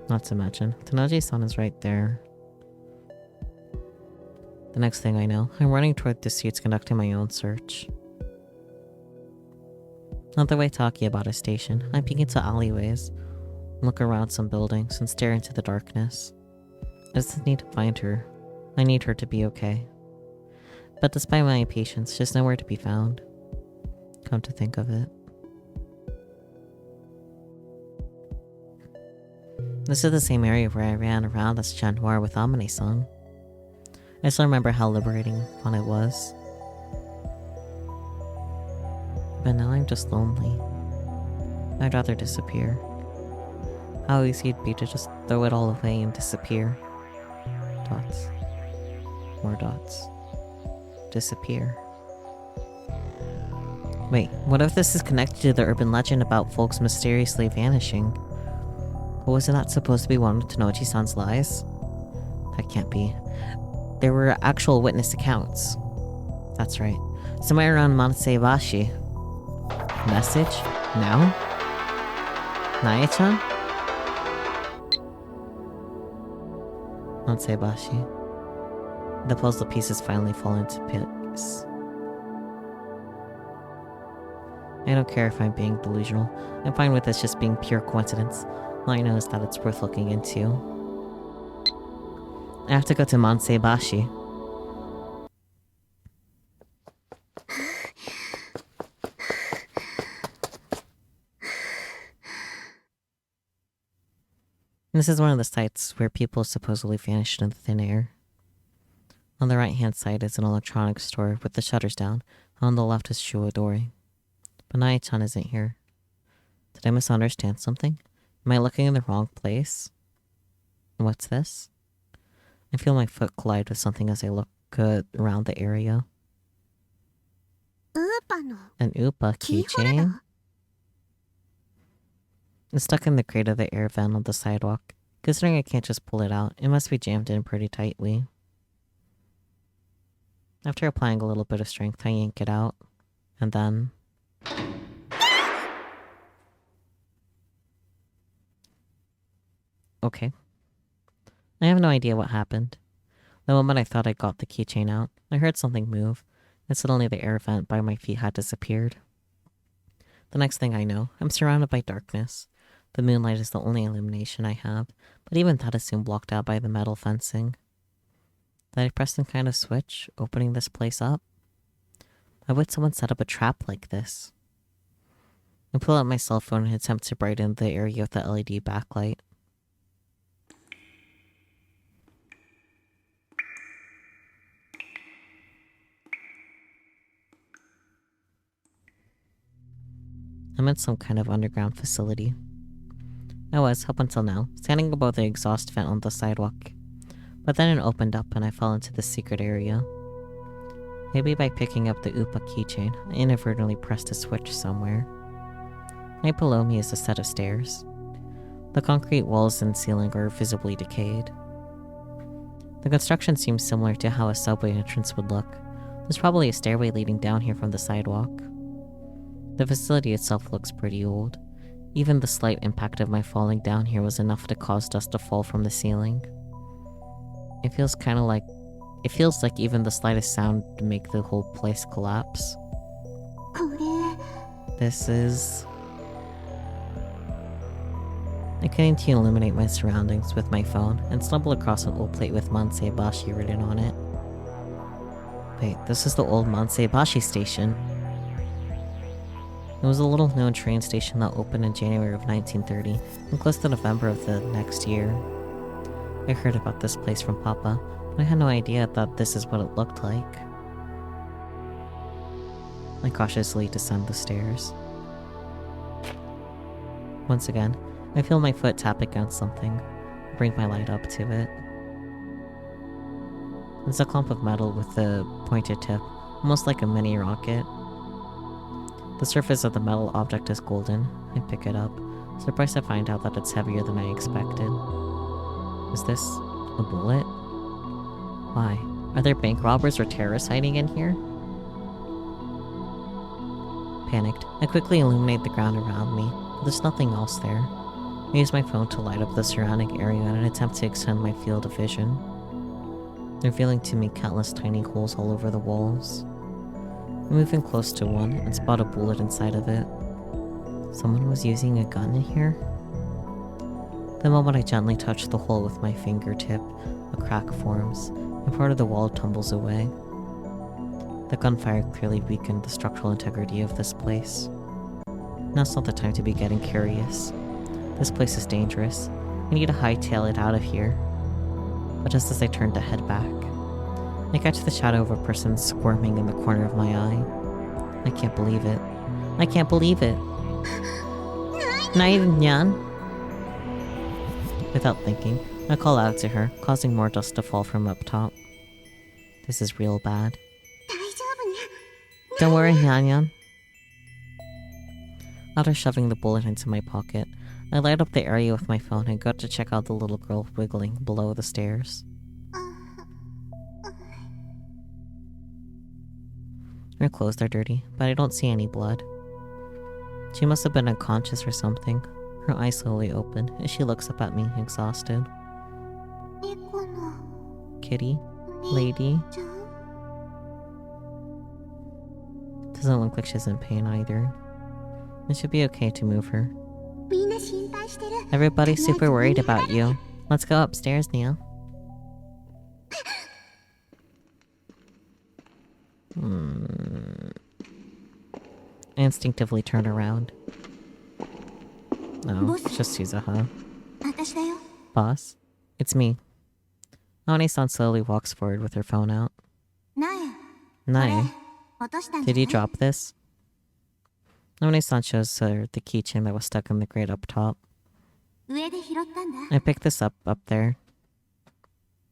Not to mention, Tanaji-san is right there. The next thing I know, I'm running toward the seats conducting my own search. On the way to Akihabara Station, I peek into alleyways, look around some buildings, and stare into the darkness. I just need to find her. I need her to be okay. But despite my impatience, she's nowhere to be found. Come to think of it. This is the same area where I ran around as Noir with Amane-san. I still remember how liberating fun it was. But now I'm just lonely. I'd rather disappear. How easy it'd be to just throw it all away and disappear. Dots. More dots. Disappear. Wait, what if this is connected to the urban legend about folks mysteriously vanishing? But wasn't that supposed to be one of Tanoji-san's lies? That can't be. There were actual witness accounts. That's right. Somewhere around Manseibashi. Message? Now? Naya-chan? Manseibashi. The puzzle pieces finally fall into place. I don't care if I'm being delusional. I'm fine with this just being pure coincidence. All I know is that it's worth looking into. I have to go to Manseibashi. This is one of the sites where people supposedly vanished in the thin air. On the right-hand side is an electronics store with the shutters down. On the left is Shuadori. But Naya-chan isn't here. Did I misunderstand something? Am I looking in the wrong place? What's this? I feel my foot collide with something as I look around the area. An Upa keychain? It's stuck in the crate of the air vent on the sidewalk. Considering I can't just pull it out, it must be jammed in pretty tightly. After applying a little bit of strength, I yank it out. And then... Okay. I have no idea what happened. The moment I thought I got the keychain out, I heard something move, and suddenly the air vent by my feet had disappeared. The next thing I know, I'm surrounded by darkness. The moonlight is the only illumination I have, but even that is soon blocked out by the metal fencing. Did I press some kind of switch, opening this place up? Why would someone set up a trap like this? I pull out my cell phone and attempt to brighten the area with the LED backlight. I'm in some kind of underground facility. I was, up until now, standing above the exhaust vent on the sidewalk. But then it opened up and I fell into the secret area. Maybe by picking up the Upa keychain, I inadvertently pressed a switch somewhere. Right below me is a set of stairs. The concrete walls and ceiling are visibly decayed. The construction seems similar to how a subway entrance would look. There's probably a stairway leading down here from the sidewalk. The facility itself looks pretty old. Even the slight impact of my falling down here was enough to cause dust to fall from the ceiling. It feels kind of like It feels like even the slightest sound to make the whole place collapse. これ This is... I continue to illuminate my surroundings with my phone and stumble across an old plate with Manseibashi written on it. Wait, this is the old Manseibashi station. It was a little-known train station that opened in January of 1930 and closed in November of the next year. I heard about this place from Papa, but I had no idea that this is what it looked like. I cautiously descend the stairs. Once again, I feel my foot tap against something. I bring my light up to it. It's a clump of metal with a pointed tip, almost like a mini rocket. The surface of the metal object is golden. I pick it up, surprised to find out that it's heavier than I expected. Is this a bullet? Why? Are there bank robbers or terrorists hiding in here? Panicked, I quickly illuminate the ground around me, but there's nothing else there. I use my phone to light up the surrounding area in an attempt to extend my field of vision, revealing to me countless tiny holes all over the walls. I move in close to one and spot a bullet inside of it. Someone was using a gun in here? The moment I gently touch the hole with my fingertip, a crack forms, and part of the wall tumbles away. The gunfire clearly weakened the structural integrity of this place. Now's not the time to be getting curious. This place is dangerous. I need to hightail it out of here. But just as I turn to head back, I catch the shadow of a person squirming in the corner of my eye. I can't believe it. I can't believe it. Nyan. Without thinking, I call out to her, causing more dust to fall from up top. This is real bad. 大丈夫ね Don't worry, NyanNyan. After shoving the bullet into my pocket, I light up the area with my phone and go to check out the little girl wiggling below the stairs. Her clothes are dirty, but I don't see any blood. She must have been unconscious or something. Her eyes slowly open as she looks up at me, exhausted. 猫の Kitty? Lady? ちゃん Doesn't look like she's in pain either. It should be okay to move her. みんな心配してる Everybody's super worried about you. Let's go upstairs, Nia. I instinctively turn around. No, it's just Suzuha. 私だよ Boss? It's me. Nane-san slowly walks forward with her phone out. なえ Nae, 落としたんじゃ did な you い drop this? Nane-san shows her the keychain that was stuck in the grate up top. 上で拾ったんだ I picked this up there.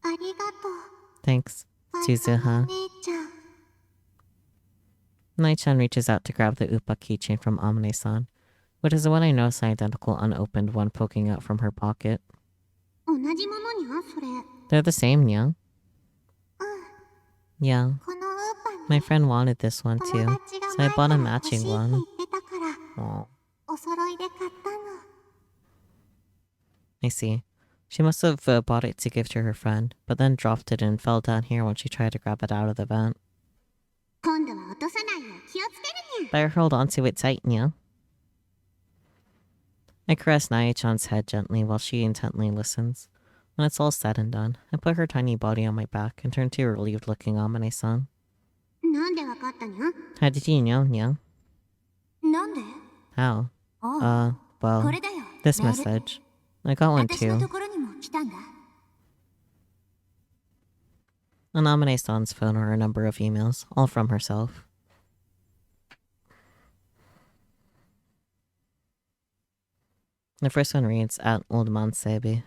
ありがと Thanks, う Suzuha. 姉ちゃん Nai-chan reaches out to grab the Upa keychain from Amane-san, which is the one I know is an identical unopened one poking out from her pocket. 同じものにゃそれ They're the same, yeah? うん Yeah, このウーパン my friend wanted this one 友 too, 達が so I 前 bought か a ら欲 matching しいって言 one. ってたから Aw, お揃いで買ったの I see. She must have bought it to give to her friend, but then dropped it and fell down here when she tried to grab it out of the vent. 今度は落とさないよう気をつけるにゃ Better hold on to it tight, yeah? I caress Nae-chan's head gently while she intently listens. When it's all said and done, I put her tiny body on my back and turn to a relieved-looking Amane-san. なんでわかったにゃ How did you know, yeah? なんで How? おう Well, これだよ this メール message. I got one 私の too. ところにも来たんだ On Amane-san's phone are a number of emails, all from herself. The first one reads, at Old Mansebi.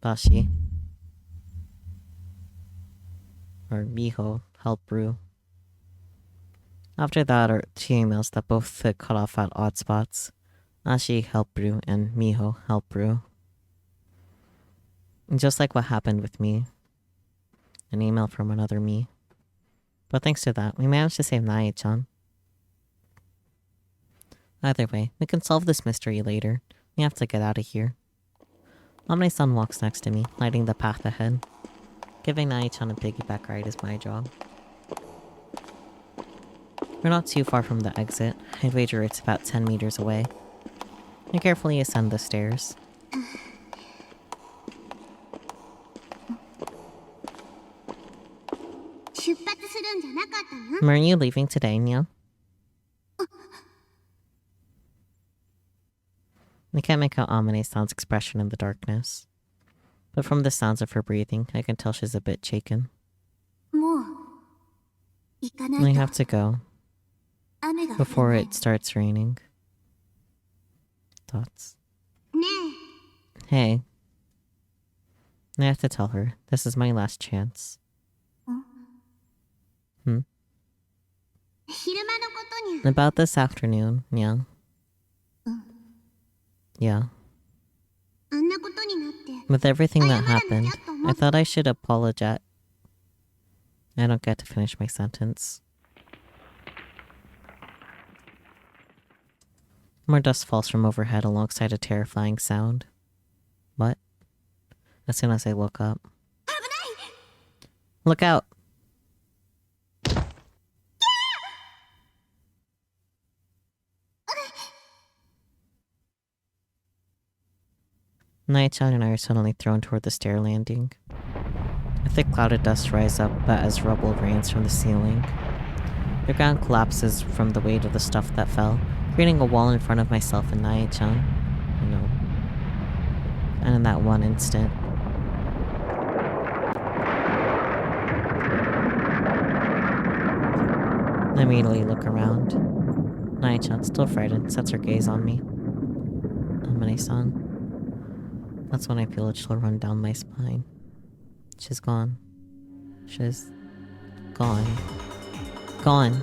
Bashi. Or Miho, help brew. After that are two emails that both cut off at odd spots. Ashi, help brew, and Miho, help brew. And just like what happened with me. An email from another me. But thanks to that, we managed to save Nae-chan. Either way, we can solve this mystery later. We have to get out of here. Amane-san walks next to me, lighting the path ahead. Giving Nai-chan a piggyback ride is my job. We're not too far from the exit. I'd wager it's about 10 meters away. I carefully ascend the stairs. Weren't you leaving today, Nya? I can't make out Amane-san's expression in the darkness. But from the sounds of her breathing, I can tell she's a bit shaken. I have to go. Before it starts raining. Thoughts? Hey. I have to tell her. This is my last chance. About this afternoon, yeah. Yeah. With everything that happened, I thought I should apologize. I don't get to finish my sentence. More dust falls from overhead alongside a terrifying sound. What? As soon as I look up. Look out! Nai-chan and I are suddenly thrown toward the stair landing. A thick cloud of dust rises up as rubble rains from the ceiling. The ground collapses from the weight of the stuff that fell, creating a wall in front of myself and Nai-chan. And in that one instant, I immediately look around. Nai-chan, still frightened, sets her gaze on me. Amane-san. That's when I feel a chill run down my spine. She's gone. She's gone. Gone.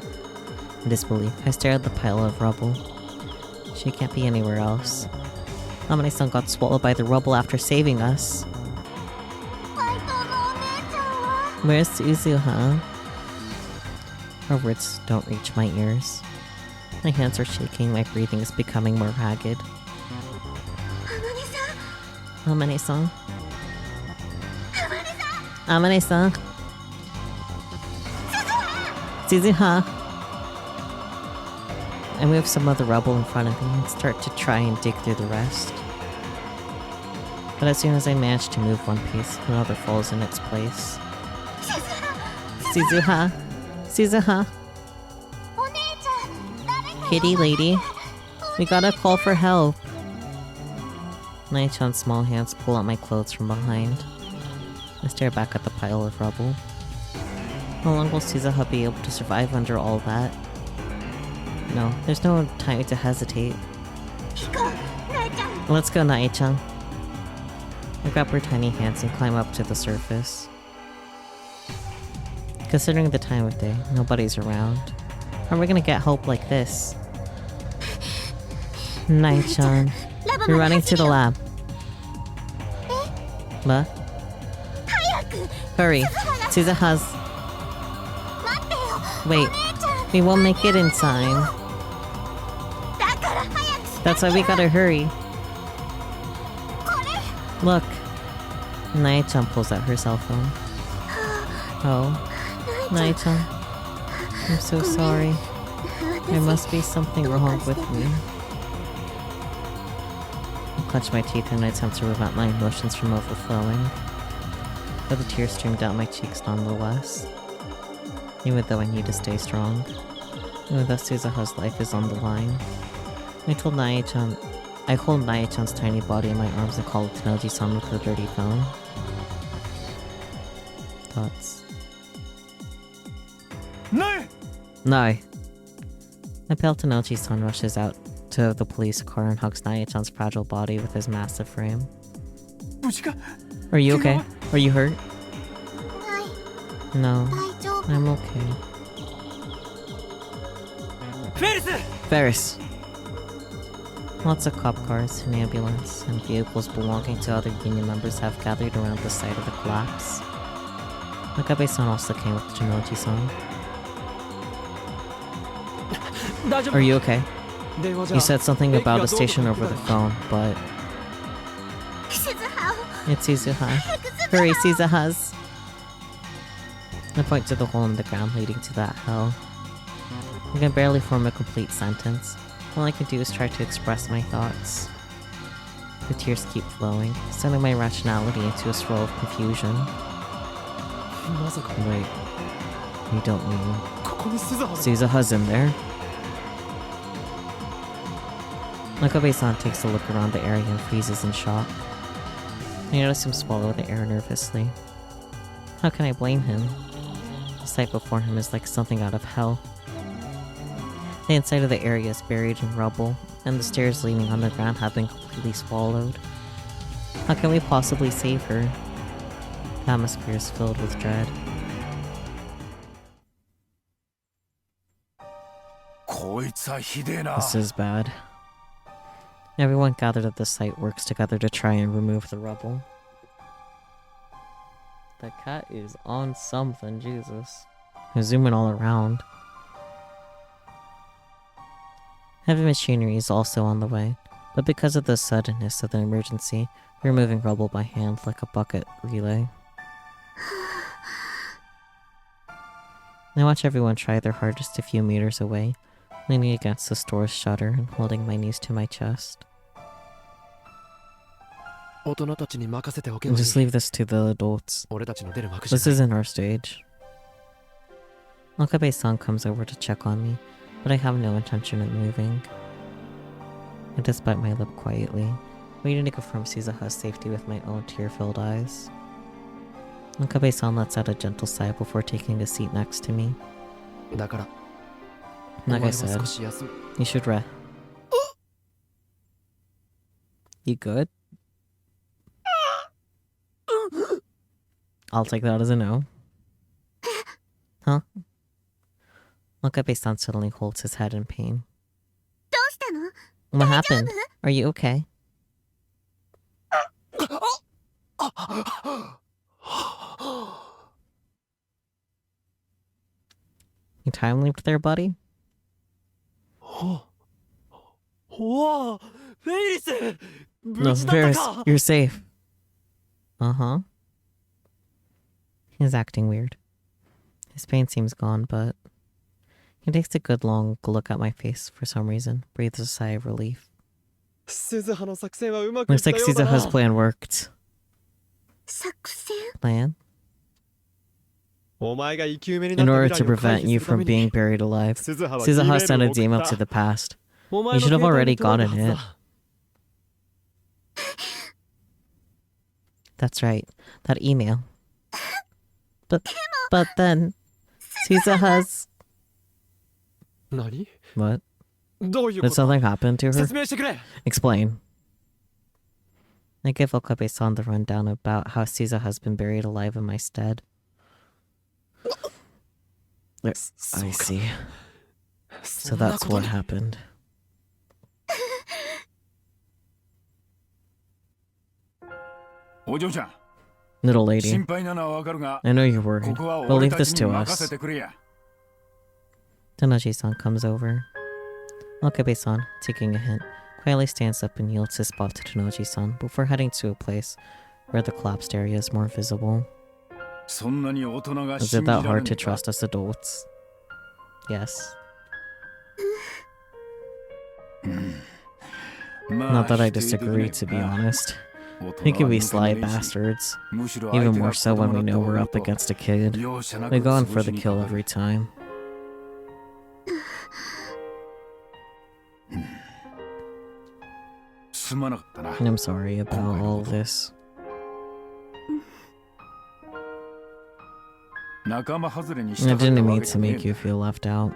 In disbelief, I stare at the pile of rubble. She can't be anywhere else. Amane-san got swallowed by the rubble after saving us. Where's Suzu, huh? Her words don't reach my ears. My hands are shaking, my breathing is becoming more ragged. Amane-san? Amane-san? Suzu-ha? I move some of the rubble in front of me and start to try and dig through the rest. But as soon as I manage to move one piece, another falls in its place. Suzu-ha? Suzu-ha? Kitty lady? We gotta call for help. Nai-chan's small hands pull out my clothes from behind. I stare back at the pile of rubble. How long will Suzu-ha be able to survive under all that? No, there's no time to hesitate. Let's go, Nai-chan. I grab her tiny hands and climb up to the surface. Considering the time of day, nobody's around. How are we gonna get help like this? Nai-chan, you're running to the lab. What? Hurry, Suzu-ha's... Wait, we won't make it in time. That's why we gotta hurry. Look. Nai-chan pulls out her cell phone. Oh, Nai-chan. I'm so sorry. There must be something wrong with me. I clench my teeth and I attempt to prevent my emotions from overflowing. But the tears stream down my cheeks nonetheless. Even though I need to stay strong. Even though Suzu-ha's life is on the line. I hold Nai-chan's tiny body in my arms and call Tenoji-san with her dirty phone. Thoughts? No! A pale Tenoji-san rushes out to the police car and hugs Nai-chan's fragile body with his massive frame. Are you okay? Are you hurt? No, I'm okay. Faris! Lots of cop cars, an ambulance, and vehicles belonging to other union members have gathered around the site of the collapse. Nakabe-san also came with Tenoji-san. Are you okay? You said something about a station over the phone, but... It's Suzu-ha. Hurry, Suzu-ha's. I point to the hole in the ground leading to that hell. I can barely form a complete sentence. All I can do is try to express my thoughts. The tears keep flowing, sending my rationality into a swirl of confusion. Wait, you don't mean Suzuha's in there? Nakabe-san takes a look around the area and freezes in shock. I notice him swallow the air nervously. How can I blame him? The sight before him is like something out of hell. The inside of the area is buried in rubble, and the stairs leading underground have been completely swallowed. How can we possibly save her? The atmosphere is filled with dread. This is bad. Everyone gathered at the site works together to try and remove the rubble. The cat is on something, Jesus. I'm zooming all around. Heavy machinery is also on the way, but because of the suddenness of the emergency, we're moving rubble by hand like a bucket relay. I watch everyone try their hardest a few meters away, leaning against the store's shutter and holding my knees to my chest. Just leave this to the adults. This isn't our stage. Okabe-san comes over to check on me, but I have no intention of moving. I just bite my lip quietly, waiting to confirm Suzuha's safety with my own tear-filled eyes. Okabe-san lets out a gentle sigh before taking a seat next to me. Like I said, you should rest. You good? I'll take that as a no. Huh? Okabe-san suddenly holds his head in pain. What happened? Are you okay? You time-leaped there, buddy? No, Faris, you're safe. Uh-huh. He's acting weird. His pain seems gone, but he takes a good long look at my face for some reason, breathes a sigh of relief. Looks like Suzuha's plan worked. Plan? In order to prevent you from being buried alive, Suzuha sent a email to the past. You should have already gotten it. That's right, that email. But then, Suzuha's... What? Did something happen to her? Explain. I give Okabe-san the rundown about how Suzuha's been buried alive in my stead. I see. So that's what happened. Little lady, I know you're worried, but leave this to us. Tanaji-san comes over. Okabe-san, taking a hint, quietly stands up and yields his spot to Tanaji-san before heading to a place where the collapsed area is more visible. Is it that hard to trust us adults? Yes. Not that I disagree, to be honest. We can be sly bastards, even more so when we know we're up against a kid. We go in for the kill every time. I'm sorry about all this. I didn't mean to make you feel left out.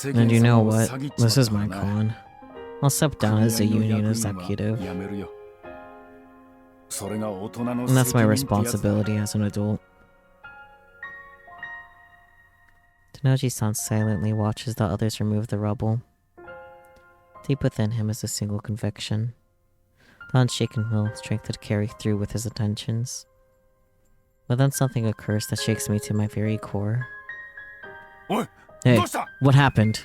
And you know what? This is my con. I'll step down as a union executive. And that's my responsibility as an adult. Tanaji-san silently watches the others remove the rubble. Deep within him is a single conviction. The unshaken will and strength to carry through with his intentions. But then something occurs that shakes me to my very core. Hey, what happened?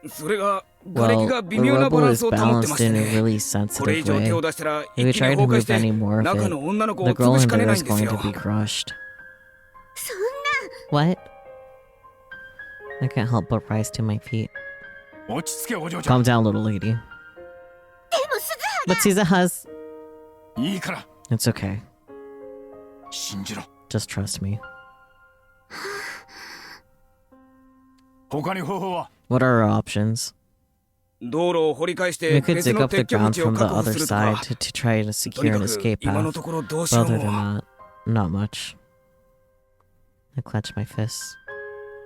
Well, the rubble is balanced in a really sensitive way. If we try to move any more of it, the girl in there is going to be crushed. What? I can't help but rise to my feet. Calm down, little lady. But Suzuha's... It's okay. Just trust me. What are our options? We could dig up the ground from the other side to try to secure an escape path. But other than that, not much. I clench my fists.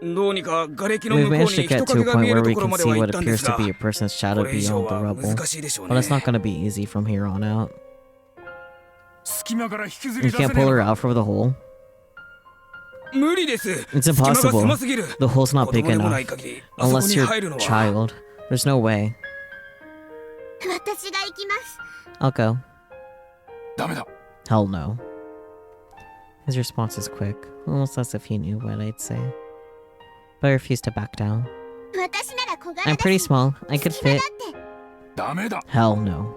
We've managed to get to a point where we can see what appears to be a person's shadow beyond the rubble. But it's not going to be easy from here on out. You can't pull her out from the hole? It's impossible. The hole's not big enough. Unless you're a child. There's no way. I'll go. Hell no. His response is quick, almost as if he knew what I'd say. But I refuse to back down. I'm pretty small. I could fit. Hell no.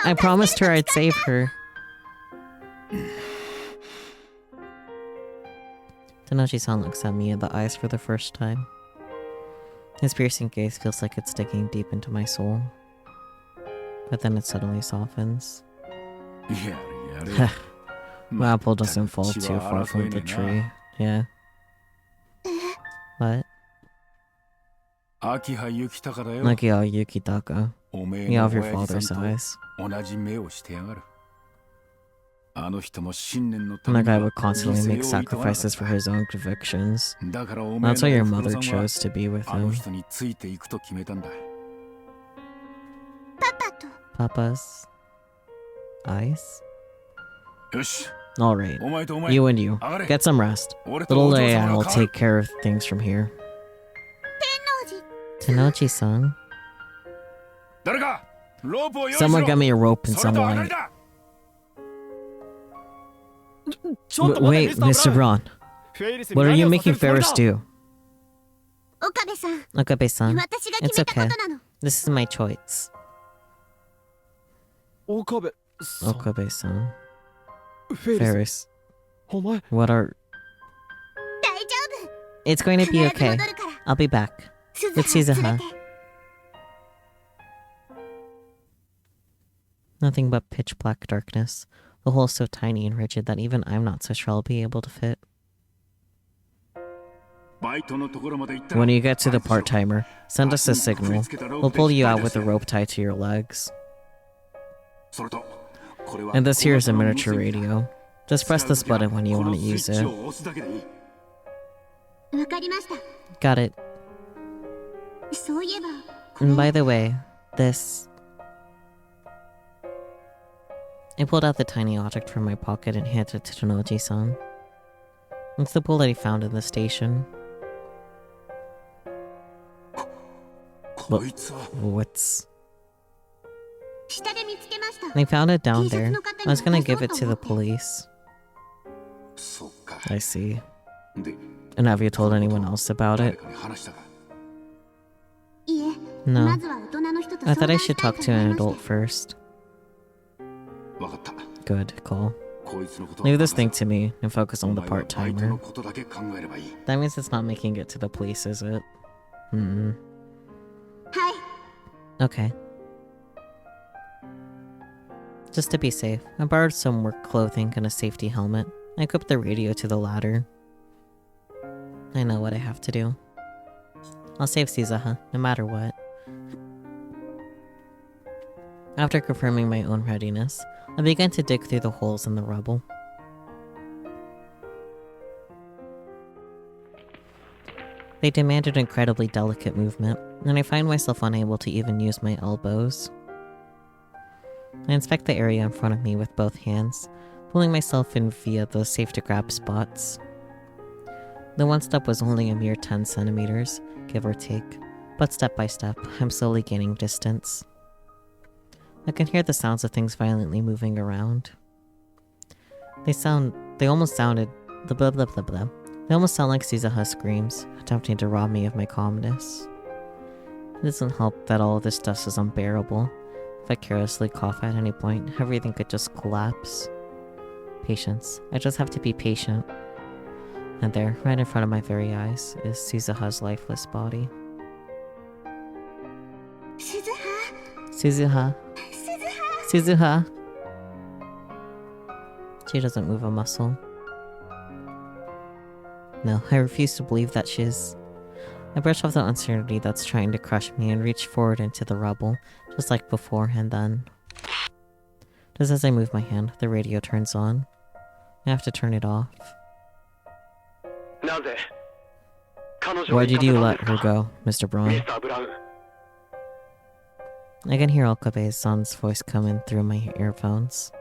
I promised her I'd save her. Tenochi-san looks at me in the eyes for the first time. His piercing gaze feels like it's digging deep into my soul. But then it suddenly softens. The apple doesn't fall too far from the tree. Yeah. What? Nakia Yukitaka. You have your father's eyes. That guy would constantly make sacrifices for his own convictions. That's why your mother chose to be with him. Papa's eyes? Alright, you and you. Get some rest. Little Leia will take care of things from here. Tenochi-san? Someone get me a rope and some light. Wait, Mr. Braun. What are you making Faris do? Okabe-san, it's okay. This is my choice. Okabe-san. Faris. What are... It's going to be okay. I'll be back. With Suzuha. Nothing but pitch black darkness. The hole's so tiny and rigid that even I'm not so sure I'll be able to fit. When you get to the part-timer, send us a signal. We'll pull you out with a rope tied to your legs. And this here is a miniature radio. Just press this button when you want to use it. Got it. And by the way, this... I pulled out the tiny object from my pocket and handed it to Tenochi-san. It's the pool that he found in the station. What's... They found it down there. I was gonna give it to the police. I see. And have you told anyone else about it? No. I thought I should talk to an adult first. Good call. Leave this thing to me and focus on the part-timer. That means it's not making it to the police, is it? Okay. Just to be safe, I borrowed some work clothing and a safety helmet. I equipped the radio to the latter. I know what I have to do. I'll save Suzuha, no matter what. After confirming my own readiness, I began to dig through the holes in the rubble. They demanded incredibly delicate movement, and I find myself unable to even use my elbows. I inspect the area in front of me with both hands, pulling myself in via the safe-to-grab spots. The one step was only a mere 10 centimeters, give or take, but step by step, I'm slowly gaining distance. I can hear the sounds of things violently moving around. They almost sounded blah blah blah blah, They almost sound like Suzuha's screams, attempting to rob me of my calmness. It doesn't help that all of this dust is unbearable. If I carelessly cough at any point, everything could just collapse. Patience. I just have to be patient. And there, right in front of my very eyes, is Suzuha's lifeless body. Suzuha. Suzuha. She doesn't move a muscle. No, I refuse to believe that she is. I brush off the uncertainty that's trying to crush me and reach forward into the rubble, just like before, and then... Just as I move my hand, the radio turns on. I have to turn it off. Why did you let her go, Mr. Braun? I can hear Okabe's son's voice coming through my earphones.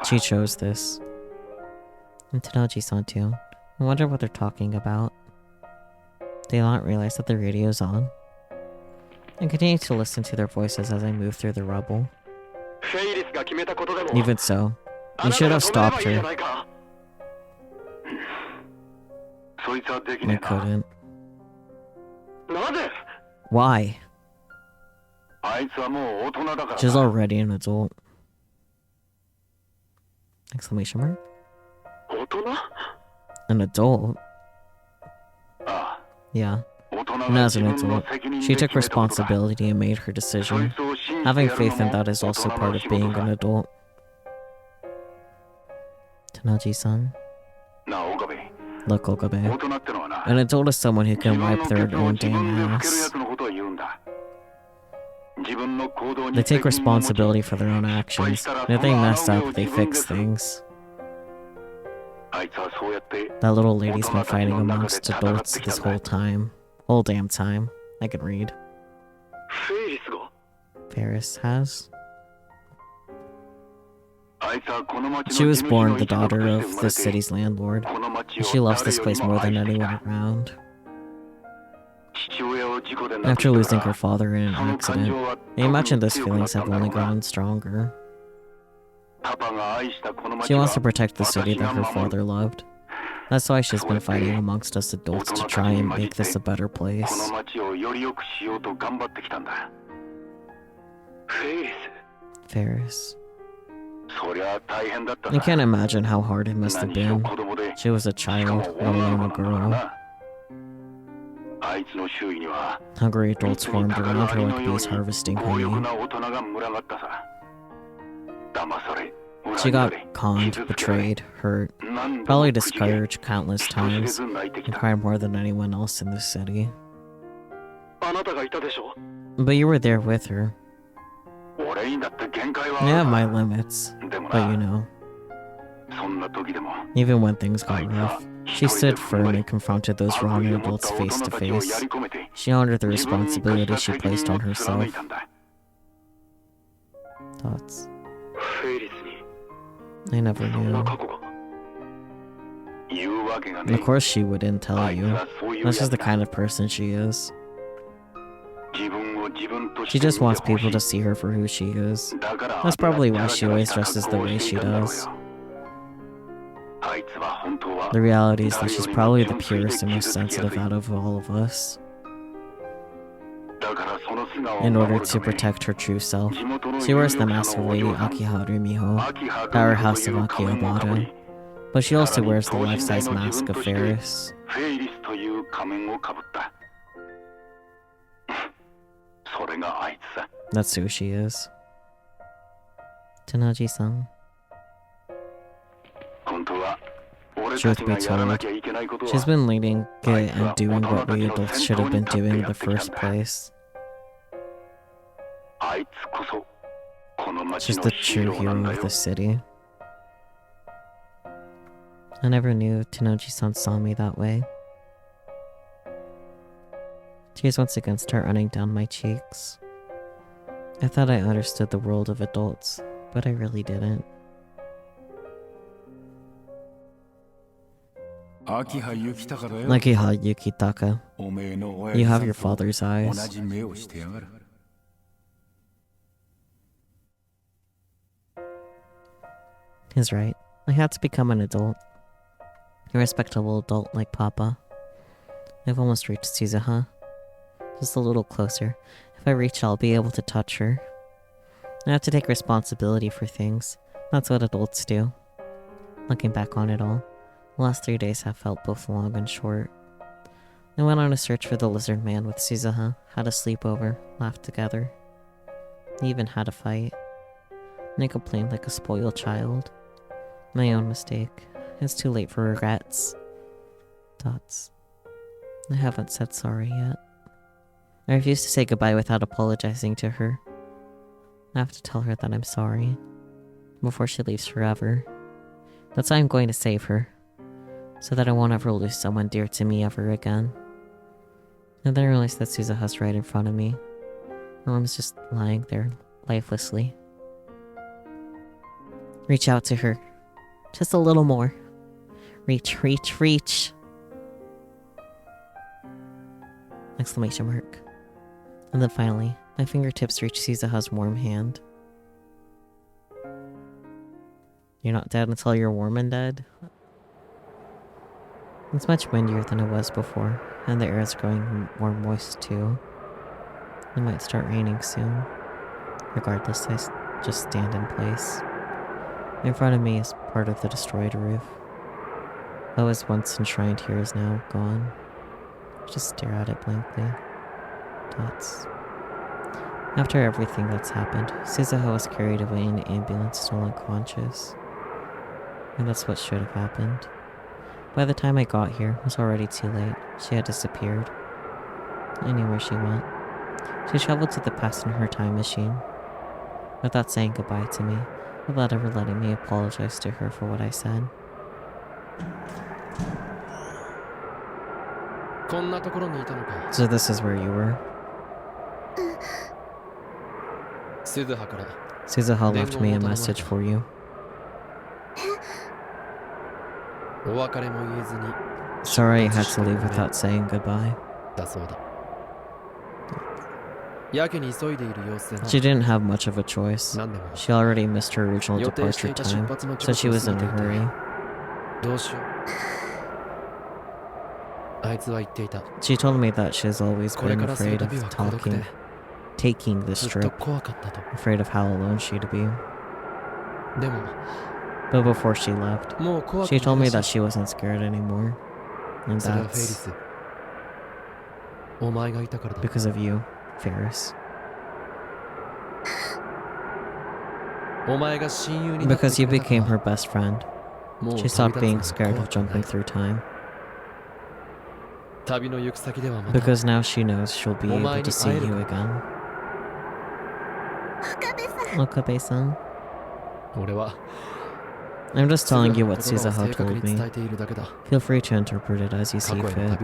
She chose this. And Tanoji-san too. I wonder what they're talking about. They not realize that the radio's on. I continue to listen to their voices as I move through the rubble. Even so, you should have stopped her. I couldn't. Why? She's already an adult. Exclamation mark? An adult? Yeah. And as an adult, she took responsibility and made her decision. Having faith in that is also part of being an adult. Tanaji-san. Look, Okabe. An adult is someone who can wipe their own damn ass. They take responsibility for their own actions, and if they mess up, they fix things. That little lady's been fighting amongst adults this whole time. Whole damn time. I can read. Faris has. She was born the daughter of the city's landlord, and she loves this place more than anyone around. After losing her father in an accident, I imagine those feelings have only grown stronger. She wants to protect the city that her father loved. That's why she's been fighting amongst us adults to try and make this a better place. Faris. I can't imagine how hard it must have been. She was a child, let alone a girl. Hungry adults swarmed around her like bees harvesting honey. She got conned, betrayed, hurt, probably discouraged countless times, and cried more than anyone else in the city. But you were there with her. I have my limits, but you know. Even when things got rough, she stood firm and confronted those wrong adults face to face. She honored the responsibility she placed on herself. Thoughts? I never knew. And of course she wouldn't tell you. That's just the kind of person she is. She just wants people to see her for who she is. That's probably why she always dresses the way she does. The reality is that she's probably the purest and most sensitive out of all of us. In order to protect her true self, she wears the mask of Lady Akiharu Miho, powerhouse of Akihabara, but she also wears the life-size mask of Faris. That's who she is. Tanaji-san. Truth be told, she's been leading it and doing what we adults should have been doing in the first place. She's the true hero of the city. I never knew Tanoji-san saw me that way. Tears once again start running down my cheeks. I thought I understood the world of adults, but I really didn't. Akiha Yukitaka, you have your father's eyes. He's right. I had to become an adult. A respectable adult like Papa. I've almost reached Suzuha. Just a little closer. If I reach, I'll be able to touch her. I have to take responsibility for things. That's what adults do. Looking back on it all, the last 3 days have felt both long and short. I went on a search for the lizard man with Suzuha, had a sleepover, laughed together. We even had a fight. And I complained like a spoiled child. My own mistake. It's too late for regrets. Dots. I haven't said sorry yet. I refuse to say goodbye without apologizing to her. I have to tell her that I'm sorry. Before she leaves forever. That's why I'm going to save her. So that I won't ever lose someone dear to me ever again. And then I realized that Suzuha's right in front of me. Her arm's just lying there, lifelessly. Reach out to her. Just a little more. Reach, reach, reach! Exclamation mark. And then finally, my fingertips reach Suzuha's warm hand. You're not dead until you're warm and dead? It's much windier than it was before, and the air is growing more moist too. It might start raining soon. Regardless, just stand in place. In front of me is part of the destroyed roof. What was once enshrined here is now gone. Just stare at it blankly. Dots. After everything that's happened, Suzuha was carried away in an ambulance, still unconscious. And that's what should have happened. By the time I got here, it was already too late. She had disappeared. I knew where she went. She traveled to the past in her time machine. Without saying goodbye to me, without ever letting me apologize to her for what I said. So this is where you were? Suzuha left me a message for you. Sorry I had to leave without saying goodbye. She didn't have much of a choice. She already missed her original departure time, so she was in a hurry. She told me that she has always been afraid of taking this trip, afraid of how alone she'd be. But before she left, she told me that she wasn't scared anymore. And that's because of you, Faris. Because you became her best friend. She stopped being scared of jumping through time. Because now she knows she'll be able to see you again. Okabe-san. I'm just telling you what Suzuha told me. Feel free to interpret it as you see fit.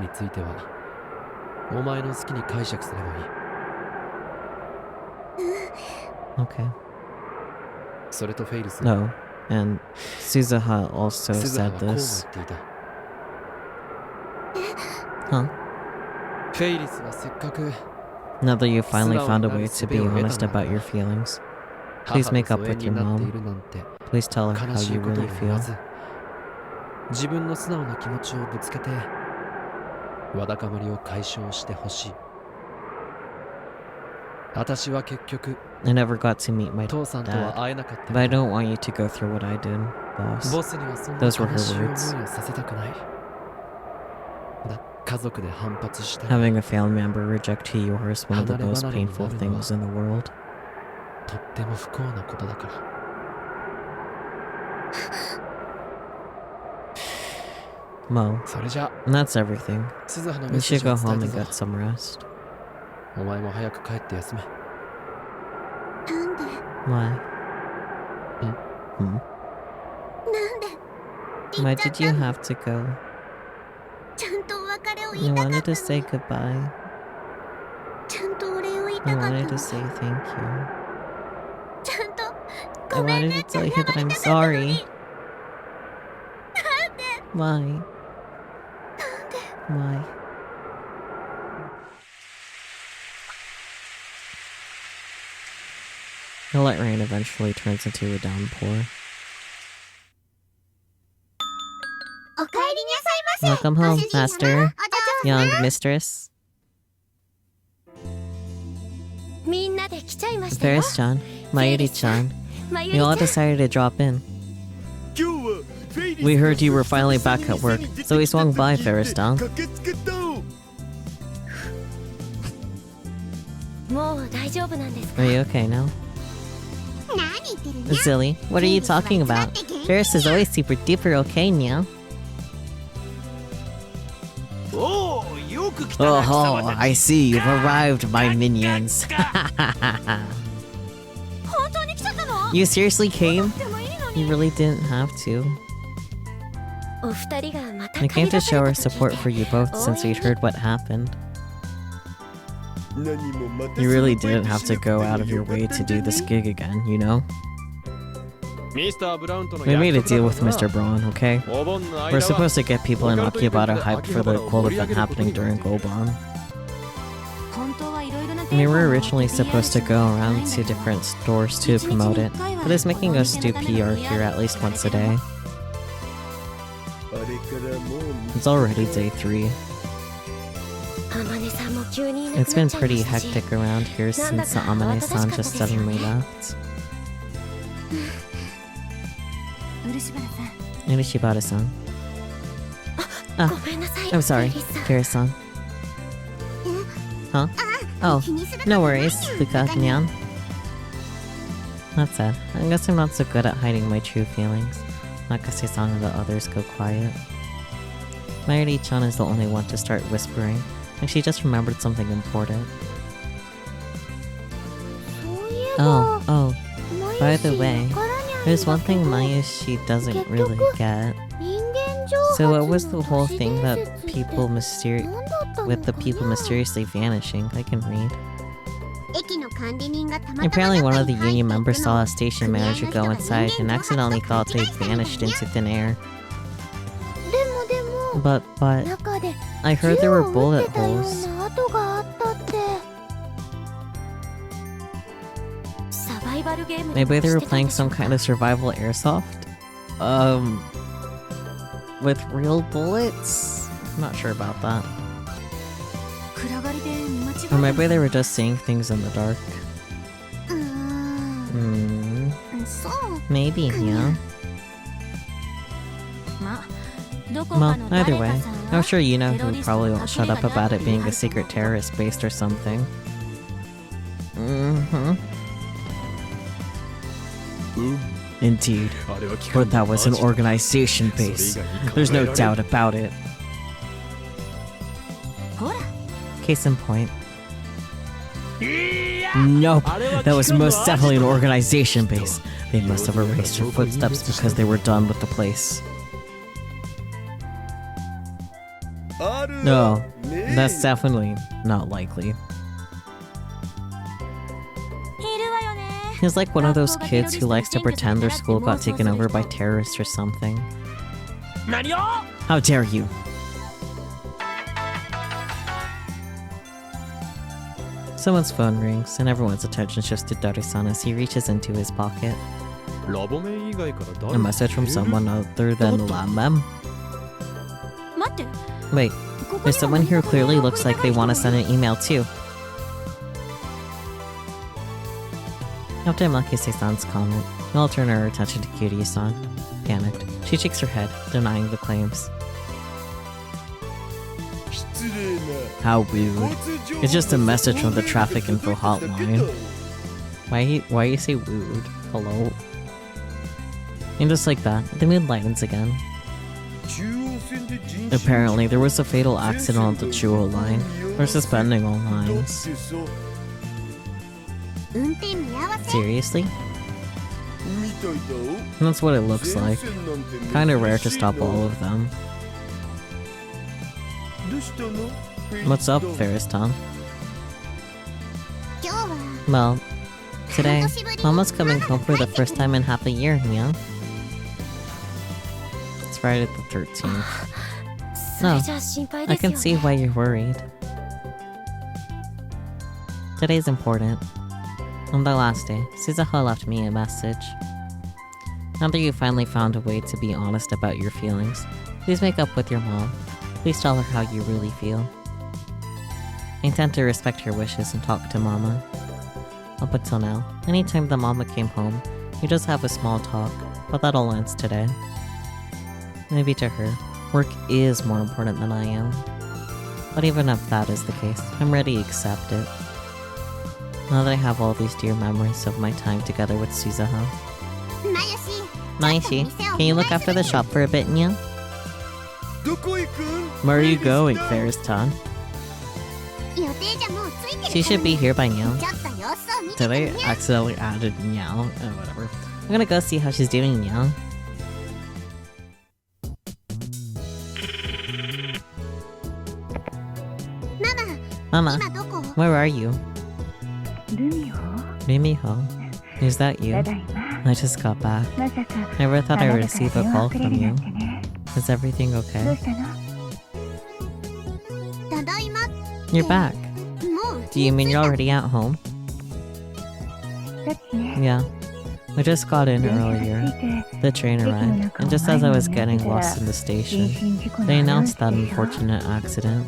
Okay. No, and Suzuha also said this. Huh? Now that you finally found a way to be honest about your feelings, please make up with your mom. Please tell her how you really feel. I never got to meet my dad, but I don't want you to go through what I did, boss. Those were her words. Having a family member reject who you are is one of the most painful things in the world. Mo, and that's everything. You should go home and get some rest. Why? Why did you have to go? I wanted to say goodbye. I wanted to say thank you. I wanted to tell you that I'm sorry. Why? Why? The light rain eventually turns into a downpour. おかえりなさいませ。 Welcome home, ご主人様、 master, お嬢様。 young mistress. みんなで来ちゃいましたよ。 Faris-chan, Mayuri-chan, まゆ we り all ちゃん。 decided to drop in. We heard you were finally back at work, so we swung by, Faris-chan. もう大丈夫なんですか？ Are you okay now? 何言ってるの？ Silly, what are you talking about? Faris is always super duper okay, Nya. Oh, I see you've arrived, my minions. 本当に来ちゃったの？ You seriously came? でもいいのに。 You really didn't have to. お二人がまた We came to show our 旅立た support れたと for 聞い you て both since we'd heard what happened. You really didn't have to go out of your way to do this gig again, you know? We made a deal with Mr. Braun, okay? We're supposed to get people in Akihabara hyped for the cold event happening during Goban. 本当はいろいろな We were originally supposed to go around to different stores to promote it, but it's making us do PR here at least once a day. It's already day 3. 天音さんも急にいなく It's なっ been ちゃいま pretty したし hectic around here since Amane-san just suddenly left. 漆原さん、 Irishibara-san. ごめんなさい。 I'm sorry, フェリスさん。 Faris-san. Huh? Oh, 気にする no ことないよ worries, Luka Nyan. Not sad. I guess I'm not so good at hiding my true feelings. Nakase-san and the others go quiet. Mayuri-chan is the only one to start whispering, and she just remembered something important. そういえば、 Oh, マ by ユ the シ way, わからにゃい there's one だけ thing ど Mayushi doesn't really get. 人間蒸 So what 発 was the の whole 都市 thing 伝 that 説って people 何だったの with the か people な？ mysteriously vanishing? I can read. 駅の管理人がたまたま Apparently one of the 中に union 入ってい members くの saw を a station manager go inside and accidentally thought they'd vanished into thin air. でも But 中で I heard 銃 there を were 撃 bullet ってたよう holes. な跡があったって。サバイバルゲームで Maybe も they し were てた playing でしょ some う kind か？ of survival airsoft? With real bullets? I'm not sure about that. 暗がりで見間違え Or maybe they were just seeing things in the dark. そう。 Maybe, yeah. まどこ Well, かの誰 either か way, さん I'm は sure you know テロ who リスト probably の won't shut 隠れ up 家にあ about る it と being あ a ると思 secret う。 terrorist base or something. Mm-hmm. Indeed. But that was an organization base. There's no doubt about it. ほら Case in point. Nope, that was most definitely an organization base. They must have erased your footsteps because they were done with the place. No, that's definitely not likely. いるわよね。 He's like one of those kids who likes to pretend their school got taken over by terrorists or something. How dare you! Someone's phone rings, and everyone's attention shifts to Dori-san as he reaches into his pocket. A message from someone other than Lam-Lam? 待って。 Wait, ここ there's には someone here who 何か clearly こ looks like they want to send an email too. After Makise-san's comment, we all turn our attention to Kiryu-san. Panicked, she shakes her head, denying the claims. How rude. It's just a message from the traffic info hotline. Why you say rude? Hello? And just like that, the mood lightens again. Apparently, there was a fatal accident on the Chuo line. They're suspending all lines. 運転見合わせ。 Seriously? That's what it looks like. Kinda rare to stop all of them. What's up, Faris-tan? 今日は Well, today, Mama's coming home for the first time in half a year, yeah? It's Friday the 13th. それじゃ心配 I ですよ can see ね。 why you're worried. Today's important. On the last day, Suzuha left me a message. Now that you finally found a way to be honest about your feelings, please make up with your mom. Please tell her how you really feel. I intend to respect her wishes and talk to Mama. Up until now, anytime the Mama came home, we just have a small talk, but that all ends today. Maybe to her, work is more important than I am. But even if that is the case, I'm ready to accept it. Now that I have all these dear memories of my time together with Suzuha. Maishi, can you look after the shop for a bit, Nya? Where are you going, Faris-tan? She should be here by now. Did I accidentally added Meow? Oh, whatever. I'm gonna go see how she's doing, Meow. Mama, where are you? Rumiho? Is that you? I just got back. Never thought I would receive a call from you. Is everything okay? You're back. Do you mean you're already at home? Yeah. I just got in earlier. The train arrived, and just as I was getting lost in the station, they announced that unfortunate accident.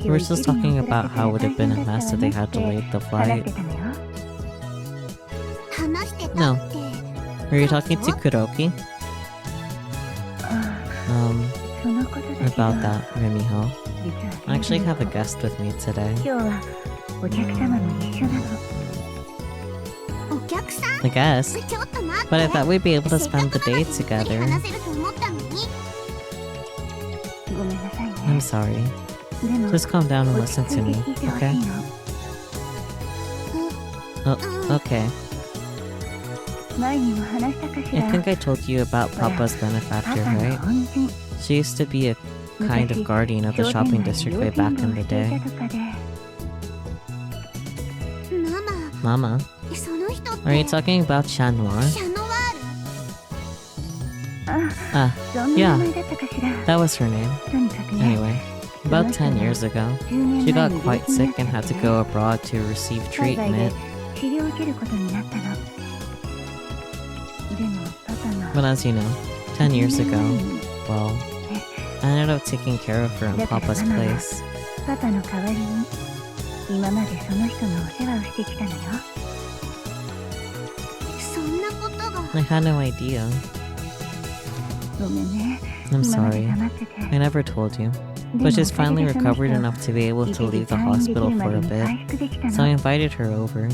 We were just talking about how it would have been a mess if they had delayed the flight. No. Were you talking to Kuroki? About that, Rumiho. I actually have a guest with me today. A guest? But I thought we'd be able to spend the day together. I'm sorry. Just calm down and listen to me, okay? Oh, okay. I think I told you about Papa's benefactor, right? She used to be a kind of guardian of the shopping district way back in the day. Mama? Are you talking about Noir? Yeah. That was her name. Anyway, about 10 years ago, she got quite sick and had to go abroad to receive treatment. But as you know, 10 years ago, well, I ended up taking care of her in Papa's place. I had no idea. I'm sorry. I never told you. But she's finally recovered enough to be able to leave the hospital for a bit, so I invited her over.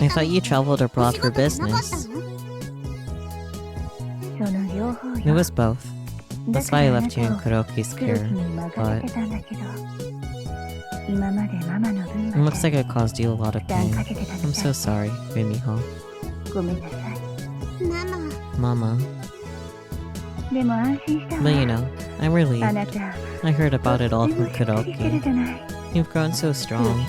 I thought you traveled abroad for business. It was both. That's why I left you in Kuroki's care, but... It looks like I caused you a lot of pain. I'm so sorry, Rumiho. Mama. But you know, I'm relieved. I heard about it all from Kuroki. You've grown so strong.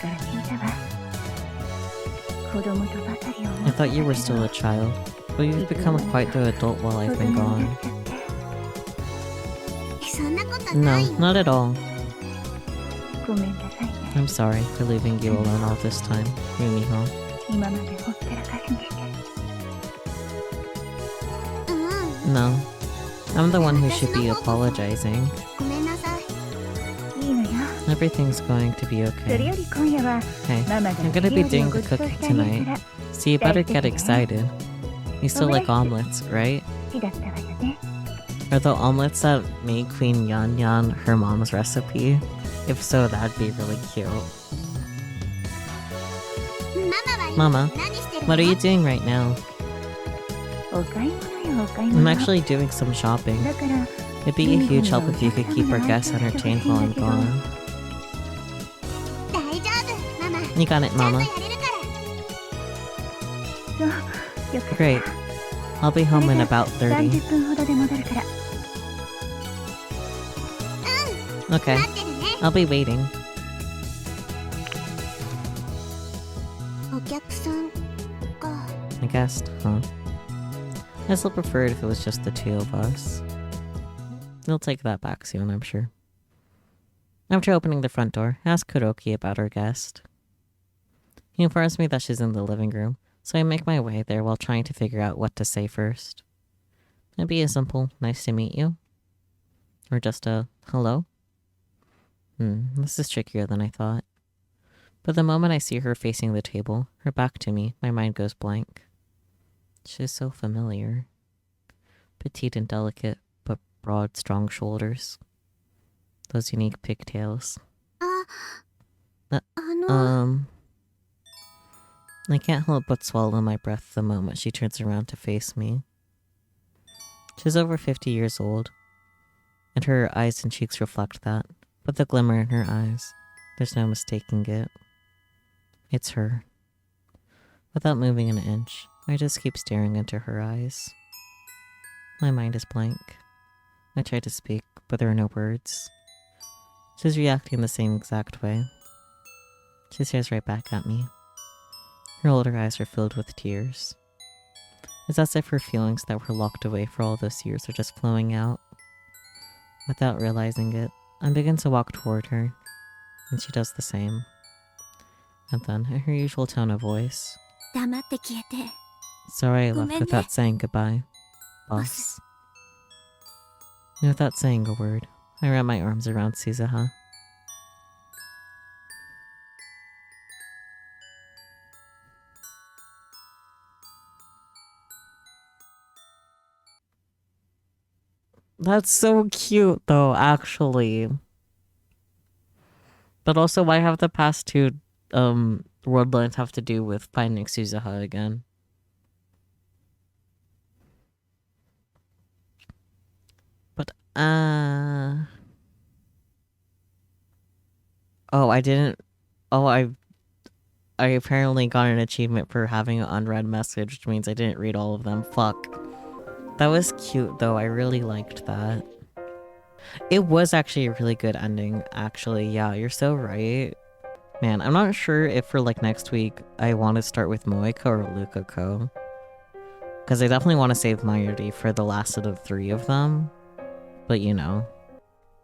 I thought you were still a child, but you've become quite the adult while I've been gone. No, not at all. I'm sorry for leaving you alone all this time, Rumiho. No, I'm the one who should be apologizing. Everything's going to be okay. Hey, I'm gonna be doing the cooking tonight, so you better get excited. You still like omelets, right? Are the omelets that made Queen NyanNyan her mom's recipe? If so, that'd be really cute. Mama, what are you doing right now? I'm actually doing some shopping. It'd be a huge help if you could keep our guests entertained while I'm gone. You got it, Mama. Great. I'll be home in about 30. Okay. I'll be waiting. A guest, huh? I still prefer it if it was just the two of us. They'll take that back soon, I'm sure. After opening the front door, ask Kuroki about our guest. He informs me that she's in the living room, so I make my way there while trying to figure out what to say first. It'd be a simple, nice to meet you. Or just a, hello? This is trickier than I thought. But the moment I see her facing the table, her back to me, my mind goes blank. She's so familiar. Petite and delicate, but broad, strong shoulders. Those unique pigtails. I can't help but swallow my breath the moment she turns around to face me. She's over 50 years old, and her eyes and cheeks reflect that. But the glimmer in her eyes, there's no mistaking it. It's her. Without moving an inch, I just keep staring into her eyes. My mind is blank. I try to speak, but there are no words. She's reacting the same exact way. She stares right back at me. Her older eyes are filled with tears. It's as if her feelings that were locked away for all those years are just flowing out. Without realizing it, I begin to walk toward her, and she does the same. And then, in her usual tone of voice, sorry I left without saying goodbye, boss. And without saying a word, I wrap my arms around Suzuha. That's so cute, though, actually. But also, why have the past two world lines have to do with finding Suzuha again? But, oh, I didn't... Oh, I apparently got an achievement for having an unread message, which means I didn't read all of them. Fuck. That was cute, though. I really liked that. It was actually a really good ending, actually. Yeah, you're so right. Man, I'm not sure if for, like, next week, I want to start with Moeka or Lukako. Because I definitely want to save Mayuri for the last of the three of them. But, you know.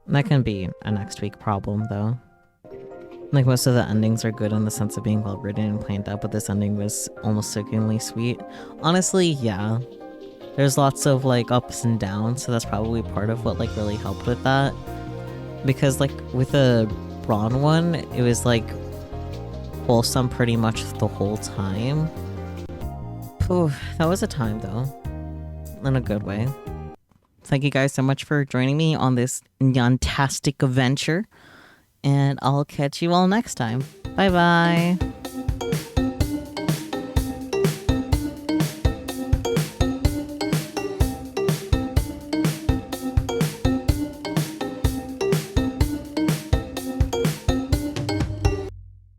That can be a next week problem, though. Like, most of the endings are good in the sense of being well written and planned out, but this ending was almost sickeningly sweet. Honestly, yeah. There's lots of, like, ups and downs, so that's probably part of what, like, really helped with that. Because, like, with the Braun one, it was, like, wholesome pretty much the whole time. Ooh, that was a time, though. In a good way. Thank you guys so much for joining me on this Nyantastic adventure. And I'll catch you all next time. Bye-bye.